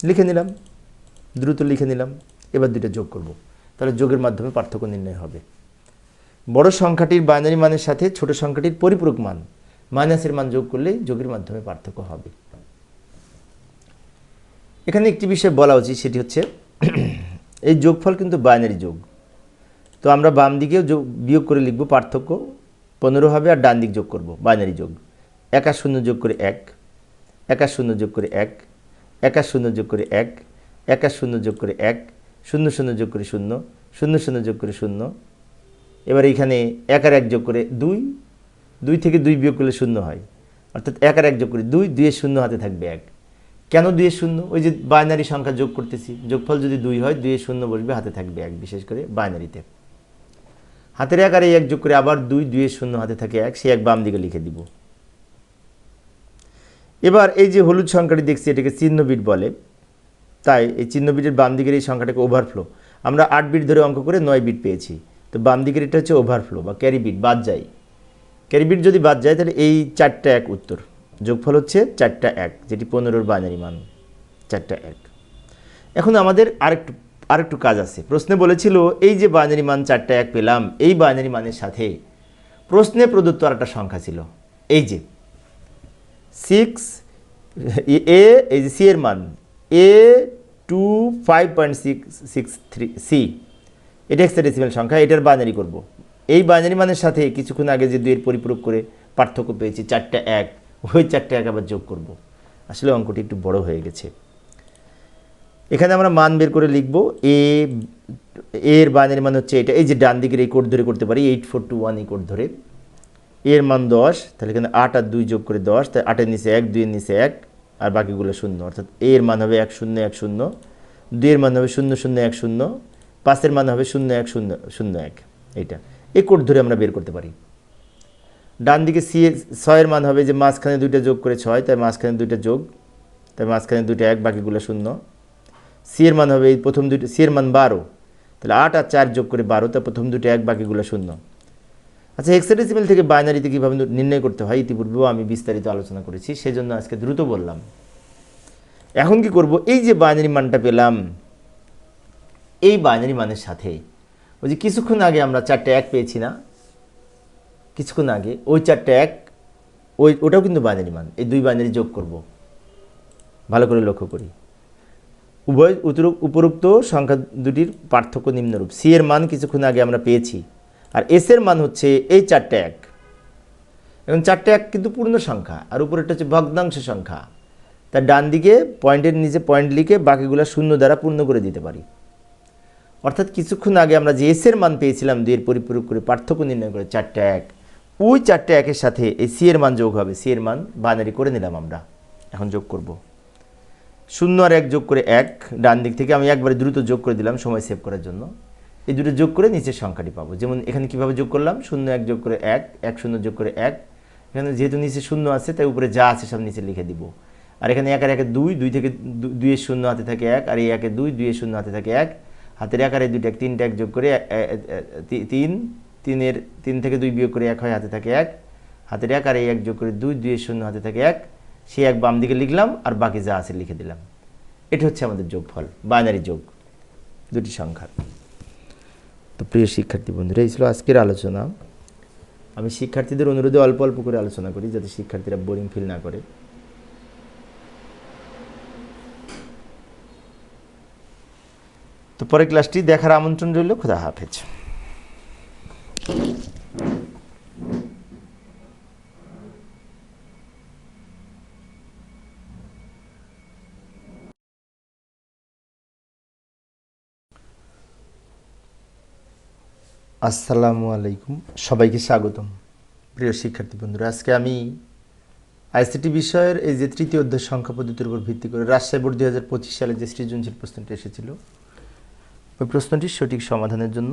[SPEAKER 1] লিখে নিলাম, দ্রুত লিখে নিলাম। এবার দুটো যোগ করব, তাহলে যোগের মাধ্যমে পার্থক্য নির্ণয় হবে। বড় সংখ্যাটির বাইনারি মানের সাথে ছোট সংখ্যাটির পরিপূরক মান মাইনাসের মান যোগ করলেই যোগের মাধ্যমে পার্থক্য হবে। এখানে একটি বিষয় বলা উচিত, সেটি হচ্ছে এই যোগফল কিন্তু বাইনারি যোগ। তো আমরা বাম দিকেও বিয়োগ করে লিখব, পার্থক্য 15 হবে, আর ডান দিক যোগ করব বাইনারি যোগ। 1 আর 0 যোগ করে 1, 1 আর 0 যোগ করে 1, 1 আর 0 যোগ করে 1, 1 আর 0 যোগ করে 1, 0 0 যোগ করে 0, 0 0 যোগ করে 0। এবার এখানে 1 আর 1 যোগ করে 2, 2 থেকে 2 বিয়োগ করলে 0 হয়, অর্থাৎ 1 আর 1 যোগ করে 2, 2 এর 0 হাতে থাকবে 1। কেন 2 এর 0? ওই যে বাইনারি সংখ্যা যোগ করতেছি, যোগফল যদি 2 হয়, 2 এর 0 বসবে, হাতে থাকবে 1, বিশেষ করে বাইনারিতে। হাতের 1 আর এই 1 যোগ করে আবার 2, 2 এর 0 হাতে থাকে 1, সেই 1 বাম দিকে লিখে দিব। এবার এই যে হলুদ সংখ্যাটি দেখছি, এটাকে চিহ্ন বিট বলে, তাই এই চিহ্ন বিটের বাম দিকের এই সংখ্যাটাকে ওভারফ্লো। আমরা 8 বিট ধরে অঙ্ক করে 9 বিট পেয়েছি, তো বাম দিকের এটা হচ্ছে ওভারফ্লো বা ক্যারি বিট, বাদ যায়। ক্যারি বিট যদি বাদ যায় তাহলে এই 4টা 1 উত্তর। যোগফল হচ্ছে 4টা 1, যেটি 15-র বাইনারি মান 4টা 1। এখন আমাদের আরেকটু কাজ আছে। প্রশ্নে বলেছিল এই যে বাইনারি মান 4টা 1 পেলাম, এই বাইনারি মানের সাথে প্রশ্নে প্রদত্ত আরেকটা সংখ্যা ছিল, এই যে 6 এ, এই যে সি এর মান A25.663C, এটা হেক্সাডেসিমাল সংখ্যা, এটার বাইনারি করব। এই বাইনারি মানের সাথে কিছুক্ষণ আগে যে 2 এর পরিপূরক করে পার্থক্য পেয়েছি 4টা 1, ওই 4টা 1 আবার যোগ করব। আসলে অঙ্কটি একটু বড় হয়ে গেছে। এখানে আমরা মান বের করে লিখব। এর বাইনারি মান হচ্ছে এটা, এই যে ডান দিকের এই কোড ধরে করতে পারি, 8421 এই কোড ধরে। এর মান 10, তাহলে এখানে 8 আর 2 যোগ করে 10, তাই 8 এর নিচে 1, 2 এর নিচে 1, আর বাকিগুলো 0, অর্থাৎ এর মান হবে 1010, 2 এর মান হবে 0010, 5 এর মান হবে 0101। এইটা এই কোড ধরে আমরা বের করতে পারি। ডান দিকে 6 এর মান হবে যে মাঝখানে 2টা যোগ করে 6, তাই মাঝখানে 2টা যোগ, তাই মাঝখানে 2টা 1, বাকিগুলো 0। সি এর মান হবে এই প্রথম 2টা, সি এর মান 12, তাহলে 8 আর 4 যোগ করে 12, তাই প্রথম 2টা 1, বাকিগুলো 0। আচ্ছা, হেক্সাডেসিমাল থেকে বাইনারিতে কীভাবে নির্ণয় করতে হয় ইতিপূর্বেও আমি বিস্তারিত আলোচনা করেছি, সেজন্য আজকে দ্রুত বললাম। এখন কি করব, এই যে বাইনারি মানটা পেলাম, এই বাইনারি মানের সাথে ওই যে কিছুক্ষণ আগে আমরা 4টা 1 পেয়েছি না, কিছুক্ষণ আগে ওই 4টা 1, ওটাও কিন্তু বাইনারি মান, এই 2 বাইনারি যোগ করব। ভালো করে লক্ষ্য করি, উভয় উপরোক্ত সংখ্যা দুটির পার্থক্য নিম্নরূপ। সি এর মান কিছুক্ষণ আগে আমরা পেয়েছি, আর এস এর মান হচ্ছে এই 4টা 1। এখন 4টা 1 কিন্তু পূর্ণ সংখ্যা, আর উপরেরটা হচ্ছে ভগ্নাংশ সংখ্যা, তার ডান দিকে পয়েন্টের নিচে পয়েন্ট লিখে বাকিগুলো 0 দ্বারা পূর্ণ করে দিতে পারি। অর্থাৎ কিছুক্ষণ আগে আমরা যে এস এর মান পেয়েছিলাম 2 এর পরিপূরক করে পার্থক্য নির্ণয় করে 4টা 1, ওই 4টা 1 এর সাথে এই সি এর মান যোগ হবে। সি এর মান বাইনারি করে নিলাম আমরা, এখন যোগ করব। 0 আর 1 যোগ করে 1, ডান দিক থেকে আমি একবারে দ্রুত যোগ করে দিলাম সময় সেভ করার জন্য। এই দুটো যোগ করে নিচের সংখ্যাটি পাবো। যেমন এখানে কীভাবে যোগ করলাম, 0 1 যোগ করে 1, 1 0 যোগ করে 1, এখানে যেহেতু নিচে 0 আছে তাই উপরে যা আছে সব নিচে লিখে দিব। আর এখানে 1 আর 1 2, 2 থেকে 2 এর 0 হাতে থাকে 1, আর এই 1 এ 2, 2 এর 0 হাতে থাকে 1, হাতের 1 আর এই 2টা 3টা 1 যোগ করে 3, 3 থেকে 2 বিয়োগ করে 1 হয়, হাতে থাকে 1, হাতের 1 আর এই 1 যোগ করে 2, 2 এর 0 হাতে থাকে 1, সেই 1 বাম দিকে লিখলাম, আর বাকি যা আছে লিখে দিলাম। এটা হচ্ছে আমাদের যোগফল, বাইনারি যোগ দুটি সংখ্যার। তো প্রিয় শিক্ষার্থী বন্ধুরা, এই ছিল আজকের আলোচনা। আমি শিক্ষার্থীদের অনুরোধে অল্প অল্প করে আলোচনা করি, যাতে শিক্ষার্থীরা বোরিং ফিল না করে। তো পরের ক্লাসটি দেখার আমন্ত্রণ রইল। খোদা হাফেজ। আসসালামু আলাইকুম, সবাইকে স্বাগতম। প্রিয় শিক্ষার্থী বন্ধুরা, আজকে আমি আইসিটি বিষয়ের এই যে তৃতীয় অধ্যায় সংখ্যা পদ্ধতির উপর ভিত্তি করে রাজশাহী বোর্ড 2025 সালে যে সৃজনশীল প্রশ্নটি এসেছিল, ওই প্রশ্নটির সঠিক সমাধানের জন্য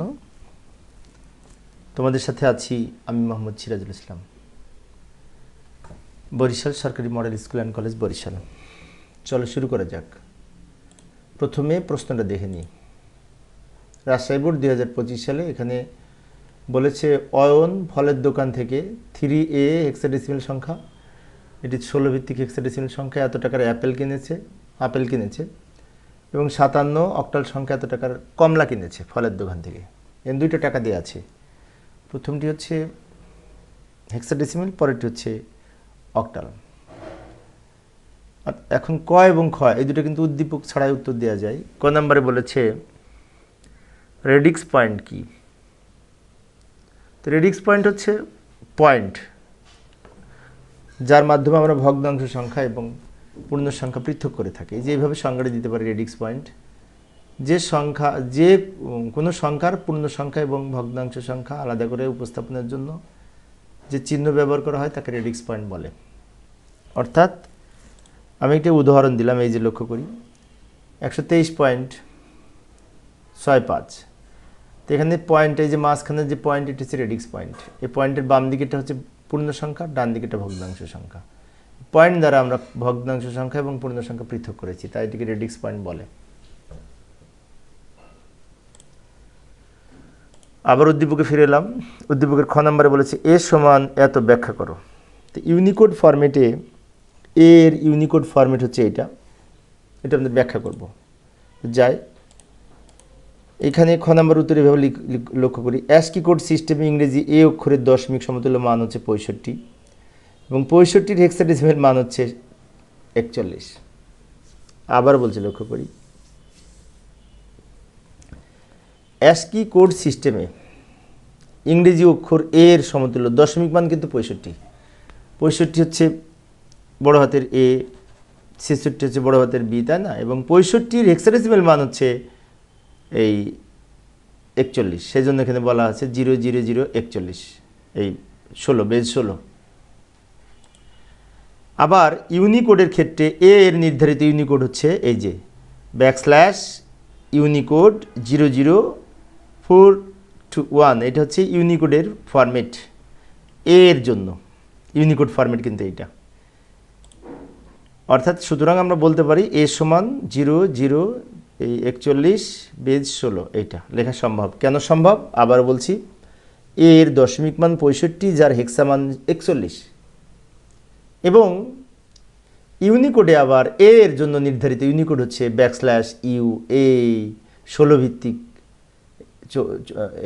[SPEAKER 1] তোমাদের সাথে আছি আমি মোহাম্মদ সিরাজুল ইসলাম, বরিশাল সরকারি model school and college, Barishal. চলো শুরু করা যাক। প্রথমে প্রশ্নটা দেখে নিই। রাজশাহী বোর্ড 2025 সালে এখানে বলেছে অয়ন ফলের দোকান থেকে 3A হেক্সাডেসিমেল সংখ্যা, এটি 16 ভিত্তিক হেক্সাডেসিমেল সংখ্যা, এত টাকার আপেল কিনেছে এবং 57 অক্টাল সংখ্যা এত টাকার কমলা কিনেছে ফলের দোকান থেকে। এর দুইটা টাকা দেওয়া আছে, প্রথমটি হচ্ছে হেক্সাডেসিমেল, পরেরটি হচ্ছে অক্টাল। এখন ক এবং খ এই দুটো কিন্তু উদ্দীপক ছাড়াই উত্তর দেওয়া যায়। ক নম্বরে বলেছে রেডিক্স পয়েন্ট কি? তো রেডিক্স পয়েন্ট হচ্ছে পয়েন্ট যার মাধ্যমে আমরা ভগ্নাংশ সংখ্যা এবং পূর্ণ সংখ্যা পৃথক করে থাকি। যে এইভাবে সংজ্ঞাটা দিতে পারি রেডিক্স পয়েন্ট, যে কোনো সংখ্যার পূর্ণ সংখ্যা এবং ভগ্নাংশ সংখ্যা আলাদা করে উপস্থাপনের জন্য যে চিহ্ন ব্যবহার করা হয় তাকে রেডিক্স পয়েন্ট বলে। অর্থাৎ আমি একটা উদাহরণ দিলাম, এই যে লক্ষ্য করি 123.65, তো এখানে পয়েন্ট, এই যে মাঝখানে যে পয়েন্ট, এটা হচ্ছে রেডিক্স পয়েন্ট। এই পয়েন্টের বাম দিকেটা হচ্ছে পূর্ণ সংখ্যা, ডান দিকেটা ভগ্নাংশ সংখ্যা। পয়েন্ট দ্বারা আমরা ভগ্নাংশ সংখ্যা এবং পূর্ণ সংখ্যা পৃথক করেছি, তাই এটিকে রেডিক্স পয়েন্ট বলে। আবার উদ্দীপকে ফিরে এলাম। উদ্দীপকের খ নম্বরে বলেছে এ সমান এত ব্যাখ্যা করো। তো ইউনিকোড ফরম্যাটে এর ইউনিকোড ফরম্যাট হচ্ছে এটা আমরা ব্যাখ্যা করব। যাই এখানে খ নম্বর উত্তর এভাবে লক্ষ্য করি, অ্যাস্কি কোড সিস্টেমে ইংরেজি এ অক্ষরের দশমিক সমতুল্য মান হচ্ছে 65 এবং 65-র হেক্সাডেসিমেল মান হচ্ছে 41। আবার বলছে লক্ষ্য করি, অ্যাস্কি কোড সিস্টেমে ইংরেজি অক্ষর এর সমতুল্য দশমিক মান কিন্তু 65 হচ্ছে বড় হাতের এ, 66 হচ্ছে বড় হাতের বি, তাই না? এবং 65-র হেক্সাডেসিমেল মান হচ্ছে এই 41, সেই জন্য এখানে বলা আছে 00041, এই 16 বেজ 16। আবার ইউনিকোডের ক্ষেত্রে এ এর নির্ধারিত ইউনিকোড হচ্ছে এই যে ইউনিকোড 00421, এটা হচ্ছে ইউনিকোডের ফরম্যাট এ এর জন্য, ইউনিকোড ফরম্যাট কিন্তু এইটা। অর্থাৎ সুতরাং আমরা বলতে পারি এ সমান 00141 বেজ 16, এইটা লেখা সম্ভব। কেন সম্ভব আবার বলছি, এর দশমিক মান 65 যার হেক্সা মান 41 এবং ইউনিকোডে আবার এর জন্য নির্ধারিত ইউনিকোড হচ্ছে ইউ, এই 16 ভিত্তিক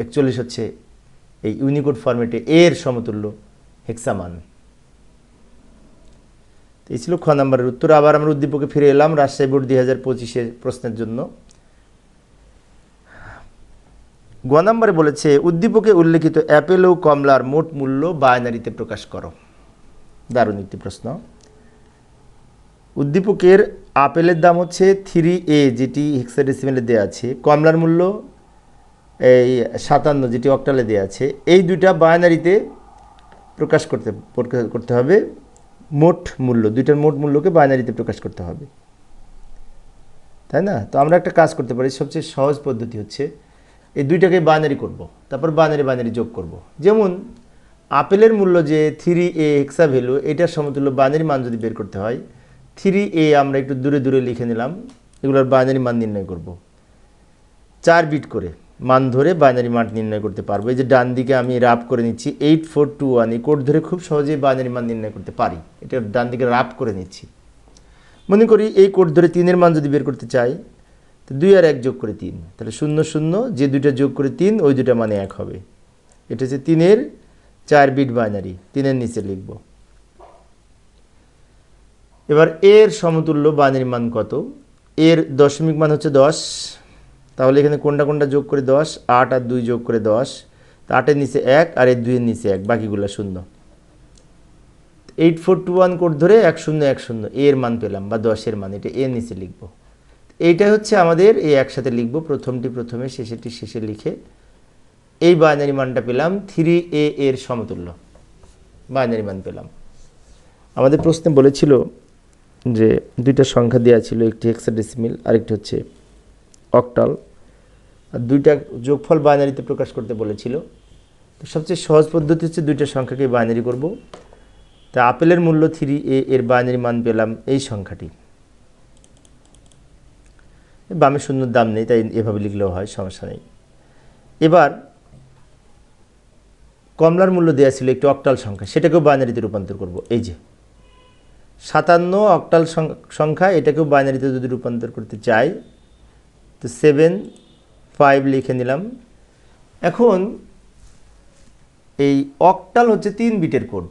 [SPEAKER 1] 41 হচ্ছে এই ইউনিকোড ফরম্যাটে এর সমতুল্য হেক্সামান। এই ছিল খ নম্বরের উত্তর। আবার আমরা উদ্দীপকে ফিরে এলাম রাজশাহী বোর্ড 2025-এর প্রশ্নের জন্য। গ নম্বরে বলেছে উদ্দীপকে উল্লেখিত অ্যাপেল ও কমলার মোট মূল্য বাইনারিতে প্রকাশ করো। দারুণ একটি প্রশ্ন। উদ্দীপকের আপেলের দাম হচ্ছে 3A যেটি হেক্সাডেসিমেলে দেওয়া আছে, কমলার মূল্য এই 57 যেটি অক্টালে দেওয়া আছে, এই দুইটা বাইনারিতে প্রকাশ করতে হবে। মোট মূল্য, দুইটার মোট মূল্যকে বাইনারিতে প্রকাশ করতে হবে, তাই না? তো আমরা একটা কাজ করতে পারি, সবচেয়ে সহজ পদ্ধতি হচ্ছে এই দুইটাকে বাইনারি করব, তারপর বাইনারি যোগ করব। যেমন আপেলের মূল্য যে 3A হেক্সা ভ্যালু, এটার সমতুল্য বাইনারি মান যদি বের করতে হয়, 3A আমরা একটু দূরে দূরে লিখে নিলাম, এগুলোর বাইনারি মান নির্ণয় করব। 4 বিট করে মান ধরে বাইনারি মান নির্ণয় করতে পারবো। এই যে ডান দিকে আমি রাফ করে নিচ্ছি 8421, এই কোড ধরে খুব সহজেই বাইনারি মান নির্ণয় করতে পারি। এটা ডান দিকে রাফ করে নিচ্ছি। মনে করি এই কোড ধরে 3-এর মান যদি বের করতে চাই, তো 2 আর 1 যোগ করে 3, তাহলে 0 0, যে দুইটা যোগ করে 3 ওই দুইটা মানে 1 হবে। এটা হচ্ছে 3-এর 4 বিট বাইনারি, 3-এর নিচে লিখব। এবার এর সমতুল্য বাইনারি মান কত? এর দশমিক মান হচ্ছে 10, তাহলে এখানে কোনটা যোগ করে 10, 8 আর 2 যোগ করে 10, তো 8-এর নিচে 1 আর এর 2-এর নিচে 1, বাকিগুলো 0। 8421 কোড ধরে 1010 এর মান পেলাম, বা 10-এর মান, এটা এর নিচে লিখব। এইটা হচ্ছে আমাদের এই একসাথে লিখব, প্রথমটি প্রথমে শেষেরটি শেষে লিখে এই বাইনারি মানটা পেলাম। 3A এর সমতুল্য বাইনারি মান পেলাম। আমাদের প্রশ্নে বলেছিল যে দুইটা সংখ্যা দেওয়া ছিল, একটি হেক্সাডেসিমেল আরেকটি হচ্ছে অক্টাল, আর দুইটা যোগফল বাইনারিতে প্রকাশ করতে বলেছিল। তো সবচেয়ে সহজ পদ্ধতি হচ্ছে দুইটা সংখ্যাকে বাইনারি করব। তা আপেলের মূল্য 3A এর বাইনারি মান পেলাম এই সংখ্যাটি, বামে শূন্যর দাম নেই তাই এভাবে লিখলেও হয়, সমস্যা নেই। এবার কমলার মূল্য দেওয়া ছিল একটি অক্টাল সংখ্যা, সেটাকেও বাইনারিতে রূপান্তর করব। এই যে 57 অক্টাল সংখ্যা, এটাকেও বাইনারিতে যদি রূপান্তর করতে চাই তো 7 5 লিখে নিলাম। এখন এই অক্টাল হচ্ছে 3 বিটের কোড,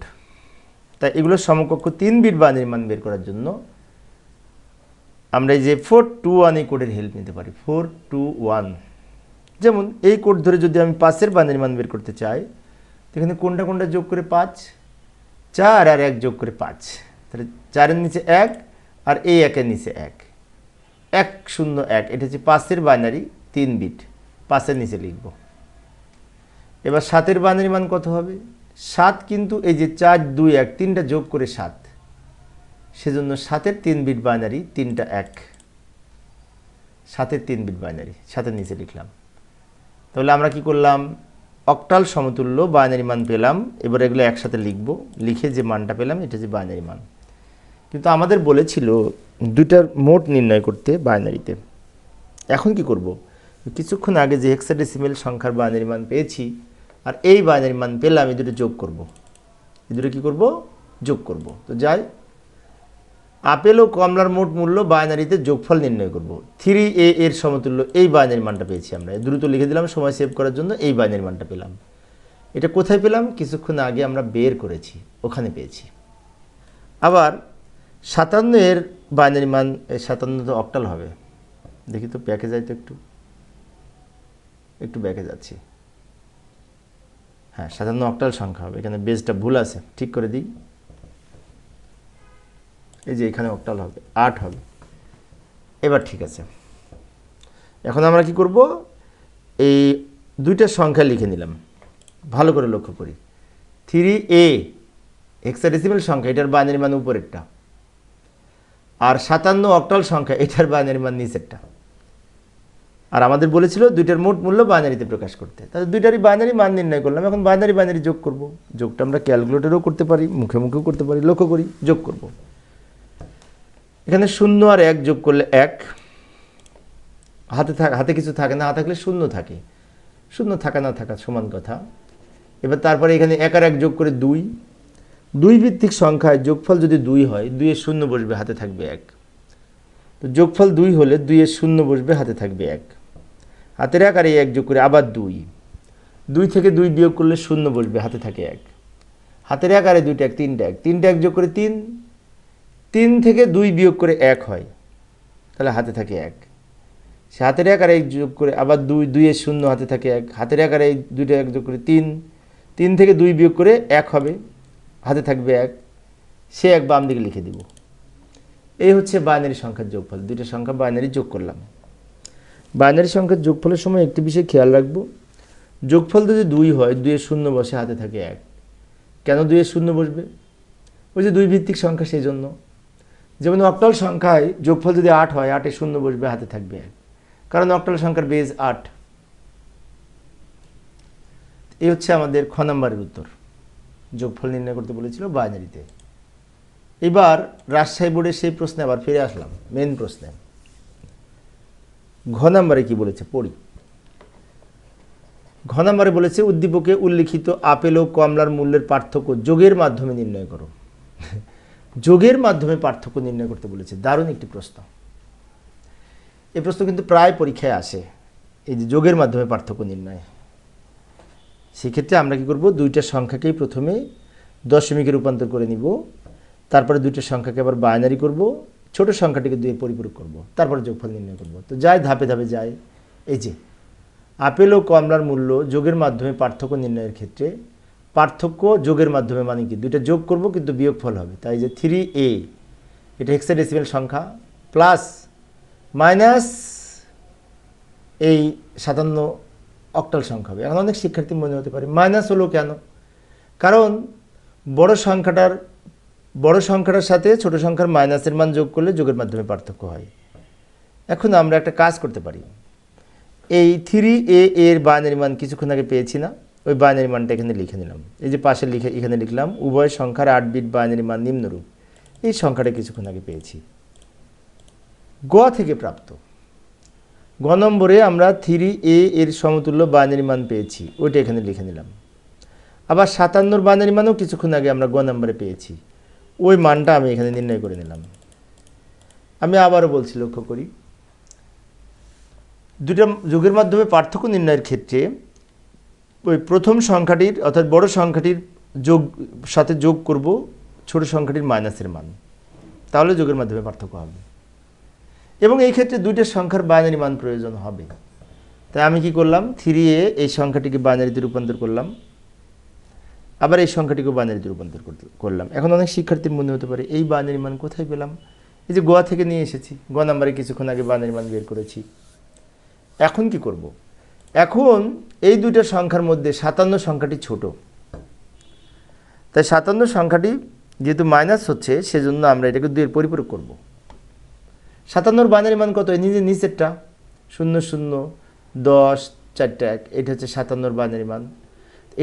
[SPEAKER 1] তাই এগুলোর সমকক্ষ 3 বিট বাইনারি মান বের করার জন্য আমরা এই যে 421 এই কোডের হেল্প নিতে পারি। 421 যেমন এই কোড ধরে যদি আমি 5-এর বাইনারি মান বের করতে চাই, এখানে কোনটা কোনটা যোগ করে 5, 4 আর 1 যোগ করে 5, তাহলে 4-এর নিচে 1 আর এই 1-এর নিচে 1, 101। এটা হচ্ছে 5-এর বাইনারি 3 বিট, 5-এর নিচে লিখব। এবার 7-এর বাইনারি মান কত হবে? 7 কিন্তু এই যে 4 2 1 তিনটা যোগ করে 7, সেজন্য 7-এর 3 বিট বাইনারি 3টা 1, 7-এর 3 বিট বাইনারি 7-এর নিচে লিখলাম। তাহলে আমরা কি করলাম? অক্টাল সমতুল্য বাইনারি মান পেলাম। এবার এগুলো একসাথে লিখব, লিখে যে মানটা পেলাম এটা যে বাইনারি মান। কিন্তু আমাদের বলেছিল দুইটার মোট নির্ণয় করতে বাইনারিতে। এখন কি করব? কিছুক্ষণ আগে যে হেক্সাডেসিমেল সংখ্যার বাইনারি মান পেয়েছি আর এই বাইনারি মান পেলাম, এই দুটো যোগ করব। এই দুটো কী করব? যোগ করব। তো যাই, আপেল ও কমলার মোট মূল্য বাইনারিতে যোগফল নির্ণয় করব। 3a এর সমতুল্য এই বাইনারি মানটা পেয়েছি আমরা। দ্রুত লিখে দিলাম সময় সেভ করার জন্য। এই বাইনারি মানটা পেলাম। এটা কোথায় পেলাম? কিছুক্ষণ আগে আমরা বের করেছি, ওখানে পেয়েছি। আবার 57 এর বাইনারি মান, 57 তো অক্টাল হবে। দেখি তো ব্যাকে যাই তো, একটু ব্যাকে যাচ্ছি। হ্যাঁ, 57 অক্টাল সংখ্যা হবে। এখানে বেসটা ভুল আছে, ঠিক করে দিই। এই যে এখানে অক্টাল হবে, 8 হবে। এবার ঠিক আছে। এখন আমরা কি করব? এই দুইটা সংখ্যা লিখে নিলাম, ভালো করে লক্ষ্য করি। 3a হেক্সাডেসিমেল সংখ্যা, এটার বাইনারি মান উপরেরটা, আর 57 অক্টাল সংখ্যা, এটার বাইনারি মান নিচেরটা। আর আমাদের বলেছিল দুইটার মোট মূল্য বাইনারিতে প্রকাশ করতে। তাহলে দুইটারই বাইনারি মান নির্ণয় করলাম। এখন বাইনারি যোগ করব। যোগটা আমরা ক্যালকুলেটরেও করতে পারি, মুখে মুখেও করতে পারি। লক্ষ্য করি, যোগ করব। এখানে 0 আর 1 যোগ করলে 1, হাতে কিছু থাকে না, থাকলে 0 থাকে। 0 থাকা না থাকা সমান কথা। এবার তারপরে এখানে 1 আর 1 যোগ করে 2, 2 ভিত্তিক সংখ্যায় যোগফল যদি 2 হয়, 2 এর 0 বসবে, হাতে থাকবে 1। তো যোগফল 2 হলে 2 এর 0 বসবে, হাতে থাকবে 1। হাতের 1 আর এই 1 যোগ করে আবার 2, 2 থেকে 2 বিয়োগ করলে 0 বসবে, হাতে থাকে 1। হাতের 1 আর এই 2টা 1, 3টা 1, 3টা 1 যোগ করে 3, 3 থেকে 2 বিয়োগ করে 1 হয়, তাহলে হাতে থাকে 1। সে হাতের 1 আর 1 যোগ করে আবার 2, 2 এর 0, হাতে থাকে 1। হাতের 1 আর এই 2টা 1 যোগ করে 3, 3 থেকে 2 বিয়োগ করে 1 হবে, হাতে থাকবে 1। সে 1 বাম দিকে লিখে দিব। এই হচ্ছে বাইনারি সংখ্যার যোগফল। দুইটা সংখ্যা বাইনারি যোগ করলাম। বাইনারি সংখ্যার যোগফলের সময় একটি বিষয় খেয়াল রাখবো, যোগফল যদি 2 হয়, 2 এর 0 বসে, হাতে থাকে 1। কেন 2 এর 0 বসবে? ওই যে 2 ভিত্তিক সংখ্যা, সেই জন্য। যেমন অক্টাল সংখ্যায় যোগফল যদি 8 হয়, 8 এর 0 বসবে, হাতে থাকবে 1, কারণ অক্টাল সংখ্যার বেজ 8। এই হচ্ছে আমাদের খ নম্বরের উত্তর। যোগফল নির্ণয় করতে বলেছিল বাইনারিতে। এবার রাজশাহী বোর্ডের সেই প্রশ্নে আবার ফিরে আসলাম, মেন প্রশ্নে। ঘ নম্বরে কি বলেছে পড়ি। ঘ নম্বরে বলেছে উদ্দীপকে উল্লিখিত আপেল ও কমলার মূল্যের পার্থক্য যোগের মাধ্যমে নির্ণয় করো। যোগের মাধ্যমে পার্থক্য নির্ণয় করতে বলেছে। দারুণ একটি প্রশ্ন। এই প্রশ্ন কিন্তু প্রায় পরীক্ষায় আসে, এই যে যোগের মাধ্যমে পার্থক্য নির্ণয়। সেক্ষেত্রে আমরা কি করব? দুইটা সংখ্যাকেই প্রথমে দশমিকে রূপান্তর করে নিব, তারপরে দুইটা সংখ্যাকে আবার বাইনারি করব, ছোট সংখ্যাটিকে 2 পরিপূরক করব, তারপরে যোগফল নির্ণয় করব। তো যাই ধাপে ধাপে যাই। এই যে আপেল ও কমলার মূল্য যোগের মাধ্যমে পার্থক্য নির্ণয়ের ক্ষেত্রে পার্থক্য যোগের মাধ্যমে মানে কি? দুইটা যোগ করব কিন্তু বিয়োগফল হবে। তাই যে 3a এটা হেক্সাডেসিমেল সংখ্যা প্লাস মাইনাস এই 57 অক্টাল সংখ্যা হবে। এখন অনেক শিক্ষার্থী মনে হতে পারে মাইনাস হলো কেন? কারণ বড় সংখ্যাটার সাথে ছোট সংখ্যার মাইনাসের মান যোগ করলে যোগের মাধ্যমে পার্থক্য হয়। এখন আমরা একটা কাজ করতে পারি, এই 3a এর বাইনারি মান কিছুক্ষণ আগে পেয়েছি না, ওই বাইনারি মানটা এখানে লিখে নিলাম। এই যে পাশে এখানে লিখলাম উভয় সংখ্যার 8 বিট বাইনারি মান নিম্নরূপ। এই সংখ্যাটা কিছুক্ষণ আগে পেয়েছি। গ থেকে প্রাপ্ত গ নম্বরে আমরা 3a এর সমতুল্য বাইনারি মান পেয়েছি, ওইটা এখানে লিখে নিলাম। আবার 57 বাইনারি মানও কিছুক্ষণ আগে আমরা গ নম্বরে পেয়েছি, ওই মানটা আমি এখানে নির্ণয় করে নিলাম। আমি আবারও বলছি, লক্ষ্য করি, দুটো যোগের মাধ্যমে পার্থক্য নির্ণয়ের ক্ষেত্রে ওই প্রথম সংখ্যাটির অর্থাৎ বড় সংখ্যাটির সাথে যোগ করব ছোট সংখ্যাটির মাইনাসের মান, তাহলে যোগের মাধ্যমে পার্থক্য হবে। এবং এই ক্ষেত্রে দুইটা সংখ্যার বাইনারি মান প্রয়োজন হবে। তাই আমি কি করলাম, 3a এই সংখ্যাটিকে বাইনারিতে রূপান্তর করলাম, আবার এই সংখ্যাটিকে বাইনারিতে রূপান্তর করলাম। এখন অনেক শিক্ষার্থীর মনে হতে পারে, এই বাইনারি মান কোথায় পেলাম? এই যে গোয়া থেকে নিয়ে এসেছি, গ নাম্বারে কিছুক্ষণ আগে বাইনারি মান বের করেছি। এখন কি করব? এখন এই দুইটা সংখ্যার মধ্যে 57 সংখ্যাটি ছোট, তাই 57 সংখ্যাটি যেহেতু মাইনাস হচ্ছে, সেজন্য আমরা এটাকে 2 এর পরিপূরক করব। 57 বাইনারি মান কত? নিচেরটা 0 0 10 4 1, এটা হচ্ছে 57 বাইনারি মান।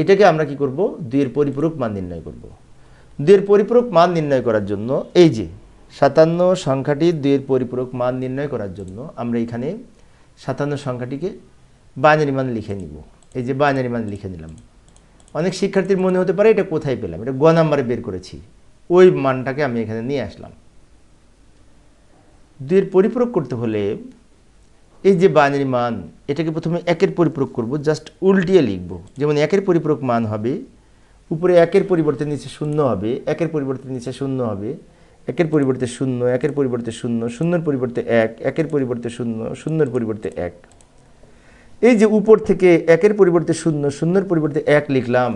[SPEAKER 1] এটাকে আমরা কি করব? 2 এর পরিপূরক মান নির্ণয় করব। 2 এর পরিপূরক মান নির্ণয় করার জন্য এই যে 57 সংখ্যাটি 2 এর পরিপূরক মান নির্ণয় করার জন্য আমরা এখানে 57 সংখ্যাটিকে বাইনারি মান লিখে নিব। এই যে বাইনারি মান লিখে নিলাম। অনেক শিক্ষার্থীর মনে হতে পারে, এটা কোথায় পেলাম? এটা গ নাম্বারে বের করেছি, ওই মানটাকে আমি এখানে নিয়ে আসলাম। 2 এর পরিপূরক করতে হলে এই যে বাইনারি মান, এটাকে প্রথমে 1 এর পরিপূরক করব, জাস্ট উল্টিয়ে লিখব। যেমন 1 এর পরিপূরক মান হবে, উপরে 1 এর পরিবর্তে নিচে 0 হবে, 1 এর পরিবর্তে নিচে 0 হবে, 1 এর পরিবর্তে 0, 1 এর পরিবর্তে 0, 0 এর পরিবর্তে 1, 1 এর পরিবর্তে 0, 0 এর পরিবর্তে 1। এই যে উপর থেকে 1 এর পরিবর্তে 0, 0 এর পরিবর্তে 1 লিখলাম,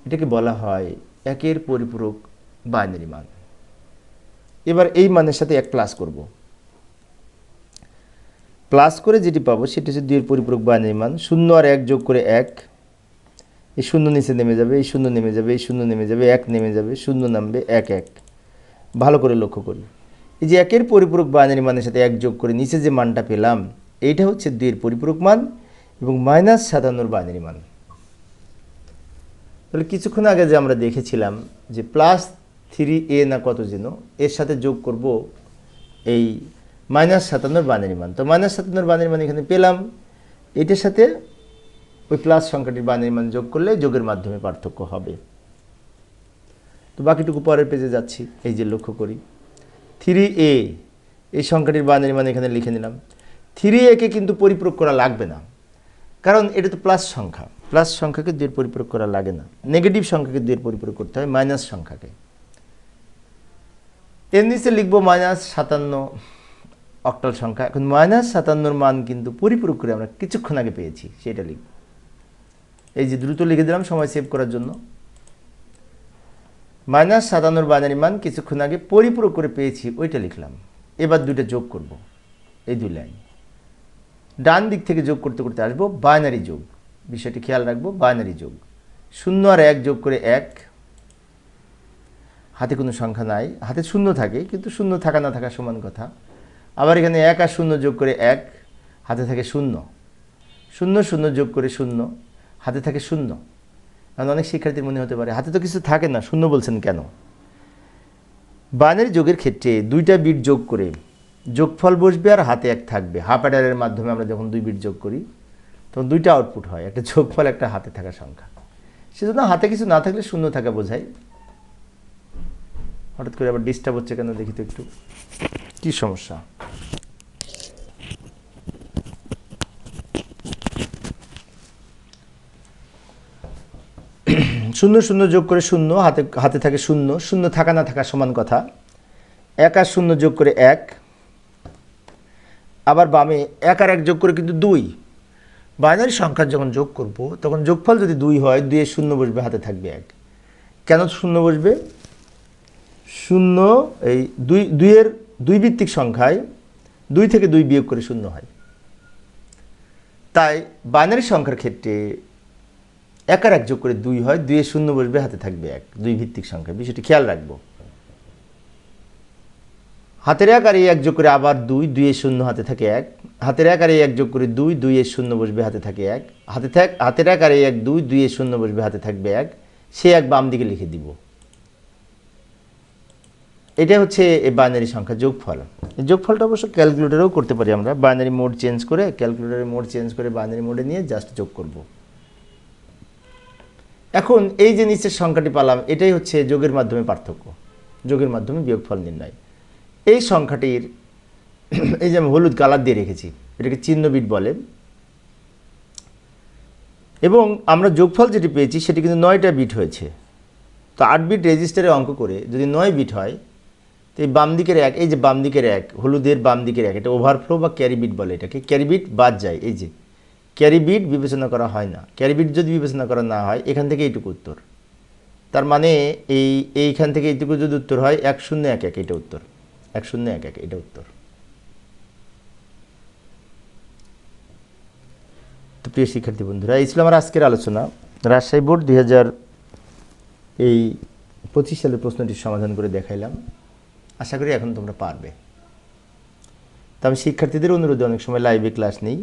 [SPEAKER 1] এটাকে বলা হয় 1 এর পরিপূরক বাইনারি মান। এবার এই মানের সাথে 1 প্লাস করব, প্লাস করে যেটি পাবো সেটা হচ্ছে 2 এর পরিপূরক বাইনারি মান। 0 আর 1 যোগ করে 1, এই 0 নিচে নেমে যাবে, এই 0 নেমে যাবে, এই 0 নেমে যাবে, 1 নেমে যাবে, 0 নামবে, 1 1। ভালো করে লক্ষ্য করি, এই যে 1 এর পরিপূরক বাইনারি মানের সাথে 1 যোগ করে নিচে যে মানটা পেলাম, এইটা হচ্ছে 2 এর পরিপূরক মান এবং -57 বাইনারি মান। তাহলে কিছুক্ষণ আগে যে আমরা দেখেছিলাম যে +3a না কত যেন, এর সাথে যোগ করব এই -57 বাইনারি মান। তো -57 বাইনারি মান এখানে পেলাম, এটার সাথে ওই প্লাস সংখ্যাটির বাইনারি মান যোগ করলে যোগের মাধ্যমে পার্থক্য হবে। তো বাকিটুকু পরের পেজে যাচ্ছি। এই যে লক্ষ্য করি, 3a এই সংখ্যাটির বাইনারি মান এখানে লিখে নিলাম। 3a কে কিন্তু পরিপূরক করা লাগবে না, কারণ এটা তো প্লাস সংখ্যা, প্লাস সংখ্যাকে 2 এর পরিপূরক করা লাগে না। নেগেটিভ সংখ্যাকে 2 এর পরিপূরক করতে হয়, মাইনাস সংখ্যাকে। এর নিচে লিখবো -57 অক্টাল সংখ্যা। এখন -57 মান কিন্তু পরিপূরক করে আমরা কিছুক্ষণ আগে পেয়েছি, সেটা লিখব। এই যে দ্রুত লিখে দিলাম সময় সেভ করার জন্য। -57 বাইনারি মান কিছুক্ষণ আগে পরিপূরক করে পেয়েছি, ওইটা লিখলাম। এবার দুইটা যোগ করব, এই 2 লাইন। ডান দিক থেকে যোগ করতে করতে আসবো বাইনারি যোগ, বিষয়টি খেয়াল রাখবো, বাইনারি যোগ। 0 আর 1 যোগ করে 1, হাতে কোনো সংখ্যা নাই, হাতে 0 থাকে, কিন্তু 0 থাকা না থাকা সমান কথা। আবার এখানে 1 আর 0 যোগ করে 1, হাতে থাকে 0, 0 0 যোগ করে 0, হাতে থাকে 0। কারণ অনেক শিক্ষার্থীর মনে হতে পারে, হাতে তো কিছু থাকে না, 0 বলছেন কেন? বাইনারি যোগের ক্ষেত্রে 2টা বিট যোগ করে যোগফল বসবে আর হাতে 1 থাকবে। হাফ অ্যাডারের মাধ্যমে আমরা যখন 2 বিট যোগ করি তখন 2টা আউটপুট হয়, একটা যোগফল, একটা হাতে থাকা সংখ্যা। সেজন্য হাতে কিছু না থাকলে 0 থাকা বোঝায়। হঠাৎ করে আবার ডিস্টার্ব হচ্ছে কেন দেখি তো একটু, কি সমস্যা? শূন্য শূন্য যোগ করে 0, হাতে থাকে 0, 0 থাকা না থাকা সমান কথা। 1 আর 0 যোগ করে 1, আবার বামে 1 আর 1 যোগ করে কিন্তু 2। বাইনারি সংখ্যা যখন যোগ করব তখন যোগফল যদি 2 হয়, 2 এর 0 বসবে, হাতে থাকবে 1। কেন 0 বসবে? 0 এই 2 এর 2 ভিত্তিক সংখ্যায় 2 থেকে 2 বিয়োগ করে 0 হয়। তাই বাইনারি সংখ্যার ক্ষেত্রে 1 আর 1 যোগ করে 2 হয়, 2 এর 0 বসবে, হাতে থাকবে 1, 2 ভিত্তিক সংখ্যা। বিষয়টি খেয়াল রাখবো। হাতের 1 আর 1 যোগ করে আবার 2, 2 এর 0, হাতে থাকে 1, হাতের 1 আর 1 যোগ করে 2, 2 এর 0 বসবে, হাতে থাকে 1, হাতের 1 আর 1 2, 2 এর 0 বসবে, হাতে থাকবে 1। সে 1 বাম দিকে লিখে দিব। এটা হচ্ছে এই বাইনারি সংখ্যা যোগফল। এই যোগফলটা অবশ্য ক্যালকুলেটরেও করতে পারি আমরা, বাইনারি মোড চেঞ্জ করে, ক্যালকুলেটরের মোড চেঞ্জ করে বাইনারি মোডে নিয়ে জাস্ট যোগ করব। এখন এই যে নিচের সংখ্যাটি পেলাম, এটাই হচ্ছে যোগের মাধ্যমে পার্থক্য, যোগের মাধ্যমে বিয়োগফল নির্ণয়। এই সংখ্যাটির এই যে আমি হলুদ কালার দিয়ে রেখেছি, এটাকে চিহ্ন বিট বলে, এবং আমরা যোগফল যেটি পেয়েছি সেটি কিন্তু 9টা বিট হয়েছে। তো 8 বিট রেজিস্টারে অঙ্ক করে যদি 9 বিট হয়, তো এই বাম দিকের এক, এই যে বাম দিকের এক, হলুদের বাম দিকের এক, এটা ওভারফ্লো বা ক্যারি বিট বলে, এটাকে ক্যারি বিট বাদ যায়। এই যে ক্যারি বিট বিবেচনা করা হয় না, ক্যারি বিট যদি বিবেচনা করা না হয়, এখান থেকে এইটুকু উত্তর। তার মানে এইখান থেকে এইটুকু যদি উত্তর হয় 1011, এটা উত্তর 1011, এটা উত্তর। তো প্রিয় শিক্ষার্থী বন্ধুরা, এই ছিল আমার আজকের আলোচনা। রাজশাহী বোর্ড 2025 সালের প্রশ্নটির সমাধান করে দেখাইলাম। আশা করি এখন তোমরা পারবে। তো আমি শিক্ষার্থীদের অনুরোধে অনেক সময় লাইভে ক্লাস নেই।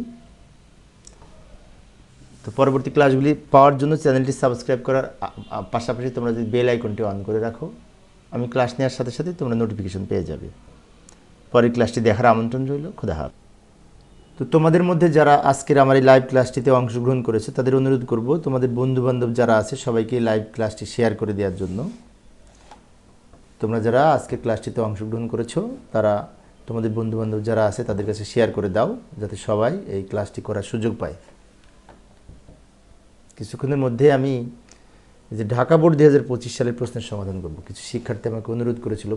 [SPEAKER 1] তো পরবর্তী ক্লাসগুলি পাওয়ার জন্য চ্যানেলটি সাবস্ক্রাইব করার পাশাপাশি তোমরা যদি বেল আইকনটি অন করে রাখো, আমি ক্লাস নেওয়ার সাথে সাথে তোমরা নোটিফিকেশন পেয়ে যাবে। পরের ক্লাসটি দেখার আমন্ত্রণ রইল। খোদা হাফেজ। তো তোমাদের মধ্যে যারা আজকের আমার এই লাইভ ক্লাসটিতে অংশগ্রহণ করেছে, তাদের অনুরোধ করব তোমাদের বন্ধুবান্ধব যারা আছে সবাইকে লাইভ ক্লাসটি শেয়ার করে দেওয়ার জন্য। তোমরা যারা আজকে ক্লাসটিতে অংশগ্রহণ করেছো, তারা তোমাদের বন্ধুবান্ধব যারা আছে তাদের কাছে শেয়ার করে দাও, যাতে সবাই এই ক্লাসটি করার সুযোগ পায়। কিছুক্ষণের মধ্যে আমি যে ঢাকা বোর্ড 2025 সালের প্রশ্নের সমাধান করব। কিছু শিক্ষার্থী আমাকে অনুরোধ করেছিল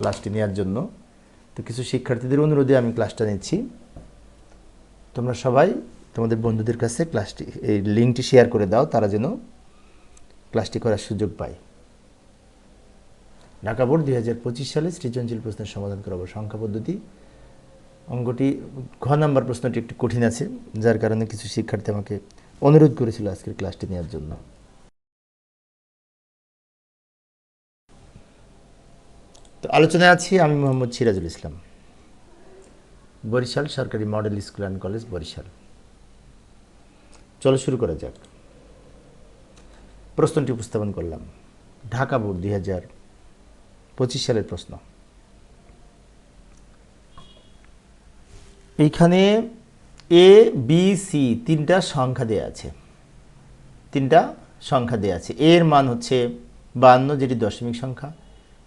[SPEAKER 1] ক্লাসটি নেওয়ার জন্য। তো কিছু শিক্ষার্থীদের অনুরোধে আমি ক্লাসটা নিচ্ছি। তোমরা সবাই তোমাদের বন্ধুদের কাছে ক্লাসটি, এই লিঙ্কটি শেয়ার করে দাও, তারা যেন ক্লাসটি করার সুযোগ পায়। ঢাকা বোর্ড 2025 সালে সৃজনশীল প্রশ্নের সমাধান করাবো, সংখ্যা পদ্ধতি। অঙ্কটি ঘ নাম্বার প্রশ্নটি একটু কঠিন আছে, যার কারণে কিছু শিক্ষার্থী আমাকে অনুরোধ করেছিল আজকের ক্লাসটি নেওয়ার জন্য। তো আলোচনায় আছি আমি মোহাম্মদ সিরাজুল ইসলাম, বরিশাল সরকারি model school and college, Barishal. চলো শুরু করা যাক। প্রশ্নটি উপস্থাপন করলাম। ঢাকা বোর্ড 2025 সালের প্রশ্ন। এইখানে এ বি সি তিনটা সংখ্যা দেয়া আছে, তিনটা সংখ্যা দেয়া আছে। এ এর মান হচ্ছে 52, যেটি দশমিক সংখ্যা।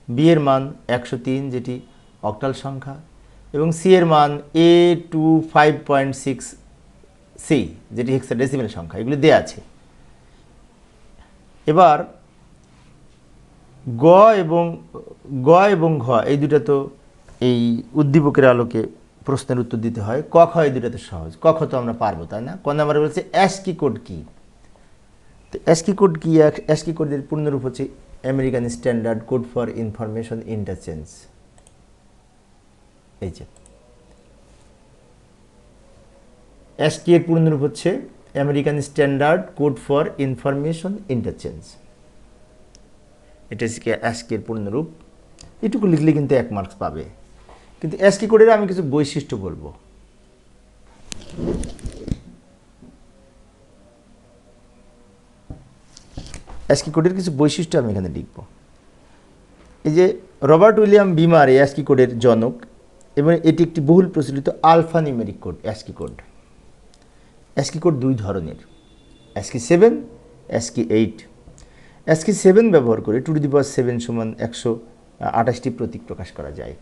[SPEAKER 1] বি এর মান 103, যেটি অক্টাল সংখ্যা। এবং সি এর মান A25.6 সি, যেটি হেক্সাডেসিমেল সংখ্যা। এগুলি দেয়া আছে। এবার গ এবং ঘ এই দুটা তো এই উদ্দীপকের আলোকে প্রশ্নের উত্তর দিতে হয়। ক খ এই দুটাতে সহজ। ক খ তো আমরা পারবো, তাই না? ক নাম্বারে বলছে অ্যাস্কি কোড কি। তো অ্যাস্কি কোড কি? অ্যাস্কি কোডের পূর্ণরূপ হচ্ছে American standard code for information interchange. এই যে অ্যাস্কি এর পূর্ণরূপ হচ্ছে American standard code for information interchange. এটা হচ্ছে অ্যাস্কি এর পূর্ণরূপ। এটুকু লিখলে কিন্তু 1 মার্কস পাবে। কিন্তু অ্যাস্কি কোডের আমি কিছু বৈশিষ্ট্য বলবো। অ্যাস্কি কোডের কিছু বৈশিষ্ট্য আমি এখানে লিখব। এই যে রবার্ট উইলিয়াম বিমার এই অ্যাস্কি কোডের জনক, এবং এটি একটি বহুল প্রচলিত alphanumeric code. ASCII code, ASCII code দুই ধরনের, অ্যাস্কি 7, অ্যাস্কি 8। অ্যাস্কি 7 ব্যবহার করে 2^7 সমান 128টি প্রতীক প্রকাশ করা যায়।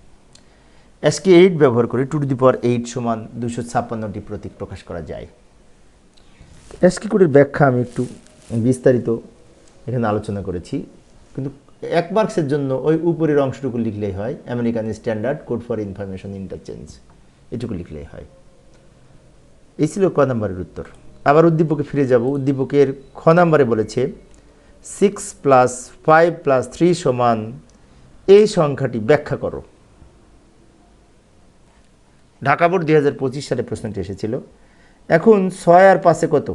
[SPEAKER 1] অ্যাস্কি 8 ব্যবহার করে 2^8 সমান 256টি প্রতীক প্রকাশ করা যায়। অ্যাস্কি কোডের ব্যাখ্যা আমি একটু বিস্তারিত এখানে আলোচনা করেছি, কিন্তু 1 মার্কসের জন্য ওই উপরের অংশটুকু লিখলেই হয়, American standard code for information interchange, এটুকু লিখলেই হয়। এই ছিল ক নাম্বারের উত্তর। আবার উদ্দীপকে ফিরে যাব। উদ্দীপকের খ নাম্বারে বলেছে 6 + 5 + 3 সমান এই সংখ্যাটি ব্যাখ্যা করো। ঢাকা বোর্ড 2025 সালে প্রশ্নটি এসেছিল। এখন 6 আর 5 কত?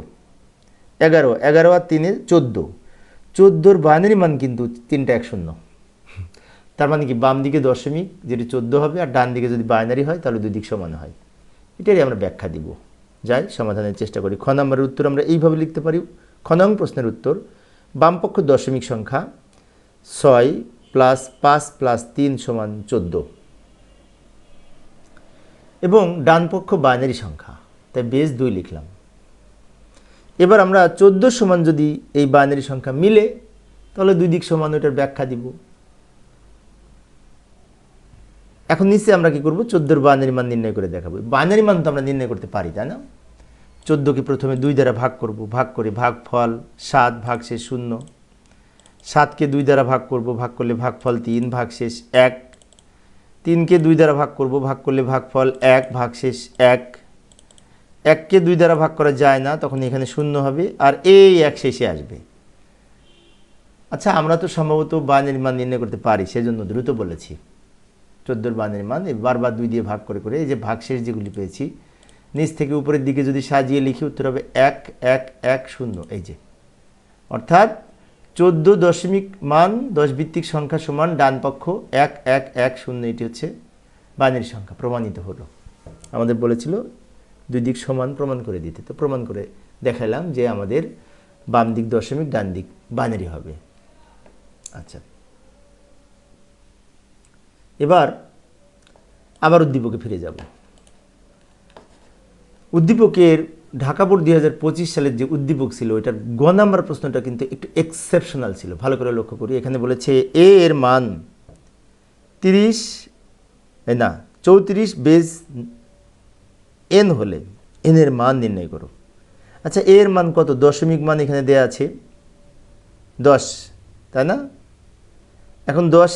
[SPEAKER 1] 11, 11 আর 3 14। 14-র বাইনারি মান কিন্তু 3টা 1-0। তার মানে কি বাম দিকে দশমিক, যেটি 14 হবে, আর ডান দিকে যদি বাইনারি হয় তাহলে দুই দিক সমান হয়। এটারই আমরা ব্যাখ্যা দিব। যাই সমাধানের চেষ্টা করি। খ নম্বরের উত্তর আমরা এইভাবে লিখতে পারি। খ নং প্রশ্নের উত্তর, বামপক্ষ দশমিক সংখ্যা 6, প্লাস 5 প্লাস 3 সমান 14 এবং ডান পক্ষ বাইনারি সংখ্যা, তাই বেস 2 লিখলাম। এবার আমরা 14 সমান যদি এই বাইনারি সংখ্যা মিলে তাহলে দুই দিক সমান, ওটার ব্যাখ্যা দিব। এখন নিচে আমরা কি করব, 14 বাইনারি মান নির্ণয় করে দেখাবো। বাইনারি মান তো আমরা নির্ণয় করতে পারি, তাই না? 14কে প্রথমে 2 দ্বারা ভাগ করব, ভাগ করে ভাগফল 7 ভাগশেষ 0। 7কে 2 দ্বারা ভাগ করব, ভাগ করলে ভাগফল 3 ভাগশেষ 1। 3কে 2 দ্বারা ভাগ করব, ভাগ করলে ভাগফল 1 ভাগশেষ 1। 1কে 2 দ্বারা ভাগ করা যায় না, তখন এখানে 0 হবে, আর এই 1 শেষে আসবে। আচ্ছা, আমরা তো সম্ভবত বাইনারি মান নির্ণয় করতে পারি, সেজন্য দ্রুত বলেছি। 14 বাইনারি মান বারবার 2 দিয়ে ভাগ করে করে এই যে ভাগশেষ যেগুলি পেয়েছি, নিচ থেকে উপরের দিকে যদি সাজিয়ে লিখি উত্তর হবে 1 1 1 0। এই যে, অর্থাৎ 14 দশমিক মান 10 ভিত্তিক সংখ্যা সমান ডান পক্ষ 1 1 1 0। এটি হচ্ছে বাইনারি সংখ্যা, প্রমাণিত হলো। আমাদের বলেছিল দুই দিক সমান প্রমাণ করে দিতে, তো প্রমাণ করে দেখালাম যে আমাদের বাম দিক দশমিক, ডান দিক বাইনারি হবে। আচ্ছা, এবার আবার উদ্দীপকে ফিরে যাব। উদ্দীপকের ঢাকা বোর্ড 2025 সালের যে উদ্দীপক ছিল, এটার গ নাম্বার প্রশ্নটা কিন্তু একটু এক্সেপশনাল ছিল। ভালো করে লক্ষ্য করি, এখানে বলেছে এ এর মান 34 বেজ এন হলে এন এর মান নির্ণয় করো। আচ্ছা, এ এর মান কত? দশমিক মান এখানে দেয়া আছে 10, তাই না? এখন 10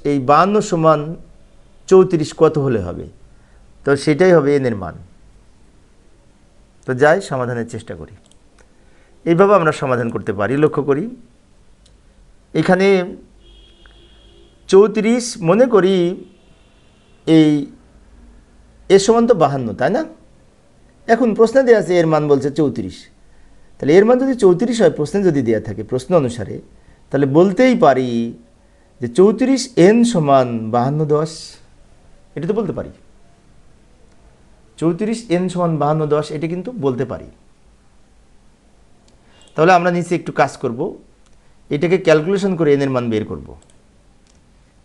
[SPEAKER 1] এই 52 সমান 34 কত হলে হবে? তো সেটাই হবে এন এর মান। তো যাই সমাধানের চেষ্টা করি। এইভাবে আমরা সমাধান করতে পারি। লক্ষ্য করি, এখানে 34 মনে করি এই এর সমান তো 52, তাই না? এখন প্রশ্নে দেওয়া আছে এর মান বলছে 34, তাহলে এর মান যদি 34 হয়, প্রশ্নে যদি দেওয়া থাকে প্রশ্ন অনুসারে, তাহলে বলতেই পারি যে 34 এন সমান 52 10। এটা তো বলতে পারি, 34 এন সমান 52 10, এটা কিন্তু বলতে পারি। তাহলে আমরা নিচে একটু কাজ করব, এটাকে ক্যালকুলেশন করে এন এর মান বের করব।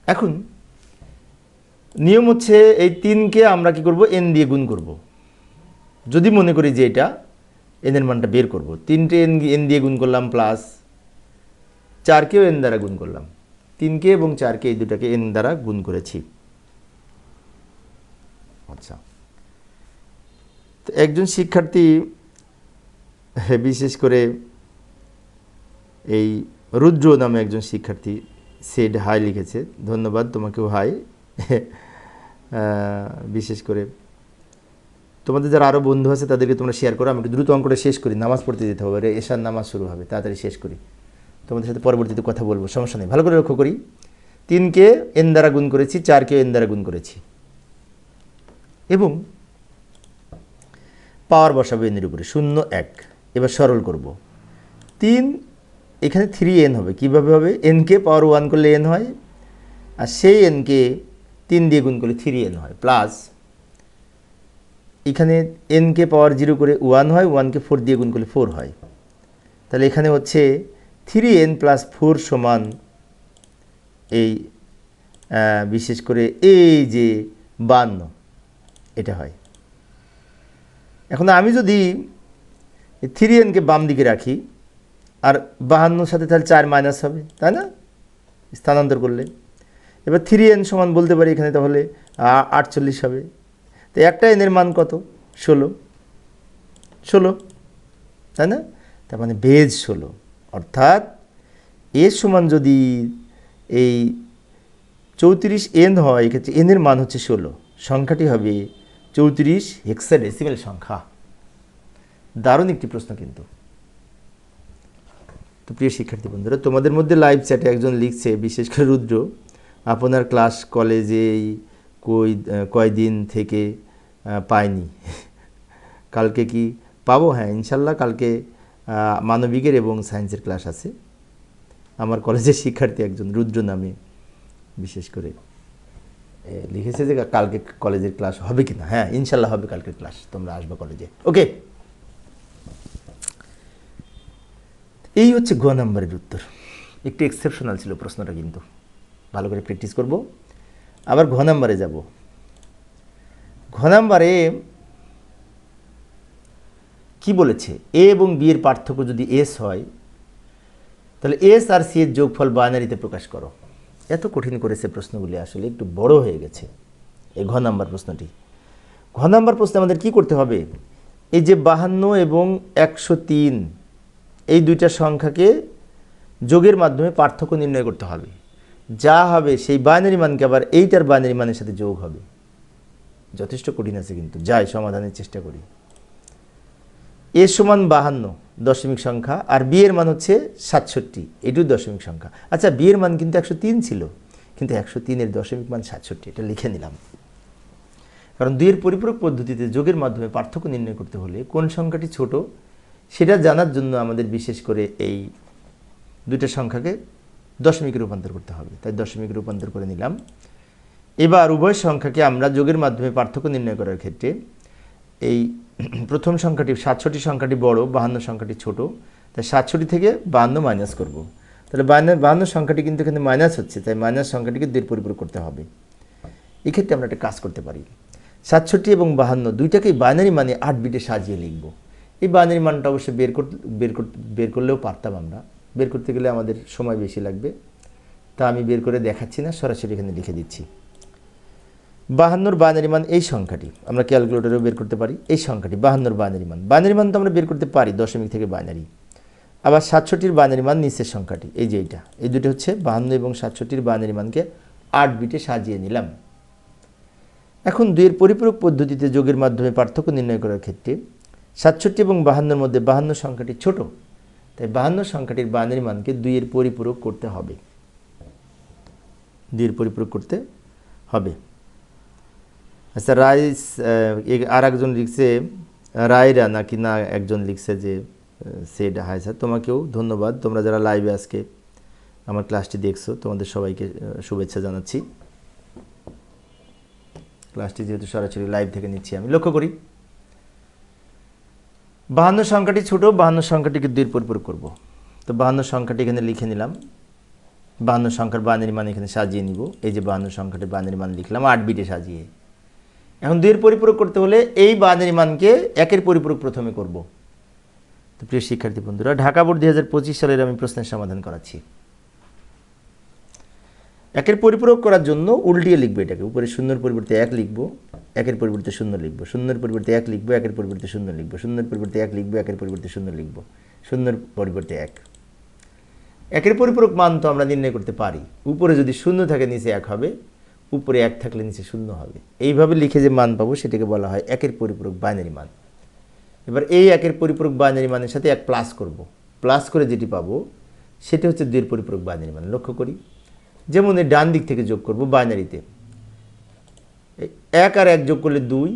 [SPEAKER 1] এখন নিয়ম হচ্ছে এই 3কে আমরা কি করব, এন দিয়ে গুণ করব। যদি মনে করি যে এটা এন এর মানটা বের করব, 3টে এন দিয়ে গুণ করলাম, প্লাস 4কেও এন দ্বারা গুণ করলাম। 3কে এবং 4কে এই দুটাকে এন দ্বারা গুণ করেছি। আচ্ছা, তো একজন শিক্ষার্থী, বিশেষ করে এই রুদ্র নামে একজন শিক্ষার্থী সেড হাই লিখেছে। ধন্যবাদ তোমাকেও হাই। বিশেষ করে তোমাদের যারা আরও বন্ধু আছে তাদেরকে তোমরা শেয়ার করো। আমি একটু দ্রুত অঙ্কটা শেষ করি, নামাজ পড়তে যেতে হবে, এশার নামাজ শুরু হবে, তাড়াতাড়ি শেষ করি। তোমাদের সাথে পরবর্তীতে কথা বলবো, সমস্যা নেই। ভালো করে লক্ষ্য করি, 3কে এন দ্বারা গুণ করেছি, 4কে এন দ্বারা গুণ করেছি, এবং পাওয়ার বসাবো এনের উপরে 0 1। এবার সরল করব, 3 এখানে 3n হবে। কিভাবে হবে? এনকে পাওয়ার 1 করলে এন হয়, আর সেই এনকে 3 দিয়ে গুণ করলে 3n হয়, প্লাস এখানে এনকে পাওয়ার 0 করে 1 হয়, 1কে 4 দিয়ে গুণ করলে 4 হয়। তাহলে এখানে হচ্ছে 3n প্লাস 4 সমান এই বিশেষ করে এই যে 52, এটা হয়। এখন আমি যদি 3nকে বাম দিকে রাখি, আর 52 সাথে তাহলে 4 মাইনাস হবে, তাই না, স্থানান্তর করলে। এবার 3n সমান বলতে পারি এখানে তাহলে 48 হবে। তো একটা এনের মান কত? 16, তাই না? তার মানে বেজ 16, অর্থাৎ এর সমান যদি এই 34n হয়, এক্ষেত্রে এনের মান হচ্ছে 16, সংখ্যাটি হবে 34 হেক্সাডেসিমেল সংখ্যা। দারুণ একটি প্রশ্ন কিন্তু। তো প্রিয় শিক্ষার্থী বন্ধুরা, তোমাদের মধ্যে লাইভ চ্যাটে একজন লিখছে, বিশেষ করে রুদ্র, আপনার ক্লাস কলেজেই কয়দিন থেকে পাইনি, কালকে কি পাবো? হ্যাঁ, ইনশাল্লাহ কালকে মানবিকের এবং সায়েন্সের ক্লাস আছে। আমার কলেজের শিক্ষার্থী একজন রুদ্র নামে বিশেষ করে লিখেছে যে কালকে কলেজের ক্লাস হবে কি না। হ্যাঁ, ইনশাল্লাহ হবে কালকের ক্লাস, তোমরা আসবে কলেজে। ওকে, এই হচ্ছে গ নাম্বারের উত্তর। একটু এক্সেপশনাল ছিল প্রশ্নটা, কিন্তু ভালো করে প্র্যাকটিস করব। আবার ঘ নাম্বারে যাব। ঘ নাম্বারে কি বলেছে, এ এবং বি এর পার্থক্য যদি এস হয় তাহলে এস আর সি এর যোগফল বাইনারিতে প্রকাশ করো। এত কঠিন করেছে প্রশ্নগুলি, আসলে একটু বড় হয়ে গেছে এই ঘ নাম্বার প্রশ্নটি। ঘ নাম্বার প্রশ্নে আমাদের কি করতে হবে, এই যে 52 এবং 103 এই দুইটা সংখ্যাকে যোগের মাধ্যমে পার্থক্য নির্ণয় করতে হবে। যা হবে সেই বাইনারি মানকে আবার এইটার বাইনারি মানের সাথে যোগ হবে। যথেষ্ট কঠিন আছে, কিন্তু যাই সমাধানের চেষ্টা করি। এ সমান 52 দশমিক সংখ্যা, আর বি এর মান হচ্ছে 67, এটিও দশমিক সংখ্যা। আচ্ছা, বি এর মান কিন্তু 103 ছিল, কিন্তু 103 এর দশমিক মান 67, এটা লিখে নিলাম। কারণ দুইয়ের পরিপূরক পদ্ধতিতে যোগের মাধ্যমে পার্থক্য নির্ণয় করতে হলে কোন সংখ্যাটি ছোট সেটা জানার জন্য আমাদের বিশেষ করে এই দুইটা সংখ্যাকে দশমিকে রূপান্তর করতে হবে, তাই দশমিকে রূপান্তর করে নিলাম। এবার উভয় সংখ্যাকে আমরা যোগের মাধ্যমে পার্থক্য নির্ণয় করার ক্ষেত্রে এই প্রথম সংখ্যাটি 67 সংখ্যাটি বড়, 52 সংখ্যাটি ছোট, তাই 67 থেকে 52 মাইনাস করব। তাহলে 52 সংখ্যাটি কিন্তু এখানে মাইনাস হচ্ছে, তাই মাইনাস সংখ্যাটিকে 2 পরিপূরক করতে হবে। এক্ষেত্রে আমরা একটা কাজ করতে পারি, 67 এবং 52 দুইটাকেই বাইনারি মানে 8 বিটে সাজিয়ে লিখব। এই বাইনারি মানটা অবশ্যই বের করলেও পারতাম আমরা, বের করতে গেলে আমাদের সময় বেশি লাগবে, তা আমি বের করে দেখাচ্ছি না, সরাসরি এখানে লিখে দিচ্ছি। 52 বাইনারি মান এই সংখ্যাটি, আমরা ক্যালকুলেটরেও বের করতে পারি। এই সংখ্যাটি 52 বাইনারি মান তো আমরা বের করতে পারি দশমিক থেকে বাইনারি। আবার 67 বাইনারি মান নিচের সংখ্যাটি, এই যে এইটা, এই দুটো হচ্ছে 52 এবং 67 বাইনারি মানকে 8 বিটে সাজিয়ে নিলাম। এখন দুইয়ের পরিপূরক পদ্ধতিতে যোগের মাধ্যমে পার্থক্য নির্ণয় করার ক্ষেত্রে 67 এবং 52 মধ্যে 52 সংখ্যাটি ছোট, তাই 52 সংখ্যাটির বাইনারি মানকে 2 পরিপূরক করতে হবে, 2 পরিপূরক করতে হবে। আচ্ছা, রাইস আর একজন লিখছে রায়রা নাকি না, একজন লিখছে যে সেটা। হাই স্যার, তোমাকেও ধন্যবাদ, তোমরা যারা লাইভে আজকে আমার ক্লাসটি দেখছো তোমাদের সবাইকে শুভেচ্ছা জানাচ্ছি। ক্লাসটি যেহেতু সরাসরি লাইভ থেকে নিচ্ছি আমি, লক্ষ্য করি 52 সংখ্যাটি ছোট, 52 সংখ্যাটিকে 2 পরিপূরক করব। তো 52 সংখ্যাটি এখানে লিখে নিলাম, 52 সংখ্যার বাইনারি মান এখানে সাজিয়ে নিব। এই যে 52 সংখ্যাটির বাইনারি মান লিখলাম 8 বিটে সাজিয়ে। এখন 2 পরিপূরক করতে হলে এই বাইনারি মানকে 1 পরিপূরক প্রথমে করব। তো প্রিয় শিক্ষার্থী বন্ধুরা, ঢাকা বোর্ড 2025 সালের আমি প্রশ্নের সমাধান করাচ্ছি। 1 পরিপূরক করার জন্য উল্টিয়ে লিখবো, এটাকে উপরে 0 পরিবর্তে 1 লিখব, 1 পরিবর্তে 0 লিখব, 0 পরিবর্তে 1 লিখব, 1 পরিবর্তে 0 লিখব, 0 পরিবর্তে 1 লিখব, 1 পরিবর্তে 0 লিখব, 0 পরিবর্তে 1। 1 পরিপূরক মান তো আমরা নির্ণয় করতে পারি, উপরে যদি 0 থাকে নিচে 1 হবে, উপরে 1 থাকলে নিচে 0 হবে। এইভাবে লিখে যে মান পাবো সেটাকে বলা হয় 1 পরিপূরক বাইনারি মান। এবার এই 1 পরিপূরক বাইনারি মানের সাথে 1 প্লাস করব, প্লাস করে যেটি পাবো সেটা হচ্ছে 2 পরিপূরক বাইনারি মান। লক্ষ্য করি, যেমন এই ডান দিক থেকে যোগ করব বাইনারিতে, 1 আর 1 যোগ করলে 2,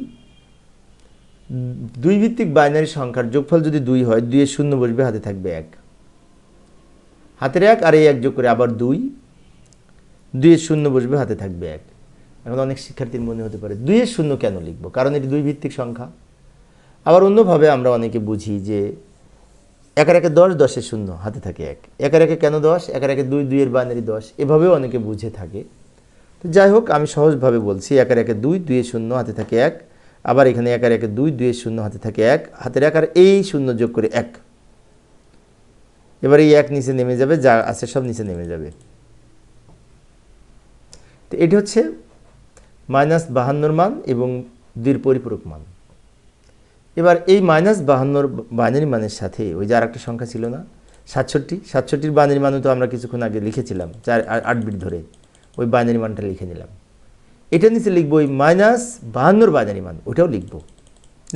[SPEAKER 1] 2 ভিত্তিক বাইনারি সংখ্যার যোগফল যদি 2 হয়, 2 এর 0 বসবে, হাতে থাকবে 1, হাতের 1 আর এই 1 যোগ করে আবার 2, 2 এর 0 বসবে, হাতে থাকবে 1। এখন অনেক শিক্ষার্থীর মনে হতে পারে 2 এর 0 কেন লিখব, কারণ এটি 2 ভিত্তিক সংখ্যা। আবার অন্যভাবে আমরা অনেকে বুঝি যে 1 আর 1 10, 10 এর 0, হাতে থাকে 1, 1 আর 1 কেন 10, 1 আর 1 2, 2 এর বাইনারি 10, এভাবেও অনেকে বুঝে থাকে। তো যাই হোক, আমি সহজভাবে বলছি 1 আর 1 2, 2 এর 0, হাতে থাকে 1, আবার এখানে 1 আর 1 2, 2 এর 0, হাতে থাকে 1, হাতের 1 আর এই 0 যোগ করে 1। এবার এই 1 নিচে নেমে যাবে, যা আছে সব নিচে নেমে যাবে। তো এটি হচ্ছে -52 মান এবং 2 পরিপূরক মান। এবার এই -52 বাইনারি মানের সাথে ওই যে আর একটা সংখ্যা ছিল না 67, বাইনারি মান তো আমরা কিছুক্ষণ আগে লিখেছিলাম 8 বিট ধরে, ওই বাইনারি মানটা লিখে নিলাম। এটা নিচে লিখবো ওই -52 বাইনারি মান, ওটাও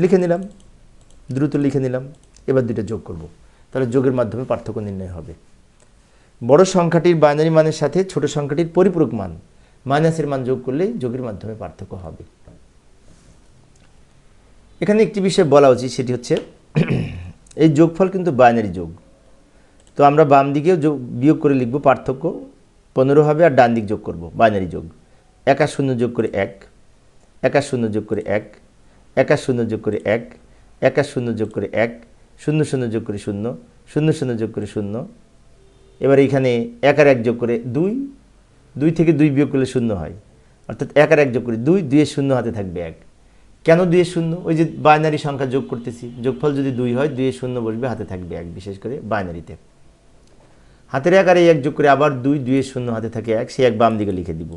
[SPEAKER 1] লিখে নিলাম, দ্রুত লিখে নিলাম। এবার দুটো যোগ করব, তাহলে যোগের মাধ্যমে পার্থক্য নির্ণয় হবে। বড় সংখ্যাটির বাইনারি মানের সাথে ছোট সংখ্যাটির পরিপূরক মান মাইনাসের মান যোগ করলেই যোগের মাধ্যমে পার্থক্য হবে। এখানে একটি বিষয় বলা উচিত, সেটি হচ্ছে এই যোগফল কিন্তু বাইনারি যোগ। তো আমরা বাম দিকেও বিয়োগ করে লিখব, পার্থক্য 15 হবে, আর ডান দিক যোগ করব বাইনারি যোগ। 1 আর 0 যোগ করে 1, 1 আর 0 যোগ করে 1, 1 আর 0 যোগ করে 1, 1 আর 0 যোগ করে 1, 0 0 যোগ করে 0, 0 0 যোগ করে 0, এবার এখানে 1 আর 1 যোগ করে 2, 2 থেকে 2 বিয়োগ করলে 0 হয়, অর্থাৎ 1 আর 1 যোগ করে 2, 2 এর 0 হাতে থাকবে 1। কেন 2 এর 0? ওই যে বাইনারি সংখ্যা যোগ করতেছি, যোগফল যদি 2 হয় 2 এর 0 বসবে, হাতে থাকবে 1, বিশেষ করে বাইনারিতে। হাতের 1 আর 1 যোগ করে আবার 2, 2 এর 0 হাতে থাকে 1, সেই 1 বাম দিকে লিখে দিব।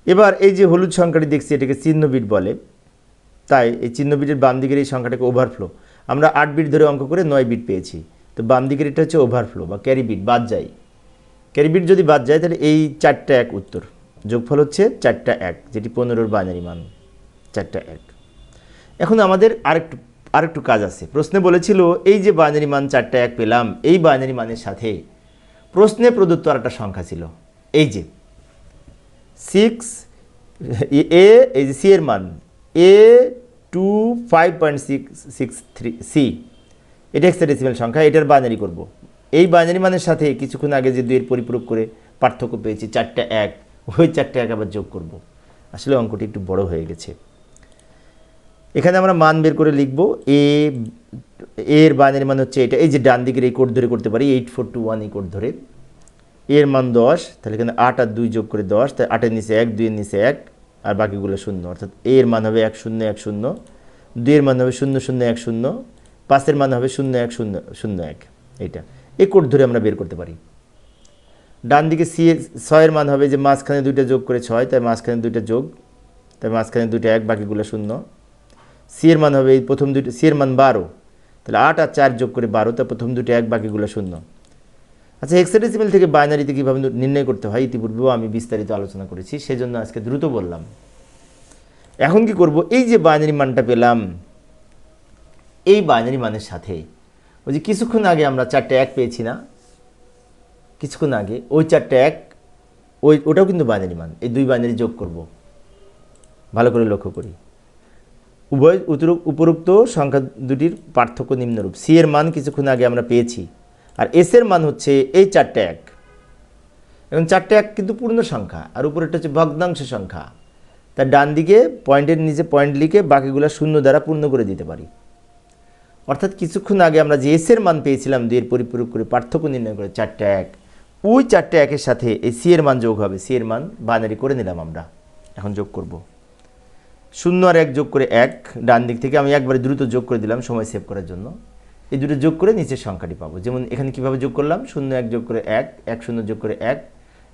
[SPEAKER 1] এবার এই যে হলুদ সংখ্যাটি দেখছি, এটাকে চিহ্ন বিট বলে, তাই এই চিহ্ন বিটের বাম দিকের এই সংখ্যাটাকে ওভারফ্লো। আমরা 8 বিট ধরে অঙ্ক করে 9 বিট পেয়েছি, তো বাম দিকের এটা হচ্ছে ওভারফ্লো বা ক্যারি বিট, বাদ যায়। ক্যারি বিট যদি বাদ যায় তাহলে এই 4টা 1 উত্তর। যোগফল হচ্ছে 4টা 1, যেটি 15-র বাইনারি মান 4টা 1। এখন আমাদের আরেকটু কাজ আছে। প্রশ্নে বলেছিল এই যে বাইনারি মান 4টা 1 পেলাম, এই বাইনারি মানের সাথে প্রশ্নে প্রদত্ত আরেকটা সংখ্যা ছিল, এই যে 6 এ, এই যে সি এর মান A25.663C, এটা হেক্সাডেসিমাল সংখ্যা, এটার বাইনারি করব। এই বাইনারি মানের সাথে কিছুক্ষণ আগে যে 2 এর পরিপূরক করে পার্থক্য পেয়েছি 4টা 1, ওই 4টা 1 আবার যোগ করব। আসলে অঙ্কটি একটু বড় হয়ে গেছে। এখানে আমরা মান বের করে লিখব। এর বাইনারি মান হচ্ছে এটা, এই যে ডান দিকের এই কোড ধরে করতে পারি, 8421 এই কোড ধরে। এর মান 10, তাহলে এখানে 8 আর 2 যোগ করে 10, তাই 8 এর নিচে 1, 2 এর নিচে 1, আর বাকিগুলো 0, অর্থাৎ এর মান হবে 1010, 2 এর মান হবে 0010, 5 এর মান হবে 0101। এইটা এই কোড ধরে আমরা বের করতে পারি। ডান দিকে 6 এর মান হবে যে মাঝখানে 2টা যোগ করে 6, তাই মাঝখানে 2টা যোগ, তাই মাঝখানে 2টা 1, বাকিগুলো 0। সি এর মান হবে এই প্রথম 2টা, সি এর মান 12, তাহলে 8 আর 4 যোগ করে 12, তাই প্রথম 2টা 1, বাকিগুলো 0। আচ্ছা, হেক্সাডেসিমাল থেকে বাইনারিতে কীভাবে নির্ণয় করতে হয় ইতিপূর্বেও আমি বিস্তারিত আলোচনা করেছি, সেজন্য আজকে দ্রুত বললাম। এখন কি করব? এই যে বাইনারি মানটা পেলাম, এই বাইনারি মানের সাথে ওই যে কিছুক্ষণ আগে আমরা 4টা 1 পেয়েছি না, কিছুক্ষণ আগে ওই 4টা 1, ওটাও কিন্তু বাইনারি মান, এই 2 বাইনারি যোগ করব। ভালো করে লক্ষ্য করি, উভয় উপরোক্ত সংখ্যা দুটির পার্থক্য নিম্নরূপ। সি এর মান কিছুক্ষণ আগে আমরা পেয়েছি, আর এস এর মান হচ্ছে এই 4টা 1। এখন 4টা 1 কিন্তু পূর্ণ সংখ্যা, আর উপরেরটা হচ্ছে ভগ্নাংশ সংখ্যা, তার ডান দিকে পয়েন্টের নিচে পয়েন্ট লিখে বাকিগুলো 0 দ্বারা পূর্ণ করে দিতে পারি। অর্থাৎ কিছুক্ষণ আগে আমরা যে এস এর মান পেয়েছিলাম 2 এর পরিপূরক করে পার্থক্য নির্ণয় করে 4টা 1, ওই 4টা 1 এর সাথে এই সি এর মান যোগ হবে। সি এর মান বাইনারি করে নিলাম আমরা, এখন যোগ করব। 0 আর 1 যোগ করে 1, ডান দিক থেকে আমি একবারে দ্রুত যোগ করে দিলাম সময় সেভ করার জন্য। এই দুটো যোগ করে নিচের সংখ্যাটি পাবো। যেমন এখানে কীভাবে যোগ করলাম, 0 1 যোগ করে 1, 1 0 যোগ করে 1,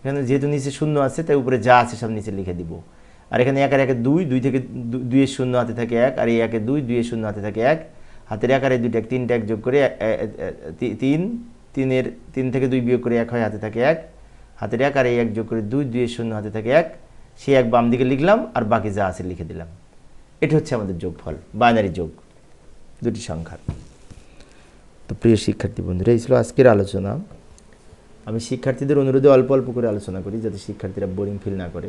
[SPEAKER 1] এখানে যেহেতু নিচে 0 আছে তাই উপরে যা আছে সব নিচে লিখে দিব। আর এখানে 1 আর 1 2, 2 থেকে 2 এর 0 হাতে থাকে 1, আর এই 1 এ 2, 2 এর 0 হাতে থাকে 1, হাতের 1 আর 2টা 3টা 1 যোগ করে 3, 3 থেকে 2 বিয়োগ করে 1 হয়, হাতে থাকে 1, হাতের 1 আর এই 1 যোগ করে 2, 2 এর 0 হাতে থাকে 1, সেই 1 বাম দিকে লিখলাম, আর বাকি যা আছে লিখে দিলাম। এটা হচ্ছে আমাদের যোগফল, বাইনারি যোগ দুটি সংখ্যার। তো প্রিয় শিক্ষার্থী বন্ধুরা, এই ছিল আজকের আলোচনা। আমি শিক্ষার্থীদের অনুরোধে অল্প অল্প করে আলোচনা করি, যাতে শিক্ষার্থীরা বোরিং ফিল না করে।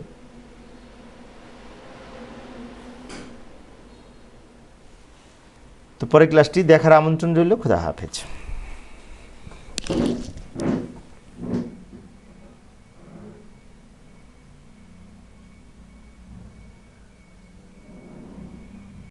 [SPEAKER 1] তো পরের ক্লাসটি দেখার আমন্ত্রণ রইল। খোদা হাফেজ।